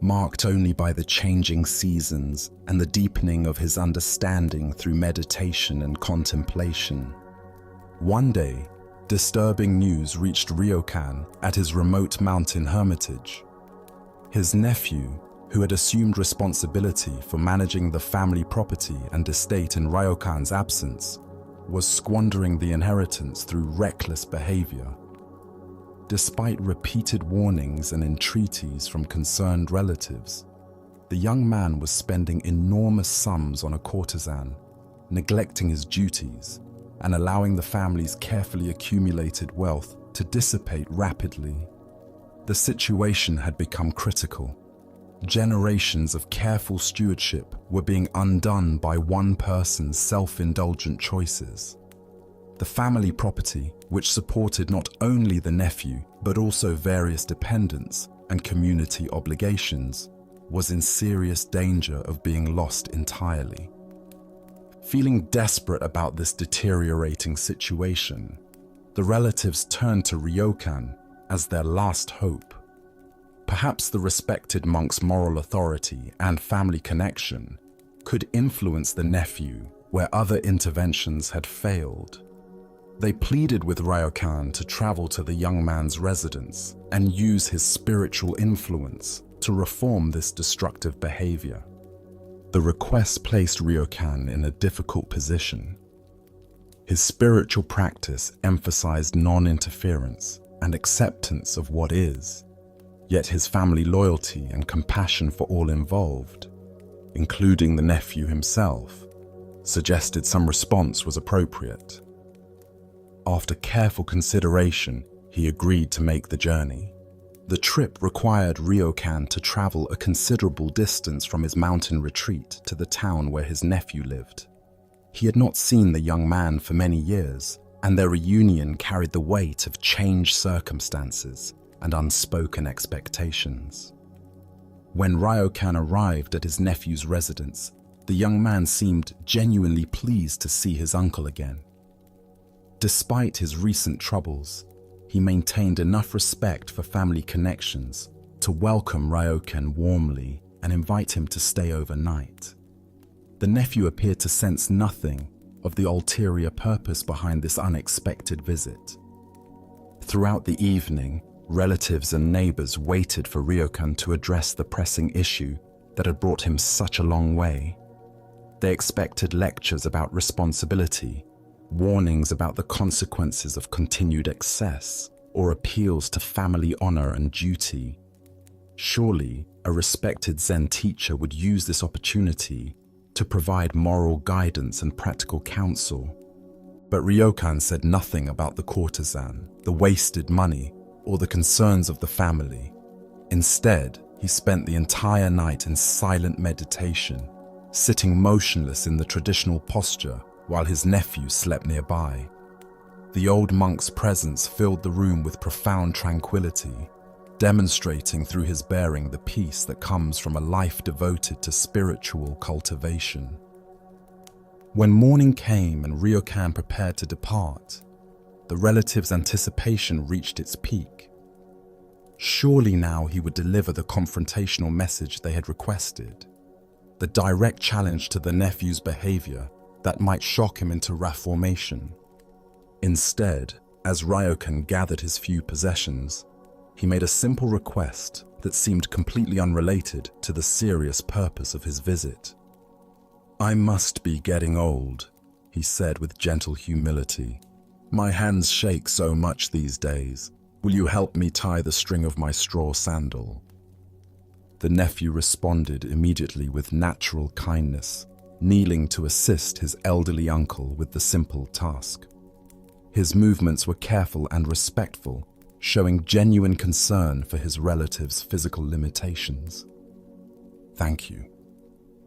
marked only by the changing seasons and the deepening of his understanding through meditation and contemplation. One day, disturbing news reached Ryokan at his remote mountain hermitage. His nephew, who had assumed responsibility for managing the family property and estate in Ryokan's absence, was squandering the inheritance through reckless behavior. Despite repeated warnings and entreaties from concerned relatives, the young man was spending enormous sums on a courtesan, neglecting his duties, and allowing the family's carefully accumulated wealth to dissipate rapidly. The situation had become critical. Generations of careful stewardship were being undone by one person's self-indulgent choices. The family property, which supported not only the nephew but also various dependents and community obligations, was in serious danger of being lost entirely. Feeling desperate about this deteriorating situation, the relatives turned to Ryokan as their last hope. Perhaps the respected monk's moral authority and family connection could influence the nephew where other interventions had failed. They pleaded with Ryokan to travel to the young man's residence and use his spiritual influence to reform this destructive behavior. The request placed Ryokan in a difficult position. His spiritual practice emphasized non-interference and acceptance of what is, yet his family loyalty and compassion for all involved, including the nephew himself, suggested some response was appropriate. After careful consideration, he agreed to make the journey. The trip required Ryokan to travel a considerable distance from his mountain retreat to the town where his nephew lived. He had not seen the young man for many years, and their reunion carried the weight of changed circumstances and unspoken expectations. When Ryokan arrived at his nephew's residence, the young man seemed genuinely pleased to see his uncle again. Despite his recent troubles, he maintained enough respect for family connections to welcome Ryokan warmly and invite him to stay overnight. The nephew appeared to sense nothing of the ulterior purpose behind this unexpected visit. Throughout the evening, relatives and neighbors waited for Ryokan to address the pressing issue that had brought him such a long way. They expected lectures about responsibility, warnings about the consequences of continued excess, or appeals to family honor and duty. Surely, a respected Zen teacher would use this opportunity to provide moral guidance and practical counsel. But Ryokan said nothing about the courtesan, the wasted money, or the concerns of the family. Instead, he spent the entire night in silent meditation, sitting motionless in the traditional posture while his nephew slept nearby. The old monk's presence filled the room with profound tranquility, demonstrating through his bearing the peace that comes from a life devoted to spiritual cultivation. When morning came and Ryokan prepared to depart, the relatives' anticipation reached its peak. Surely now he would deliver the confrontational message they had requested, the direct challenge to the nephew's behavior that might shock him into reformation. Instead, as Ryokan gathered his few possessions, he made a simple request that seemed completely unrelated to the serious purpose of his visit. "I must be getting old," he said with gentle humility. "My hands shake so much these days. Will you help me tie the string of my straw sandal?" The nephew responded immediately with natural kindness, kneeling to assist his elderly uncle with the simple task. His movements were careful and respectful, showing genuine concern for his relative's physical limitations. "Thank you,"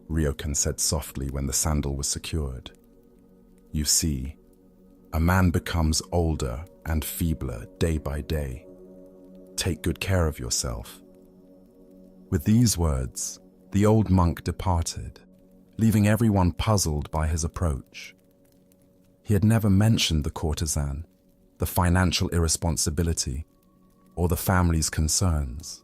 Ryokan said softly when the sandal was secured. "You see, a man becomes older and feebler day by day. Take good care of yourself." With these words, the old monk departed, leaving everyone puzzled by his approach. He had never mentioned the courtesan, the financial irresponsibility, or the family's concerns.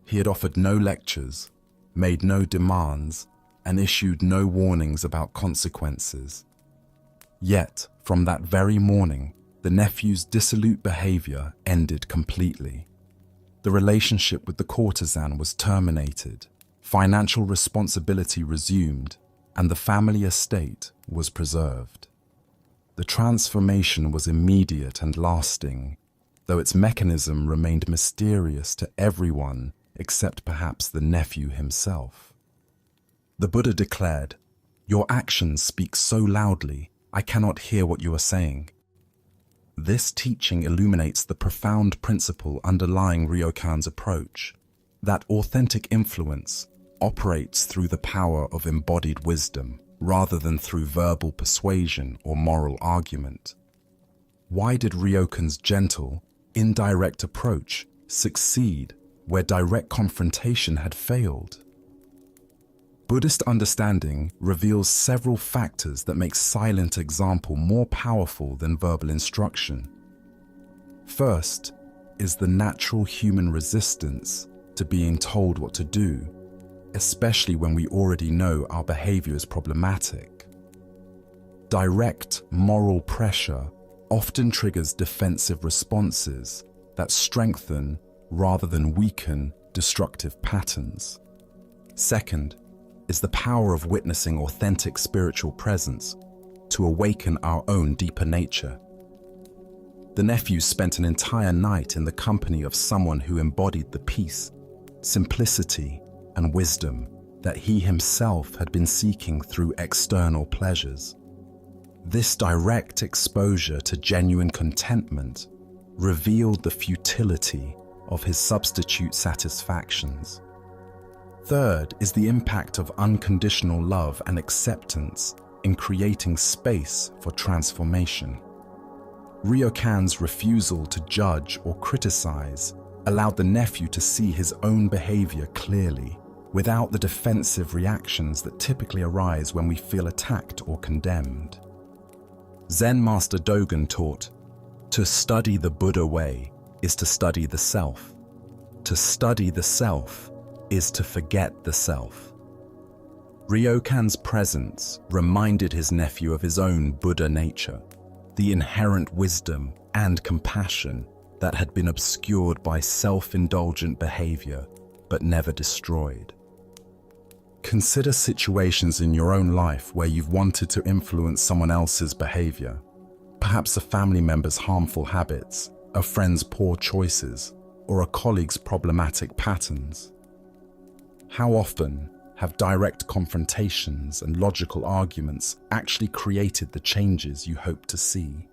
He had offered no lectures, made no demands, and issued no warnings about consequences. Yet, from that very morning, the nephew's dissolute behavior ended completely. The relationship with the courtesan was terminated, financial responsibility resumed, and the family estate was preserved. The transformation was immediate and lasting, though its mechanism remained mysterious to everyone except perhaps the nephew himself. The Buddha declared, "Your actions speak so loudly, I cannot hear what you are saying." This teaching illuminates the profound principle underlying Ryokan's approach, that authentic influence operates through the power of embodied wisdom, rather than through verbal persuasion or moral argument. Why did Ryokan's gentle, indirect approach succeed where direct confrontation had failed? Buddhist understanding reveals several factors that make silent example more powerful than verbal instruction. First is the natural human resistance to being told what to do, especially when we already know our behavior is problematic. Direct moral pressure often triggers defensive responses that strengthen rather than weaken destructive patterns. Second is the power of witnessing authentic spiritual presence to awaken our own deeper nature. The nephew spent an entire night in the company of someone who embodied the peace, simplicity, and wisdom that he himself had been seeking through external pleasures. This direct exposure to genuine contentment revealed the futility of his substitute satisfactions. Third is the impact of unconditional love and acceptance in creating space for transformation. Ryokan's refusal to judge or criticize allowed the nephew to see his own behavior clearly, without the defensive reactions that typically arise when we feel attacked or condemned. Zen Master Dogen taught, "To study the Buddha way is to study the self. To study the self is to forget the self." Ryokan's presence reminded his nephew of his own Buddha nature, the inherent wisdom and compassion that had been obscured by self-indulgent behavior but never destroyed. Consider situations in your own life where you've wanted to influence someone else's behavior, perhaps a family member's harmful habits, a friend's poor choices, or a colleague's problematic patterns. How often have direct confrontations and logical arguments actually created the changes you hope to see?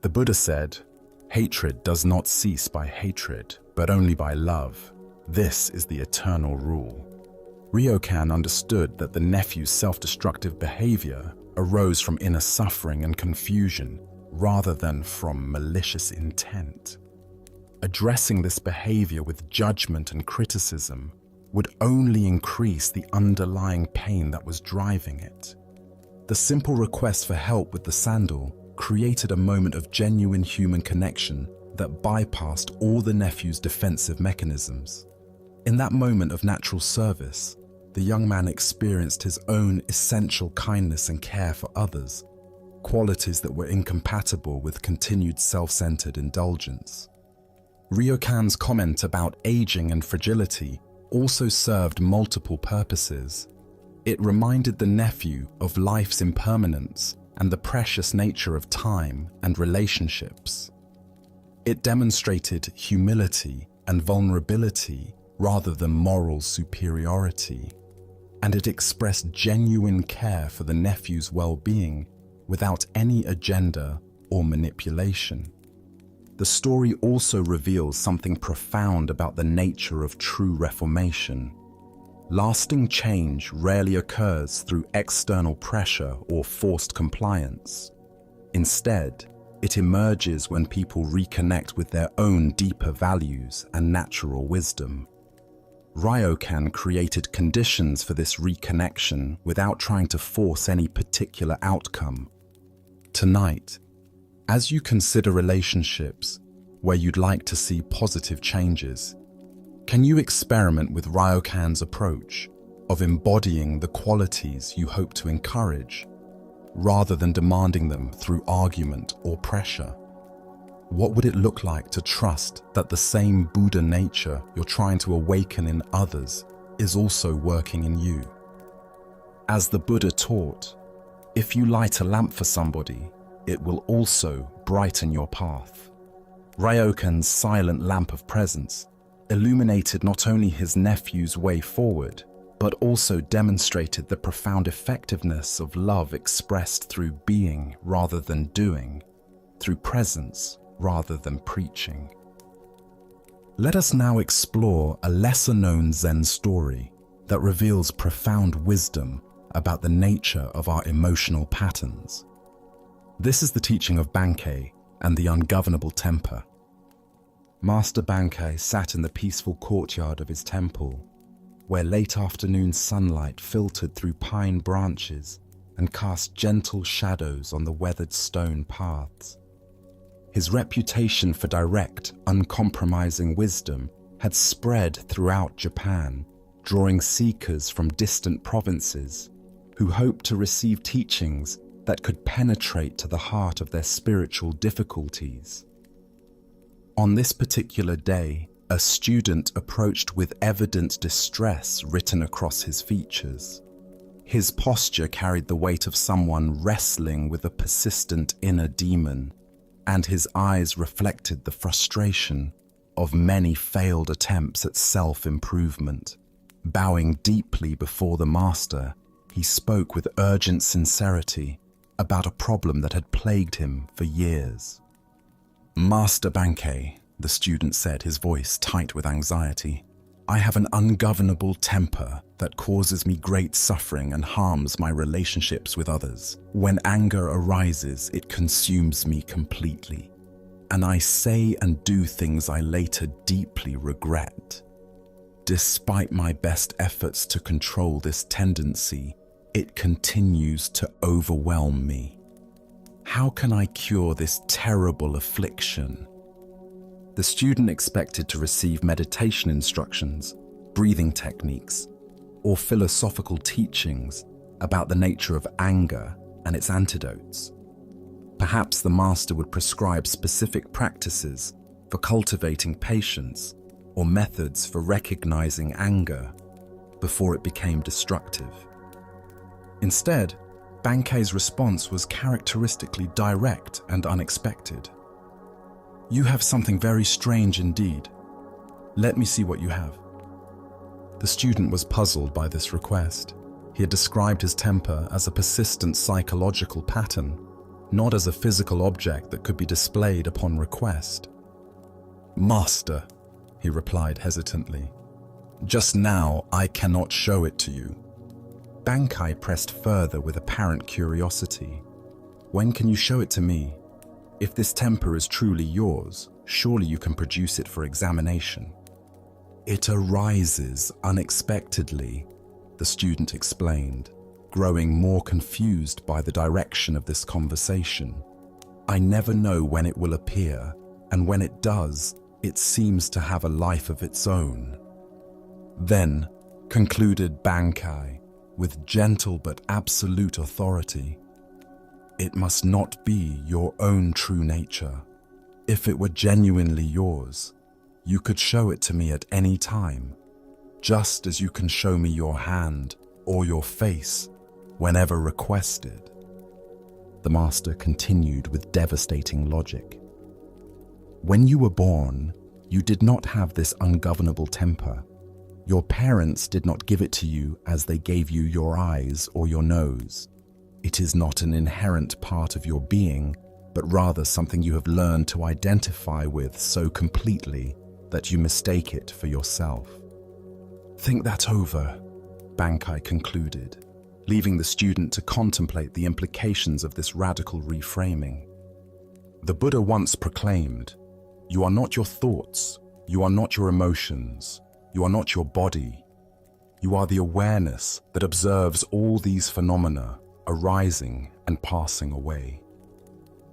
The Buddha said, "Hatred does not cease by hatred, but only by love. This is the eternal rule." Ryokan understood that the nephew's self-destructive behavior arose from inner suffering and confusion rather than from malicious intent. Addressing this behavior with judgment and criticism would only increase the underlying pain that was driving it. The simple request for help with the sandal created a moment of genuine human connection that bypassed all the nephew's defensive mechanisms. In that moment of natural service, the young man experienced his own essential kindness and care for others, qualities that were incompatible with continued self-centered indulgence. Ryokan's comment about aging and fragility also served multiple purposes. It reminded the nephew of life's impermanence and the precious nature of time and relationships. It demonstrated humility and vulnerability rather than moral superiority, and it expressed genuine care for the nephew's well-being without any agenda or manipulation. The story also reveals something profound about the nature of true reformation. Lasting change rarely occurs through external pressure or forced compliance. Instead, it emerges when people reconnect with their own deeper values and natural wisdom. Ryokan created conditions for this reconnection without trying to force any particular outcome. Tonight, as you consider relationships where you'd like to see positive changes, can you experiment with Ryokan's approach of embodying the qualities you hope to encourage, rather than demanding them through argument or pressure? What would it look like to trust that the same Buddha nature you're trying to awaken in others is also working in you? As the Buddha taught, if you light a lamp for somebody, it will also brighten your path. Ryokan's silent lamp of presence illuminated not only his nephew's way forward, but also demonstrated the profound effectiveness of love expressed through being rather than doing, through presence rather than preaching. Let us now explore a lesser-known Zen story that reveals profound wisdom about the nature of our emotional patterns. This is the teaching of Bankei and the ungovernable temper. Master Bankei sat in the peaceful courtyard of his temple, where late afternoon sunlight filtered through pine branches and cast gentle shadows on the weathered stone paths. His reputation for direct, uncompromising wisdom had spread throughout Japan, drawing seekers from distant provinces who hoped to receive teachings that could penetrate to the heart of their spiritual difficulties. On this particular day, a student approached with evident distress written across his features. His posture carried the weight of someone wrestling with a persistent inner demon, and his eyes reflected the frustration of many failed attempts at self-improvement. Bowing deeply before the master, he spoke with urgent sincerity about a problem that had plagued him for years. "Master Bankei," the student said, his voice tight with anxiety, I have an ungovernable temper that causes me great suffering and harms my relationships with others. When anger arises, it consumes me completely, and I say and do things I later deeply regret. Despite my best efforts to control this tendency, it continues to overwhelm me. How can I cure this terrible affliction? The student expected to receive meditation instructions, breathing techniques, or philosophical teachings about the nature of anger and its antidotes. Perhaps the master would prescribe specific practices for cultivating patience or methods for recognizing anger before it became destructive. Instead, Bankei's response was characteristically direct and unexpected. "You have something very strange indeed. Let me see what you have." The student was puzzled by this request. He had described his temper as a persistent psychological pattern, not as a physical object that could be displayed upon request. "Master," he replied hesitantly, "just now I cannot show it to you." Bankei pressed further with apparent curiosity. "When can you show it to me? If this temper is truly yours, surely you can produce it for examination." "It arises unexpectedly," the student explained, growing more confused by the direction of this conversation. "I never know when it will appear, and when it does, it seems to have a life of its own." "Then," concluded Bankei, with gentle but absolute authority, "it must not be your own true nature. If it were genuinely yours, you could show it to me at any time, just as you can show me your hand or your face whenever requested." The master continued with devastating logic. "When you were born, you did not have this ungovernable temper. Your parents did not give it to you as they gave you your eyes or your nose. It is not an inherent part of your being, but rather something you have learned to identify with so completely that you mistake it for yourself." "Think that over," Bankei concluded, leaving the student to contemplate the implications of this radical reframing. The Buddha once proclaimed, "You are not your thoughts, you are not your emotions, you are not your body. You are the awareness that observes all these phenomena arising and passing away."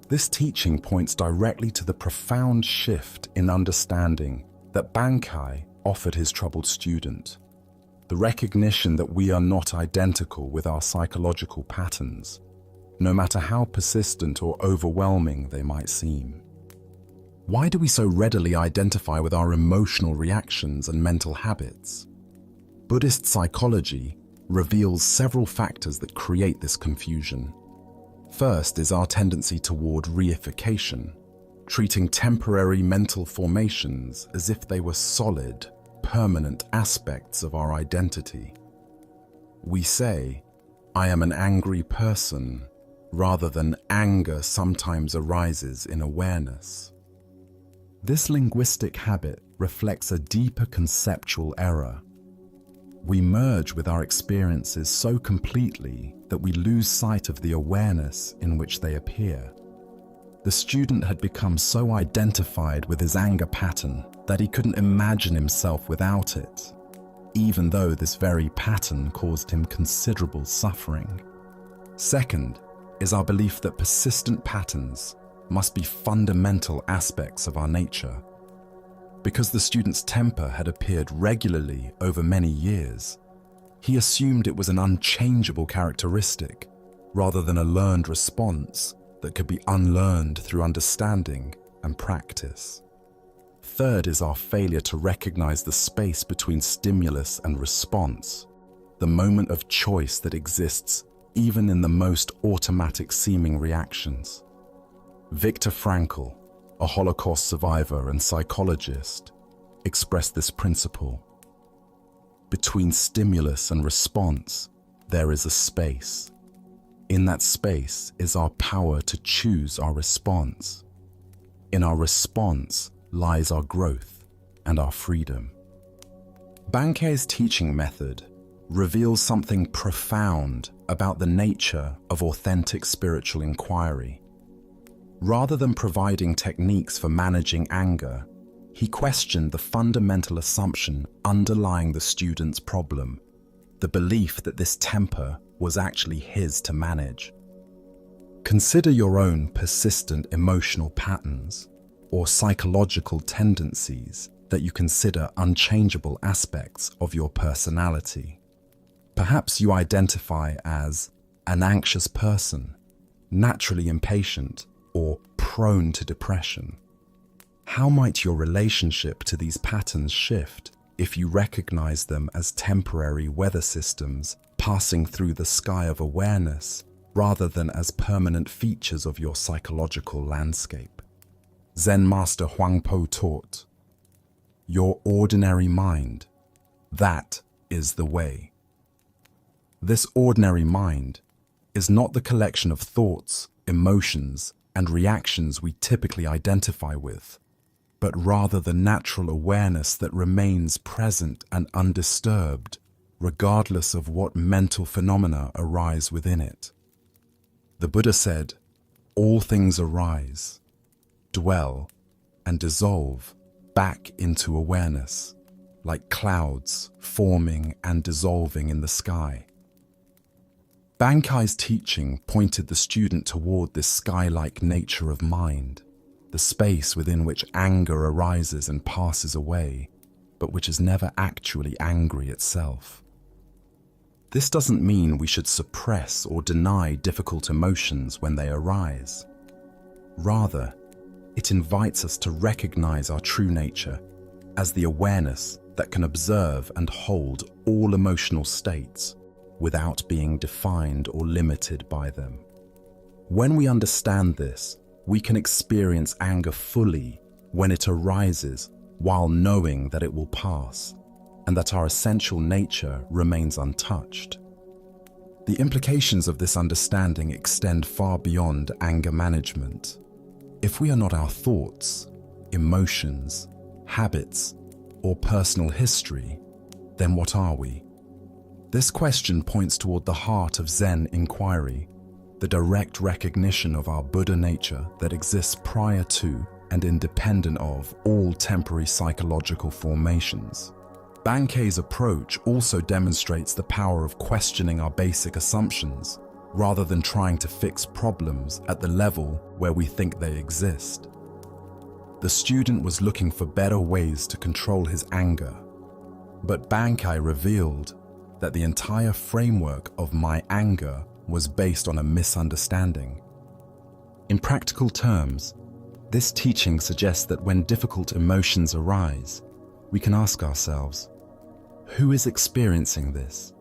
This teaching points directly to the profound shift in understanding that Bankei offered his troubled student. The recognition that we are not identical with our psychological patterns, no matter how persistent or overwhelming they might seem. Why do we so readily identify with our emotional reactions and mental habits? Buddhist psychology reveals several factors that create this confusion. First is our tendency toward reification, treating temporary mental formations as if they were solid, permanent aspects of our identity. We say, "I am an angry person," rather than "anger sometimes arises in awareness." This linguistic habit reflects a deeper conceptual error. We merge with our experiences so completely that we lose sight of the awareness in which they appear. The student had become so identified with his anger pattern that he couldn't imagine himself without it, even though this very pattern caused him considerable suffering. Second is our belief that persistent patterns must be fundamental aspects of our nature. Because the student's temper had appeared regularly over many years, he assumed it was an unchangeable characteristic rather than a learned response that could be unlearned through understanding and practice. Third is our failure to recognize the space between stimulus and response, the moment of choice that exists even in the most automatic seeming reactions. Viktor Frankl, a Holocaust survivor and psychologist, expressed this principle. Between stimulus and response, there is a space. In that space is our power to choose our response. In our response lies our growth and our freedom. Bankei's teaching method reveals something profound about the nature of authentic spiritual inquiry. Rather than providing techniques for managing anger, he questioned the fundamental assumption underlying the student's problem, the belief that this temper was actually his to manage. Consider your own persistent emotional patterns or psychological tendencies that you consider unchangeable aspects of your personality. Perhaps you identify as an anxious person, naturally impatient, or prone to depression. How might your relationship to these patterns shift if you recognize them as temporary weather systems passing through the sky of awareness rather than as permanent features of your psychological landscape? Zen Master Huangpo taught, "Your ordinary mind, that is the way." This ordinary mind is not the collection of thoughts, emotions, and reactions we typically identify with, but rather the natural awareness that remains present and undisturbed, regardless of what mental phenomena arise within it. The Buddha said, "All things arise, dwell, and dissolve back into awareness, like clouds forming and dissolving in the sky." Bankei's teaching pointed the student toward this sky-like nature of mind, the space within which anger arises and passes away, but which is never actually angry itself. This doesn't mean we should suppress or deny difficult emotions when they arise. Rather, it invites us to recognize our true nature as the awareness that can observe and hold all emotional states without being defined or limited by them. When we understand this, we can experience anger fully when it arises while knowing that it will pass and that our essential nature remains untouched. The implications of this understanding extend far beyond anger management. If we are not our thoughts, emotions, habits, or personal history, then what are we? This question points toward the heart of Zen inquiry, the direct recognition of our Buddha nature that exists prior to and independent of all temporary psychological formations. Bankei's approach also demonstrates the power of questioning our basic assumptions, rather than trying to fix problems at the level where we think they exist. The student was looking for better ways to control his anger, but Bankei revealed that the entire framework of my anger was based on a misunderstanding. In practical terms, this teaching suggests that when difficult emotions arise, we can ask ourselves, who is experiencing this?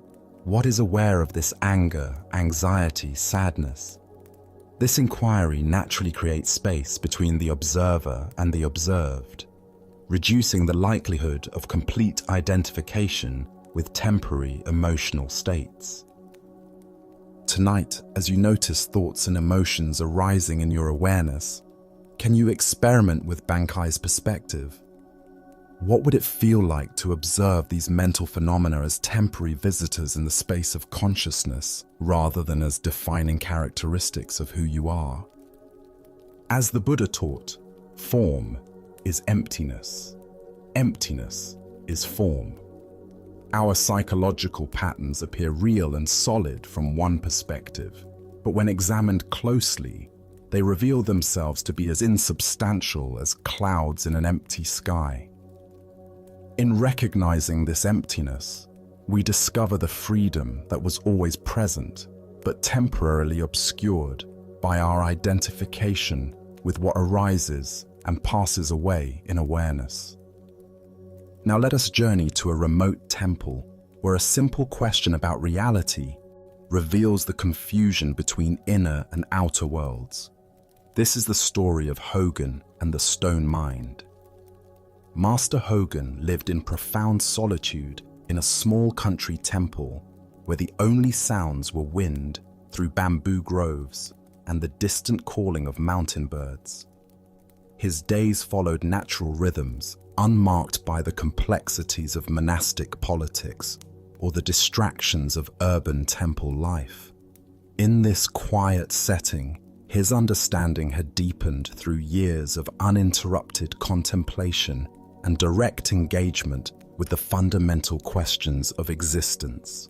What is aware of this anger, anxiety, sadness? This inquiry naturally creates space between the observer and the observed, reducing the likelihood of complete identification with temporary emotional states. Tonight, as you notice thoughts and emotions arising in your awareness, can you experiment with Bankei's perspective? What would it feel like to observe these mental phenomena as temporary visitors in the space of consciousness, rather than as defining characteristics of who you are? As the Buddha taught, form is emptiness. Emptiness is form. Our psychological patterns appear real and solid from one perspective, but when examined closely, they reveal themselves to be as insubstantial as clouds in an empty sky. In recognizing this emptiness, we discover the freedom that was always present, but temporarily obscured by our identification with what arises and passes away in awareness. Now let us journey to a remote temple where a simple question about reality reveals the confusion between inner and outer worlds. This is the story of Hogan and the stone mind. Master Hogan lived in profound solitude in a small country temple where the only sounds were wind through bamboo groves and the distant calling of mountain birds. His days followed natural rhythms unmarked by the complexities of monastic politics or the distractions of urban temple life. In this quiet setting, his understanding had deepened through years of uninterrupted contemplation and direct engagement with the fundamental questions of existence.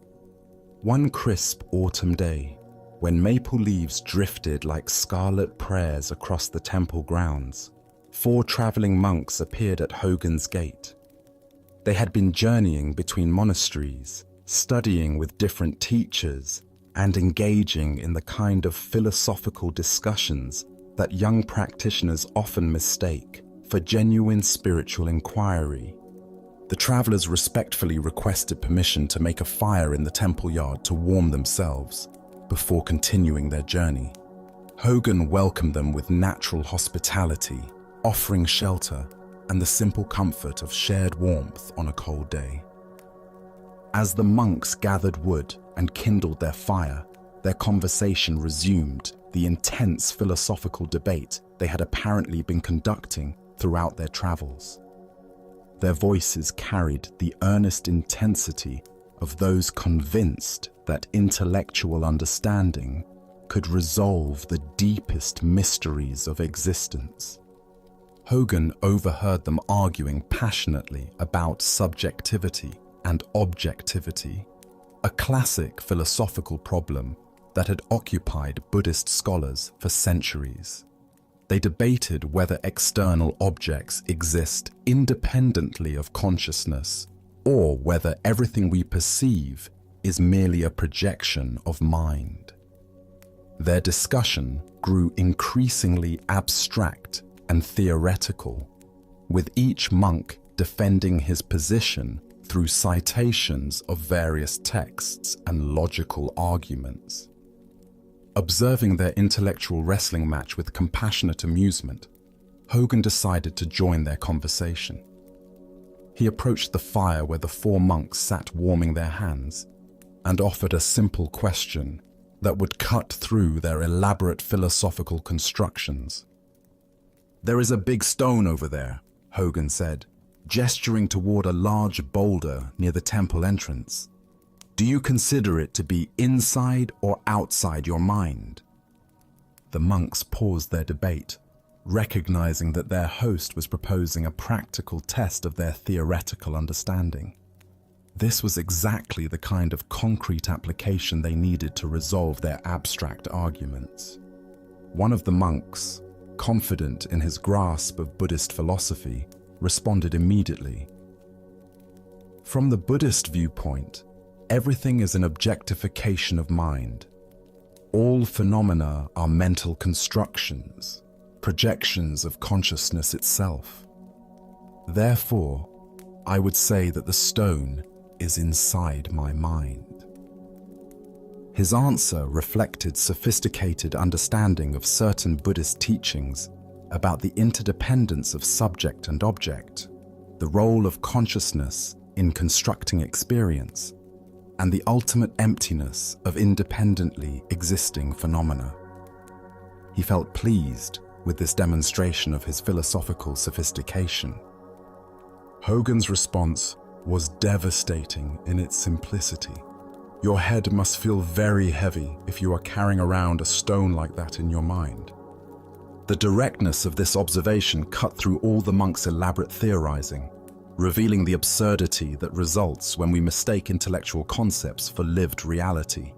One crisp autumn day, when maple leaves drifted like scarlet prayers across the temple grounds, 4 traveling monks appeared at Hogan's gate. They had been journeying between monasteries, studying with different teachers, and engaging in the kind of philosophical discussions that young practitioners often mistake for genuine spiritual inquiry. The travelers respectfully requested permission to make a fire in the temple yard to warm themselves before continuing their journey. Hogan welcomed them with natural hospitality, offering shelter and the simple comfort of shared warmth on a cold day. As the monks gathered wood and kindled their fire, their conversation resumed the intense philosophical debate they had apparently been conducting throughout their travels. Their voices carried the earnest intensity of those convinced that intellectual understanding could resolve the deepest mysteries of existence. Hogan overheard them arguing passionately about subjectivity and objectivity, a classic philosophical problem that had occupied Buddhist scholars for centuries. They debated whether external objects exist independently of consciousness, or whether everything we perceive is merely a projection of mind. Their discussion grew increasingly abstract and theoretical, with each monk defending his position through citations of various texts and logical arguments. Observing their intellectual wrestling match with compassionate amusement, Hogan decided to join their conversation. He approached the fire where the 4 monks sat warming their hands and offered a simple question that would cut through their elaborate philosophical constructions. "There is a big stone over there," Hogan said, gesturing toward a large boulder near the temple entrance. "Do you consider it to be inside or outside your mind?" The monks paused their debate, recognizing that their host was proposing a practical test of their theoretical understanding. This was exactly the kind of concrete application they needed to resolve their abstract arguments. One of the monks, confident in his grasp of Buddhist philosophy, responded immediately. "From the Buddhist viewpoint, everything is an objectification of mind. All phenomena are mental constructions, projections of consciousness itself. Therefore, I would say that the stone is inside my mind." His answer reflected sophisticated understanding of certain Buddhist teachings about the interdependence of subject and object, the role of consciousness in constructing experience, and the ultimate emptiness of independently existing phenomena. He felt pleased with this demonstration of his philosophical sophistication. Hogan's response was devastating in its simplicity. "Your head must feel very heavy if you are carrying around a stone like that in your mind." The directness of this observation cut through all the monks' elaborate theorizing, revealing the absurdity that results when we mistake intellectual concepts for lived reality.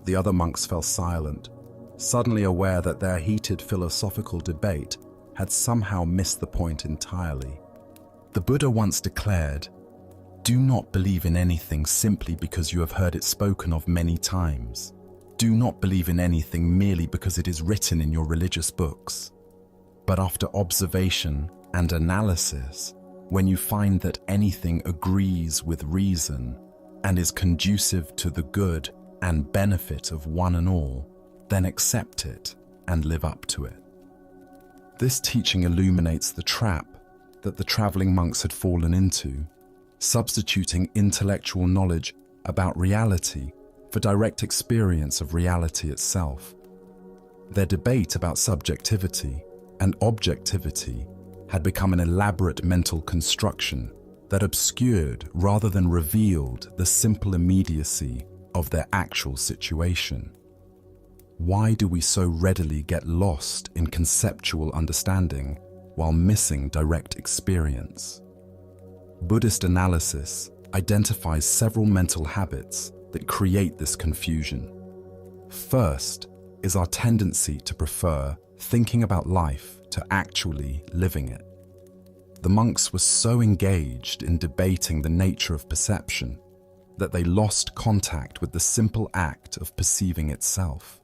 The other monks fell silent, suddenly aware that their heated philosophical debate had somehow missed the point entirely. The Buddha once declared, "Do not believe in anything simply because you have heard it spoken of many times. Do not believe in anything merely because it is written in your religious books. But after observation and analysis, when you find that anything agrees with reason and is conducive to the good and benefit of one and all, then accept it and live up to it." This teaching illuminates the trap that the traveling monks had fallen into, substituting intellectual knowledge about reality for direct experience of reality itself. Their debate about subjectivity and objectivity had become an elaborate mental construction that obscured rather than revealed the simple immediacy of their actual situation. Why do we so readily get lost in conceptual understanding while missing direct experience? Buddhist analysis identifies several mental habits that create this confusion. First is our tendency to prefer thinking about life to actually living it. The monks were so engaged in debating the nature of perception that they lost contact with the simple act of perceiving itself.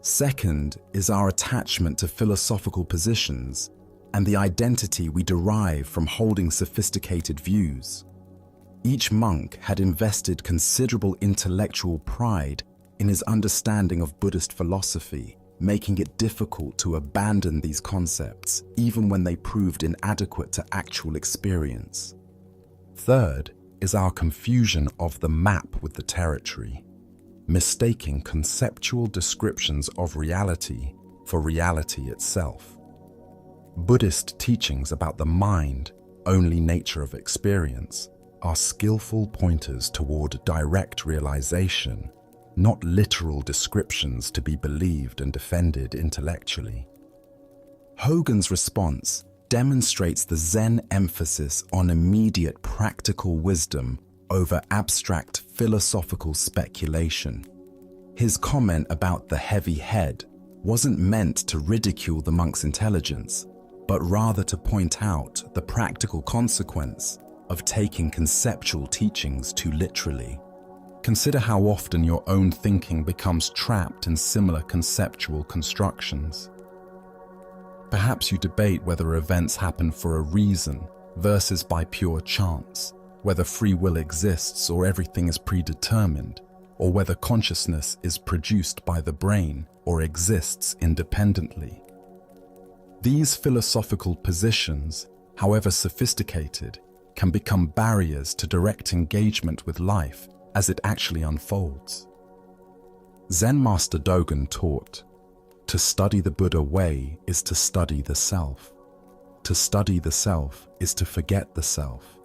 Second is our attachment to philosophical positions and the identity we derive from holding sophisticated views. Each monk had invested considerable intellectual pride in his understanding of Buddhist philosophy, making it difficult to abandon these concepts even when they proved inadequate to actual experience. Third is our confusion of the map with the territory, mistaking conceptual descriptions of reality for reality itself. Buddhist teachings about the mind-only nature of experience are skillful pointers toward direct realization, not literal descriptions to be believed and defended intellectually. Hogan's response demonstrates the Zen emphasis on immediate practical wisdom over abstract philosophical speculation. His comment about the heavy head wasn't meant to ridicule the monk's intelligence, but rather to point out the practical consequence of taking conceptual teachings too literally. Consider how often your own thinking becomes trapped in similar conceptual constructions. Perhaps you debate whether events happen for a reason versus by pure chance, whether free will exists or everything is predetermined, or whether consciousness is produced by the brain or exists independently. These philosophical positions, however sophisticated, can become barriers to direct engagement with life as it actually unfolds. Zen master Dogen taught, "To study the Buddha way is to study the self. To study the self is to forget the self.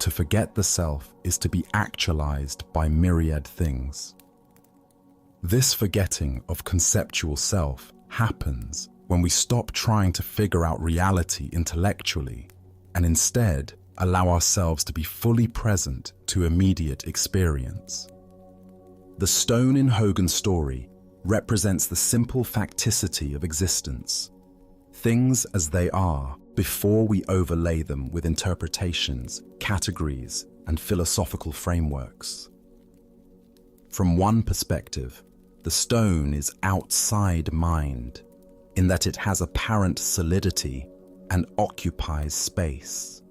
To forget the self is to be actualized by myriad things." This forgetting of conceptual self happens when we stop trying to figure out reality intellectually and instead allow ourselves to be fully present to immediate experience. The stone in Hogan's story represents the simple facticity of existence, things as they are before we overlay them with interpretations, categories, and philosophical frameworks. From one perspective, the stone is outside mind, in that it has apparent solidity and occupies space.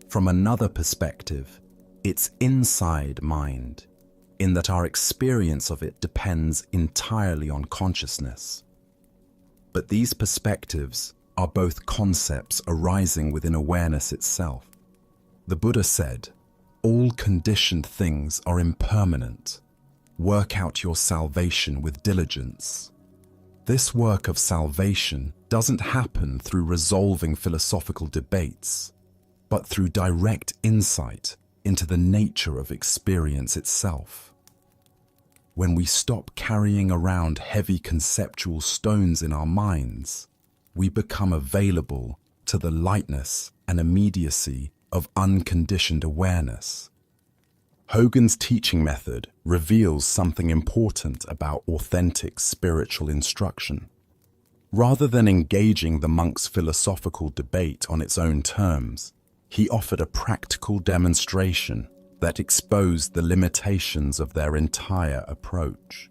From another perspective, it's inside mind, in that our experience of it depends entirely on consciousness. But these perspectives are both concepts arising within awareness itself. The Buddha said, "All conditioned things are impermanent. Work out your salvation with diligence." This work of salvation doesn't happen through resolving philosophical debates, but through direct insight into the nature of experience itself. When we stop carrying around heavy conceptual stones in our minds, we become available to the lightness and immediacy of unconditioned awareness. Hogan's teaching method reveals something important about authentic spiritual instruction. Rather than engaging the monk's philosophical debate on its own terms, he offered a practical demonstration that exposed the limitations of their entire approach.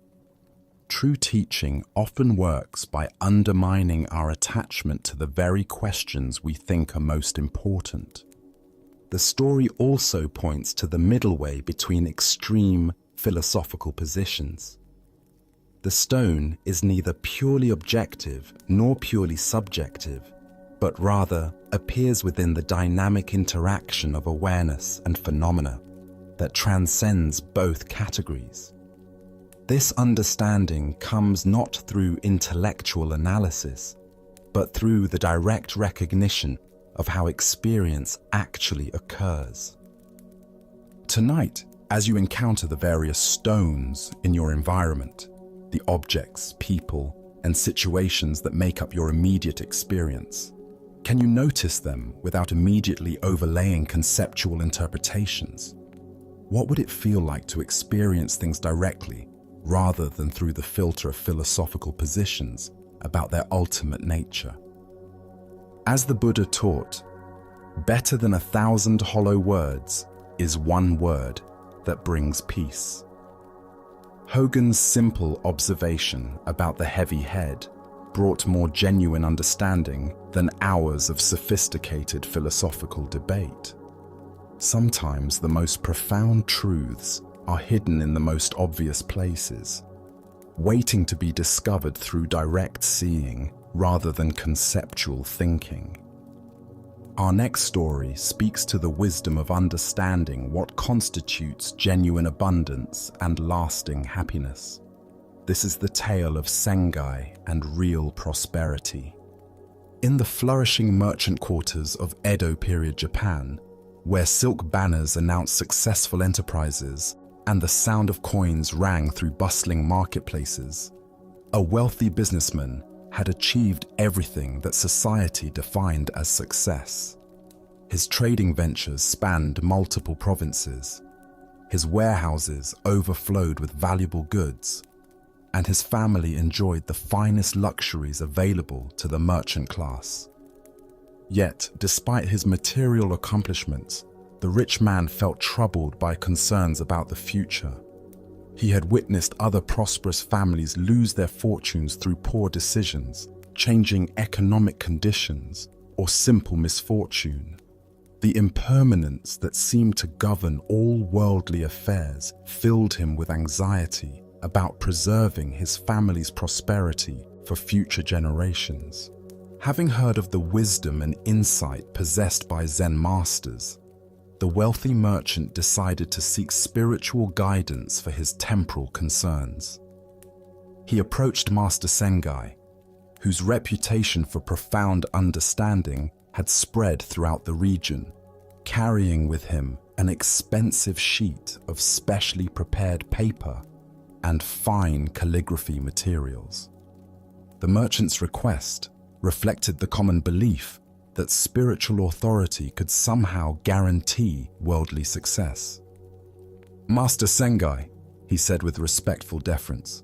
True teaching often works by undermining our attachment to the very questions we think are most important. The story also points to the middle way between extreme philosophical positions. The stone is neither purely objective nor purely subjective, but rather appears within the dynamic interaction of awareness and phenomena that transcends both categories. This understanding comes not through intellectual analysis, but through the direct recognition of how experience actually occurs. Tonight, as you encounter the various stones in your environment, the objects, people, and situations that make up your immediate experience, can you notice them without immediately overlaying conceptual interpretations? What would it feel like to experience things directly rather than through the filter of philosophical positions about their ultimate nature? As the Buddha taught, better than 1,000 hollow words is one word that brings peace. Hogan's simple observation about the heavy head brought more genuine understanding than hours of sophisticated philosophical debate. Sometimes the most profound truths are hidden in the most obvious places, waiting to be discovered through direct seeing rather than conceptual thinking. Our next story speaks to the wisdom of understanding what constitutes genuine abundance and lasting happiness. This is the tale of Sengai and real prosperity. In the flourishing merchant quarters of Edo period Japan, where silk banners announced successful enterprises and the sound of coins rang through bustling marketplaces, a wealthy businessman had achieved everything that society defined as success. His trading ventures spanned multiple provinces. His warehouses overflowed with valuable goods, and his family enjoyed the finest luxuries available to the merchant class. Yet, despite his material accomplishments, the rich man felt troubled by concerns about the future. He had witnessed other prosperous families lose their fortunes through poor decisions, changing economic conditions, or simple misfortune. The impermanence that seemed to govern all worldly affairs filled him with anxiety about preserving his family's prosperity for future generations. Having heard of the wisdom and insight possessed by Zen masters, the wealthy merchant decided to seek spiritual guidance for his temporal concerns. He approached Master Sengai, whose reputation for profound understanding had spread throughout the region, carrying with him an expensive sheet of specially prepared paper and fine calligraphy materials. The merchant's request reflected the common belief that spiritual authority could somehow guarantee worldly success. "Master Sengai," he said with respectful deference,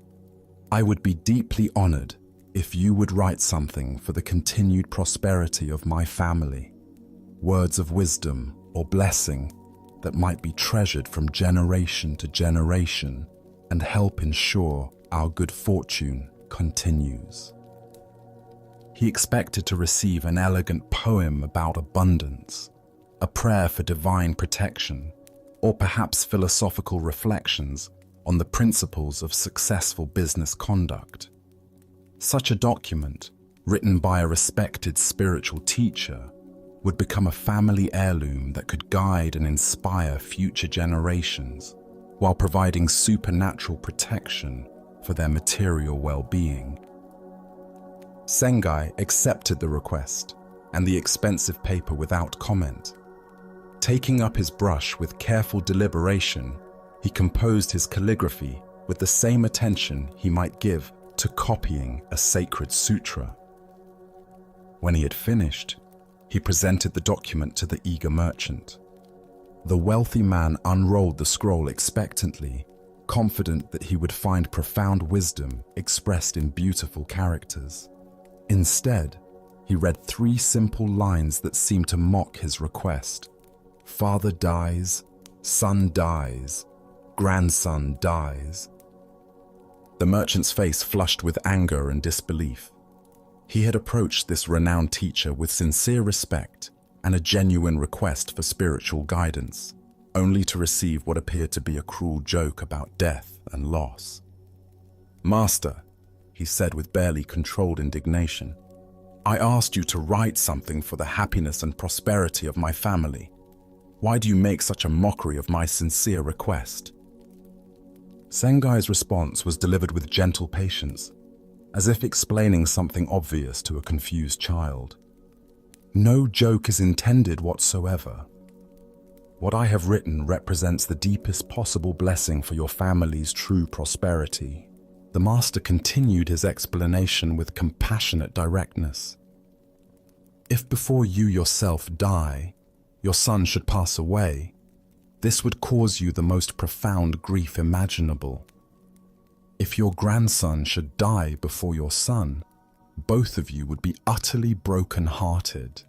"I would be deeply honored if you would write something for the continued prosperity of my family, words of wisdom or blessing that might be treasured from generation to generation and help ensure our good fortune continues." He expected to receive an elegant poem about abundance, a prayer for divine protection, or perhaps philosophical reflections on the principles of successful business conduct. Such a document, written by a respected spiritual teacher, would become a family heirloom that could guide and inspire future generations while providing supernatural protection for their material well-being. Sengai accepted the request and the expensive paper without comment. Taking up his brush with careful deliberation, he composed his calligraphy with the same attention he might give to copying a sacred sutra. When he had finished, he presented the document to the eager merchant. The wealthy man unrolled the scroll expectantly, confident that he would find profound wisdom expressed in beautiful characters. Instead, he read 3 simple lines that seemed to mock his request. "Father dies, son dies, grandson dies." The merchant's face flushed with anger and disbelief. He had approached this renowned teacher with sincere respect and a genuine request for spiritual guidance, only to receive what appeared to be a cruel joke about death and loss. "Master," he said with barely controlled indignation, "I asked you to write something for the happiness and prosperity of my family. Why do you make such a mockery of my sincere request?" Sengai's response was delivered with gentle patience. as if explaining something obvious to a confused child. No joke is intended whatsoever. What I have written represents the deepest possible blessing for your family's true prosperity. The master continued his explanation with compassionate directness. If before you yourself die, your son should pass away, this would cause you the most profound grief imaginable. If your grandson should die before your son, both of you would be utterly broken-hearted.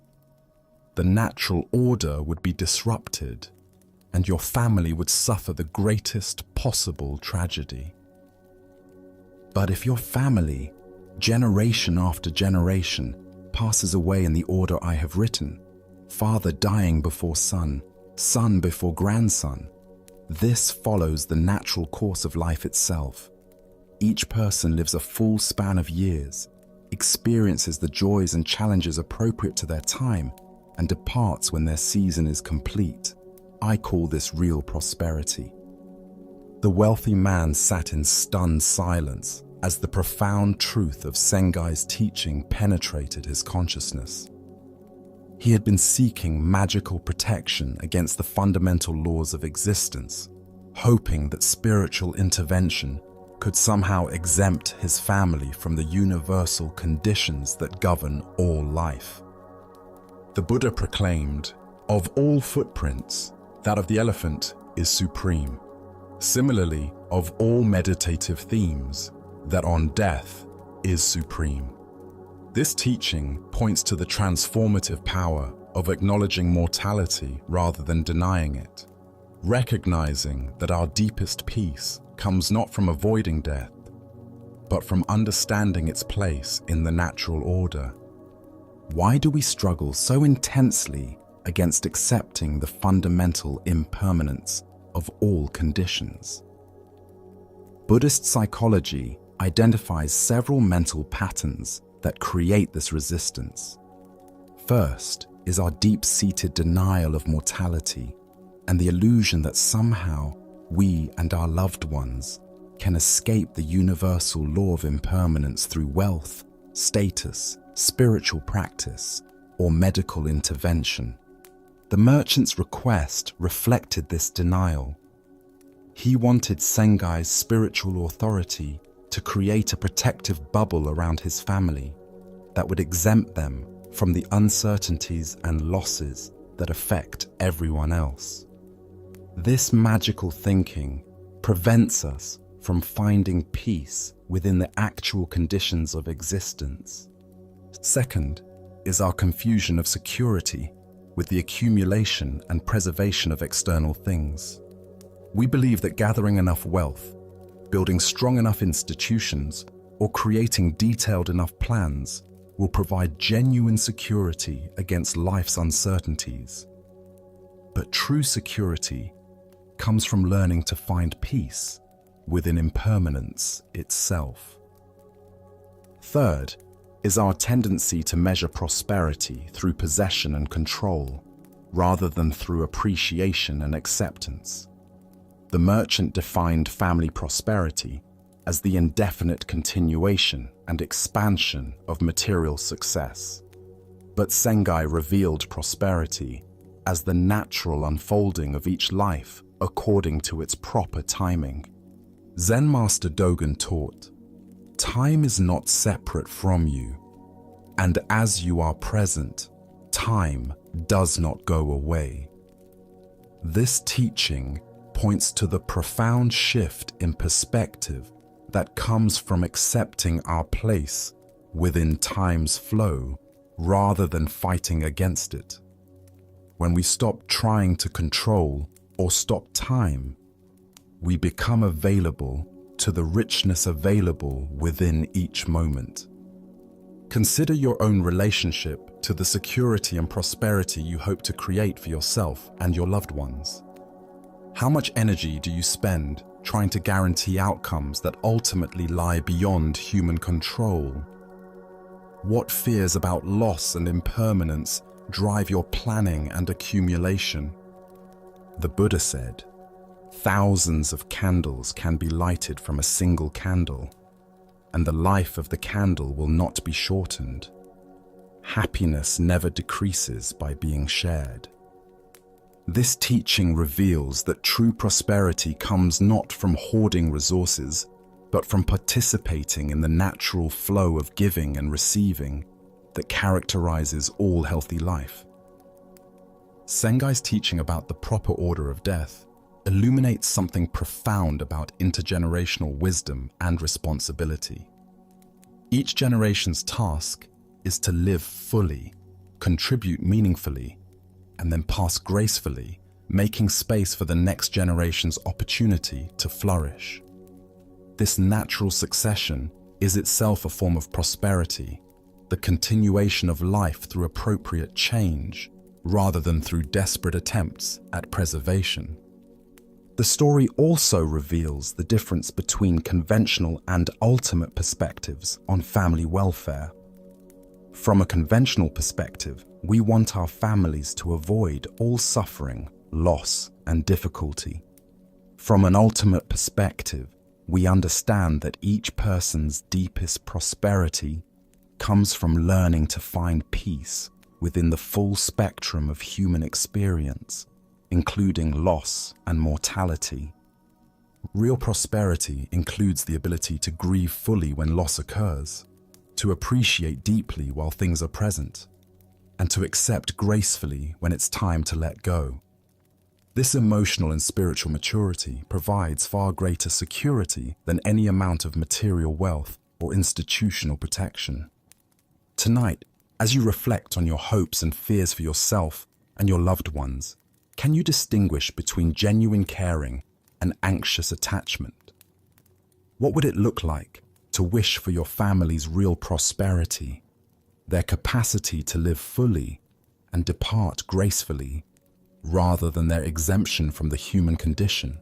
The natural order would be disrupted, and your family would suffer the greatest possible tragedy. But if your family, generation after generation, passes away in the order I have written, father dying before son, son before grandson, this follows the natural course of life itself. Each person lives a full span of years, experiences the joys and challenges appropriate to their time, and departs when their season is complete. I call this real prosperity. The wealthy man sat in stunned silence as the profound truth of Sengai's teaching penetrated his consciousness. He had been seeking magical protection against the fundamental laws of existence, hoping that spiritual intervention could somehow exempt his family from the universal conditions that govern all life. The Buddha proclaimed, "Of all footprints, that of the elephant is supreme. Similarly, of all meditative themes, that on death is supreme." This teaching points to the transformative power of acknowledging mortality rather than denying it, recognizing that our deepest peace comes not from avoiding death, but from understanding its place in the natural order. Why do we struggle so intensely against accepting the fundamental impermanence of all conditions? Buddhist psychology identifies several mental patterns that create this resistance. First is our deep-seated denial of mortality and the illusion that somehow we and our loved ones can escape the universal law of impermanence through wealth, status, spiritual practice, or medical intervention. The merchant's request reflected this denial. He wanted Sengai's spiritual authority to create a protective bubble around his family that would exempt them from the uncertainties and losses that affect everyone else. This magical thinking prevents us from finding peace within the actual conditions of existence. Second is our confusion of security with the accumulation and preservation of external things. We believe that gathering enough wealth, building strong enough institutions, or creating detailed enough plans will provide genuine security against life's uncertainties. But true security comes from learning to find peace within impermanence itself. Third is our tendency to measure prosperity through possession and control, rather than through appreciation and acceptance. The merchant defined family prosperity as the indefinite continuation and expansion of material success. But Sengai revealed prosperity as the natural unfolding of each life according to its proper timing. Zen Master Dogen taught, "Time is not separate from you, and as you are present, time does not go away." This teaching points to the profound shift in perspective that comes from accepting our place within time's flow rather than fighting against it. When we stop trying to control or stop time, we become available to the richness available within each moment. Consider your own relationship to the security and prosperity you hope to create for yourself and your loved ones. How much energy do you spend trying to guarantee outcomes that ultimately lie beyond human control? What fears about loss and impermanence drive your planning and accumulation? The Buddha said, "Thousands of candles can be lighted from a single candle. and the life of the candle will not be shortened. Happiness never decreases by being shared. This teaching reveals that true prosperity comes not from hoarding resources, but from participating in the natural flow of giving and receiving that characterizes all healthy life. Sengai's teaching about the proper order of death illuminates something profound about intergenerational wisdom and responsibility. Each generation's task is to live fully, contribute meaningfully, and then pass gracefully, making space for the next generation's opportunity to flourish. This natural succession is itself a form of prosperity, the continuation of life through appropriate change, rather than through desperate attempts at preservation. The story also reveals the difference between conventional and ultimate perspectives on family welfare. From a conventional perspective, we want our families to avoid all suffering, loss, and difficulty. From an ultimate perspective, we understand that each person's deepest prosperity comes from learning to find peace within the full spectrum of human experience, including loss and mortality. Real prosperity includes the ability to grieve fully when loss occurs, to appreciate deeply while things are present, and to accept gracefully when it's time to let go. This emotional and spiritual maturity provides far greater security than any amount of material wealth or institutional protection. Tonight, as you reflect on your hopes and fears for yourself and your loved ones, can you distinguish between genuine caring and anxious attachment? What would it look like to wish for your family's real prosperity, their capacity to live fully and depart gracefully, rather than their exemption from the human condition?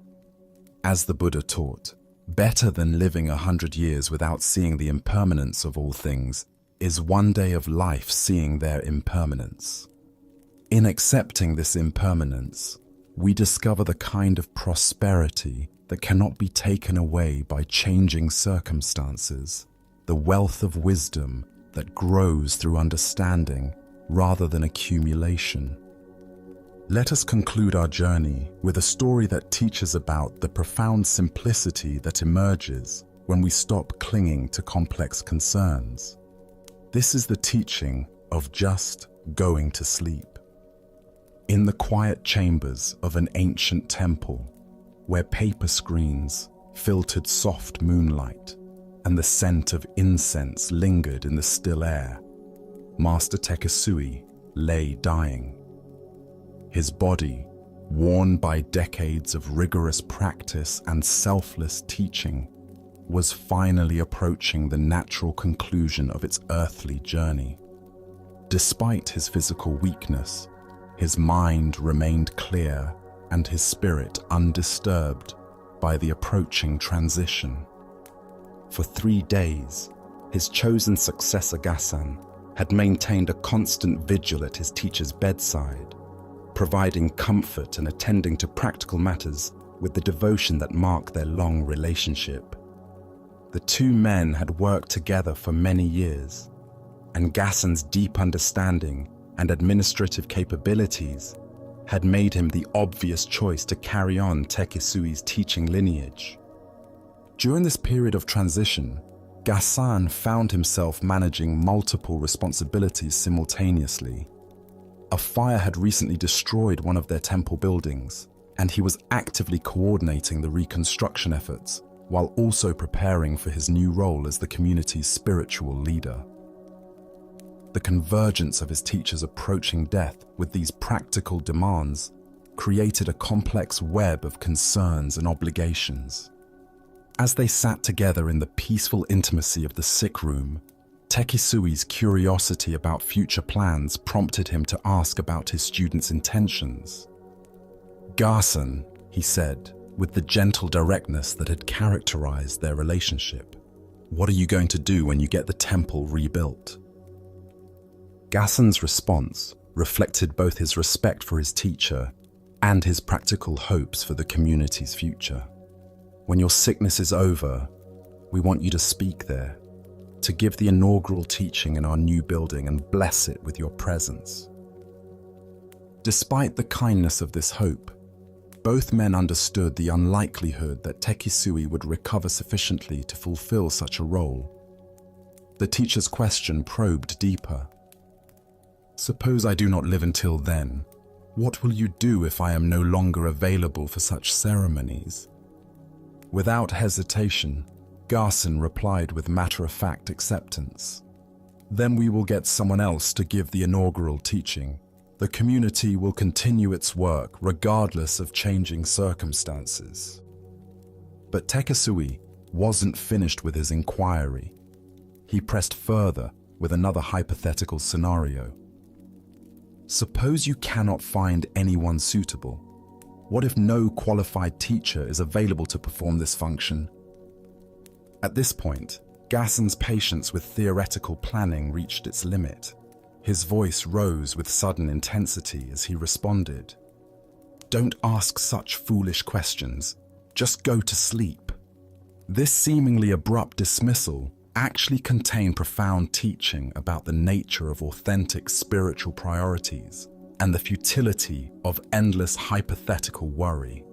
As the Buddha taught, better than living 100 years without seeing the impermanence of all things is one day of life seeing their impermanence. In accepting this impermanence, we discover the kind of prosperity that cannot be taken away by changing circumstances, the wealth of wisdom that grows through understanding rather than accumulation. Let us conclude our journey with a story that teaches about the profound simplicity that emerges when we stop clinging to complex concerns. This is the teaching of just going to sleep. In the quiet chambers of an ancient temple, where paper screens filtered soft moonlight and the scent of incense lingered in the still air, Master Tekisui lay dying. His body, worn by decades of rigorous practice and selfless teaching, was finally approaching the natural conclusion of its earthly journey. Despite his physical weakness, his mind remained clear and his spirit undisturbed by the approaching transition. For 3 days, his chosen successor Gasan had maintained a constant vigil at his teacher's bedside, providing comfort and attending to practical matters with the devotion that marked their long relationship. The two men had worked together for many years, and Gasan's deep understanding and administrative capabilities had made him the obvious choice to carry on Tekisui's teaching lineage. During this period of transition, Gasan found himself managing multiple responsibilities simultaneously. A fire had recently destroyed one of their temple buildings, and he was actively coordinating the reconstruction efforts while also preparing for his new role as the community's spiritual leader. The convergence of his teacher's approaching death with these practical demands created a complex web of concerns and obligations. As they sat together in the peaceful intimacy of the sick room, Tekisui's curiosity about future plans prompted him to ask about his students' intentions. "Gasan," he said, with the gentle directness that had characterized their relationship, "what are you going to do when you get the temple rebuilt?" Gasan's response reflected both his respect for his teacher and his practical hopes for the community's future. "When your sickness is over, We want you to speak there, to give the inaugural teaching in our new building and bless it with your presence." Despite the kindness of this hope, both men understood the unlikelihood that Tekisui would recover sufficiently to fulfill such a role. The teacher's question probed deeper. "Suppose I do not live until then. What will you do if I am no longer available for such ceremonies?" Without hesitation, Garson replied with matter-of-fact acceptance. "Then we will get someone else to give the inaugural teaching. The community will continue its work regardless of changing circumstances." But Tekisui wasn't finished with his inquiry. He pressed further with another hypothetical scenario. "Suppose you cannot find anyone suitable. What if no qualified teacher is available to perform this function?" At this point, Gasson's patience with theoretical planning reached its limit. His voice rose with sudden intensity as he responded. "Don't ask such foolish questions. Just go to sleep." This seemingly abrupt dismissal actually contained profound teaching about the nature of authentic spiritual priorities and the futility of endless hypothetical worry.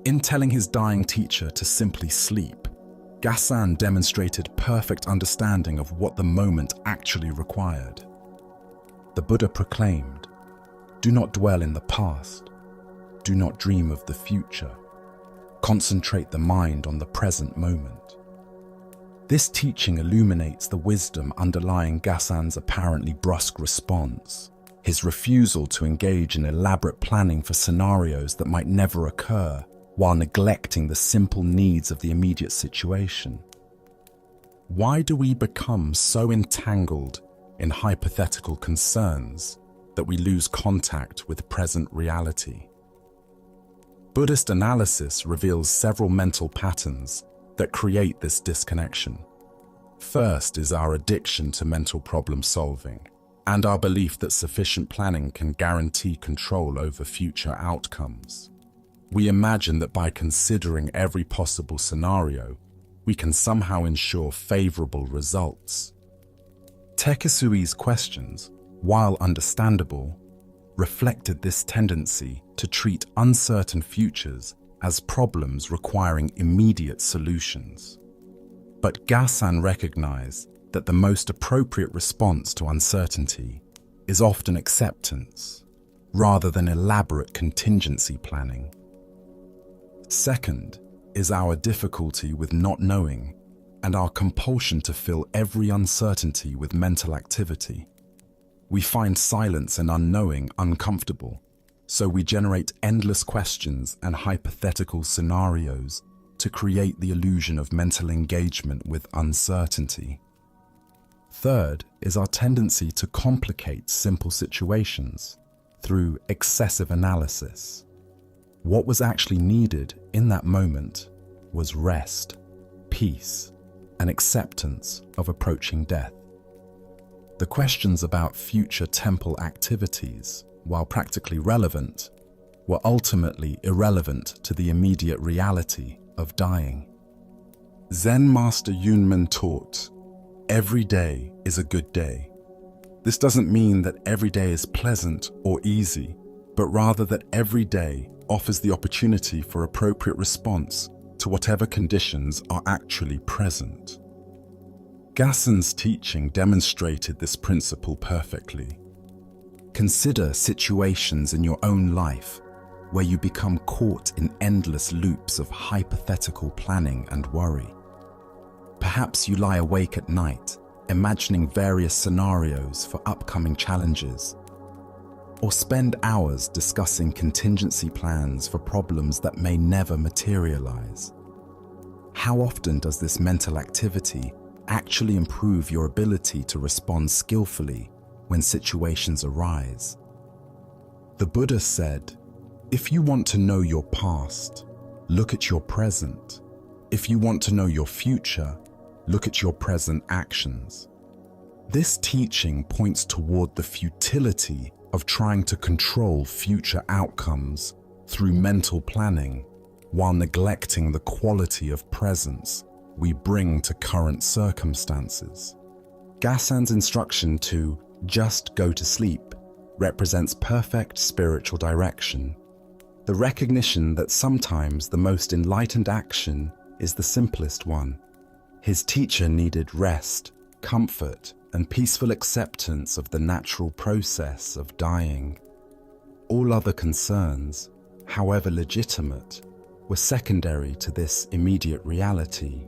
In telling his dying teacher to simply sleep, Gassan demonstrated perfect understanding of what the moment actually required. The Buddha proclaimed, "Do not dwell in the past. Do not dream of the future. Concentrate the mind on the present moment." This teaching illuminates the wisdom underlying Gassan's apparently brusque response, his refusal to engage in elaborate planning for scenarios that might never occur, while neglecting the simple needs of the immediate situation. Why do we become so entangled in hypothetical concerns that we lose contact with present reality? Buddhist analysis reveals several mental patterns that create this disconnection. First is our addiction to mental problem solving and our belief that sufficient planning can guarantee control over future outcomes. We imagine that by considering every possible scenario, we can somehow ensure favorable results. Tekisui's questions, while understandable, reflected this tendency to treat uncertain futures as problems requiring immediate solutions. But Gassan recognized that the most appropriate response to uncertainty is often acceptance, rather than elaborate contingency planning. Second is our difficulty with not knowing and our compulsion to fill every uncertainty with mental activity. We find silence and unknowing uncomfortable, so we generate endless questions and hypothetical scenarios to create the illusion of mental engagement with uncertainty. Third is our tendency to complicate simple situations through excessive analysis. What was actually needed in that moment was rest, peace, and acceptance of approaching death. The questions about future temple activities, while practically relevant, were ultimately irrelevant to the immediate reality of dying. Zen Master Yunmen taught, "Every day is a good day." This doesn't mean that every day is pleasant or easy, but rather that every day offers the opportunity for appropriate response to whatever conditions are actually present. Gassan's teaching demonstrated this principle perfectly. Consider situations in your own life where you become caught in endless loops of hypothetical planning and worry. Perhaps you lie awake at night, imagining various scenarios for upcoming challenges, or spend hours discussing contingency plans for problems that may never materialize. How often does this mental activity actually improve your ability to respond skillfully when situations arise? The Buddha said, "If you want to know your past, look at your present. If you want to know your future, look at your present actions." This teaching points toward the futility of trying to control future outcomes through mental planning while neglecting the quality of presence we bring to current circumstances. Gassan's instruction to just go to sleep represents perfect spiritual direction, the recognition that sometimes the most enlightened action is the simplest one. His teacher needed rest, comfort, and peaceful acceptance of the natural process of dying. All other concerns, however legitimate, were secondary to this immediate reality.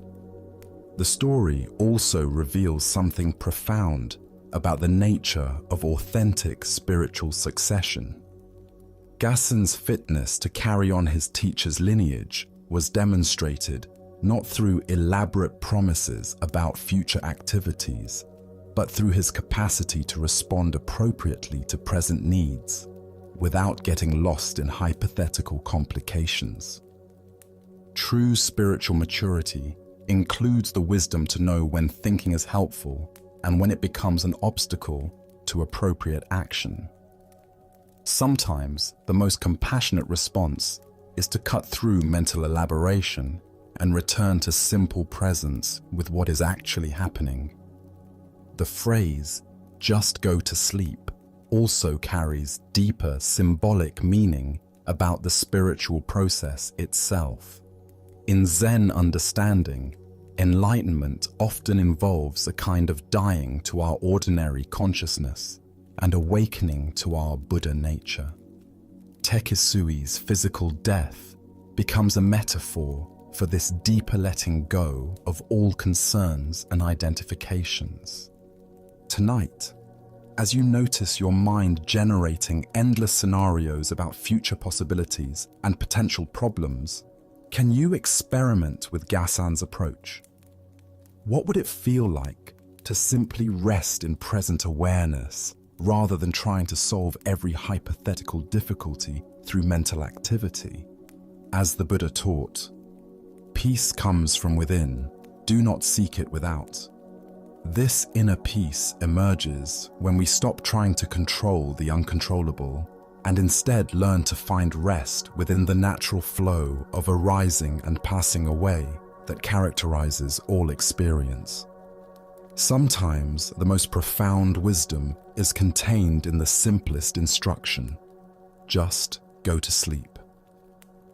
The story also reveals something profound about the nature of authentic spiritual succession. Gassan's fitness to carry on his teacher's lineage was demonstrated not through elaborate promises about future activities, but through his capacity to respond appropriately to present needs, without getting lost in hypothetical complications. True spiritual maturity includes the wisdom to know when thinking is helpful and when it becomes an obstacle to appropriate action. Sometimes the most compassionate response is to cut through mental elaboration and return to simple presence with what is actually happening. The phrase, "just go to sleep," also carries deeper symbolic meaning about the spiritual process itself. In Zen understanding, enlightenment often involves a kind of dying to our ordinary consciousness and awakening to our Buddha nature. Tekisui's physical death becomes a metaphor for this deeper letting go of all concerns and identifications. Tonight, as you notice your mind generating endless scenarios about future possibilities and potential problems, can you experiment with Gassan's approach? What would it feel like to simply rest in present awareness rather than trying to solve every hypothetical difficulty through mental activity? As the Buddha taught, peace comes from within, do not seek it without. This inner peace emerges when we stop trying to control the uncontrollable and instead learn to find rest within the natural flow of arising and passing away that characterizes all experience. Sometimes the most profound wisdom is contained in the simplest instruction: just go to sleep.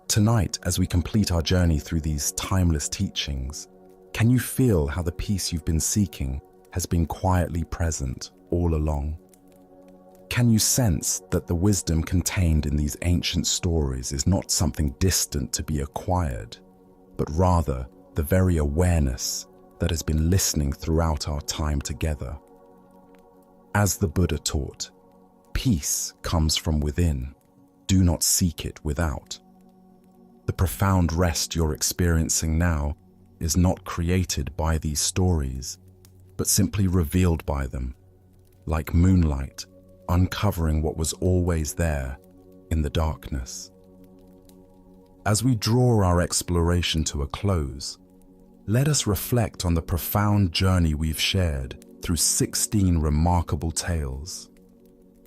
Tonight, as we complete our journey through these timeless teachings, can you feel how the peace you've been seeking has been quietly present all along? Can you sense that the wisdom contained in these ancient stories is not something distant to be acquired, but rather the very awareness that has been listening throughout our time together? As the Buddha taught, peace comes from within, do not seek it without. The profound rest you're experiencing now is not created by these stories, but simply revealed by them, like moonlight uncovering what was always there in the darkness. As we draw our exploration to a close, let us reflect on the profound journey we've shared through 16 remarkable tales,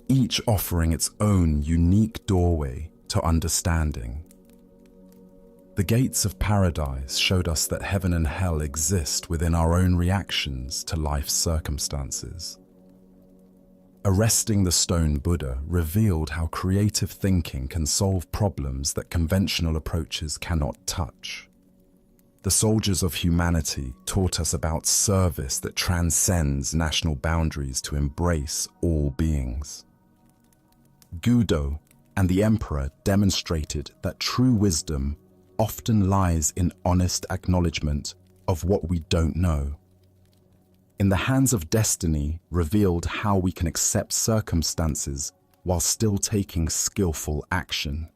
each offering its own unique doorway to understanding. The gates of paradise showed us that heaven and hell exist within our own reactions to life's circumstances. Arresting the Stone Buddha revealed how creative thinking can solve problems that conventional approaches cannot touch. The Soldiers of Humanity taught us about service that transcends national boundaries to embrace all beings. Gudo and the Emperor demonstrated that true wisdom often lies in honest acknowledgement of what we don't know. In the Hands of Destiny revealed how we can accept circumstances while still taking skillful action.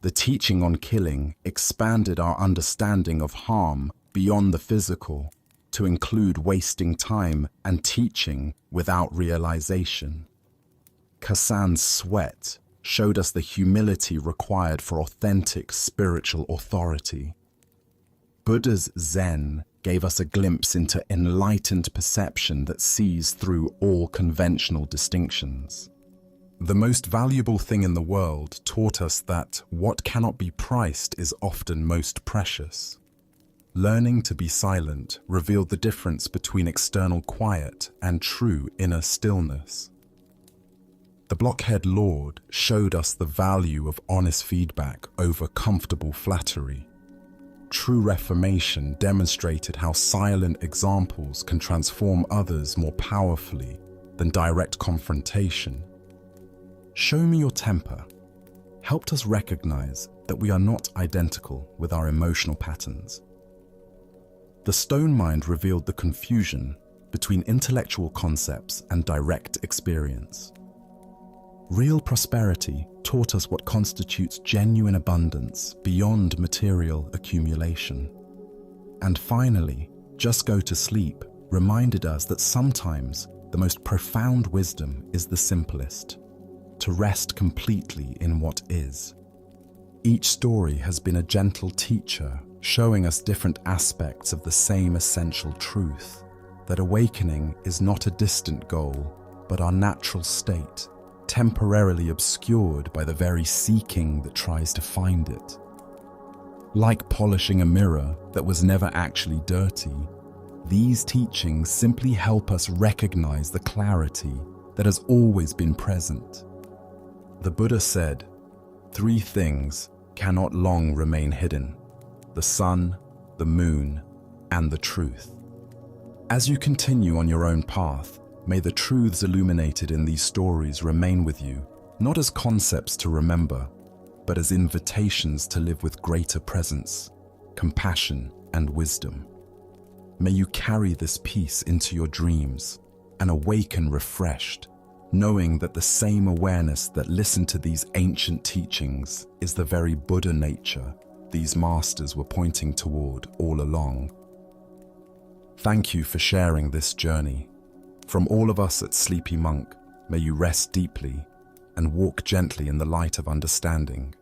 The teaching on killing expanded our understanding of harm beyond the physical to include wasting time and teaching without realization. Kassan's sweat showed us the humility required for authentic spiritual authority. Buddha's Zen gave us a glimpse into enlightened perception that sees through all conventional distinctions. The most valuable thing in the world taught us that what cannot be priced is often most precious. Learning to be silent revealed the difference between external quiet and true inner stillness. The Blockhead Lord showed us the value of honest feedback over comfortable flattery. True reformation demonstrated how silent examples can transform others more powerfully than direct confrontation. Show Me Your Temper helped us recognize that we are not identical with our emotional patterns. The Stone Mind revealed the confusion between intellectual concepts and direct experience. Real prosperity taught us what constitutes genuine abundance beyond material accumulation. And finally, Just Go to Sleep reminded us that sometimes the most profound wisdom is the simplest, to rest completely in what is. Each story has been a gentle teacher, showing us different aspects of the same essential truth, that awakening is not a distant goal, but our natural state, temporarily obscured by the very seeking that tries to find it. Like polishing a mirror that was never actually dirty, these teachings simply help us recognize the clarity that has always been present. The Buddha said, "3 things cannot long remain hidden: the sun, the moon, and the truth." As you continue on your own path, may the truths illuminated in these stories remain with you, not as concepts to remember, but as invitations to live with greater presence, compassion, and wisdom. May you carry this peace into your dreams and awaken refreshed, knowing that the same awareness that listened to these ancient teachings is the very Buddha nature these masters were pointing toward all along. Thank you for sharing this journey. From all of us at Sleepy Monk, may you rest deeply and walk gently in the light of understanding.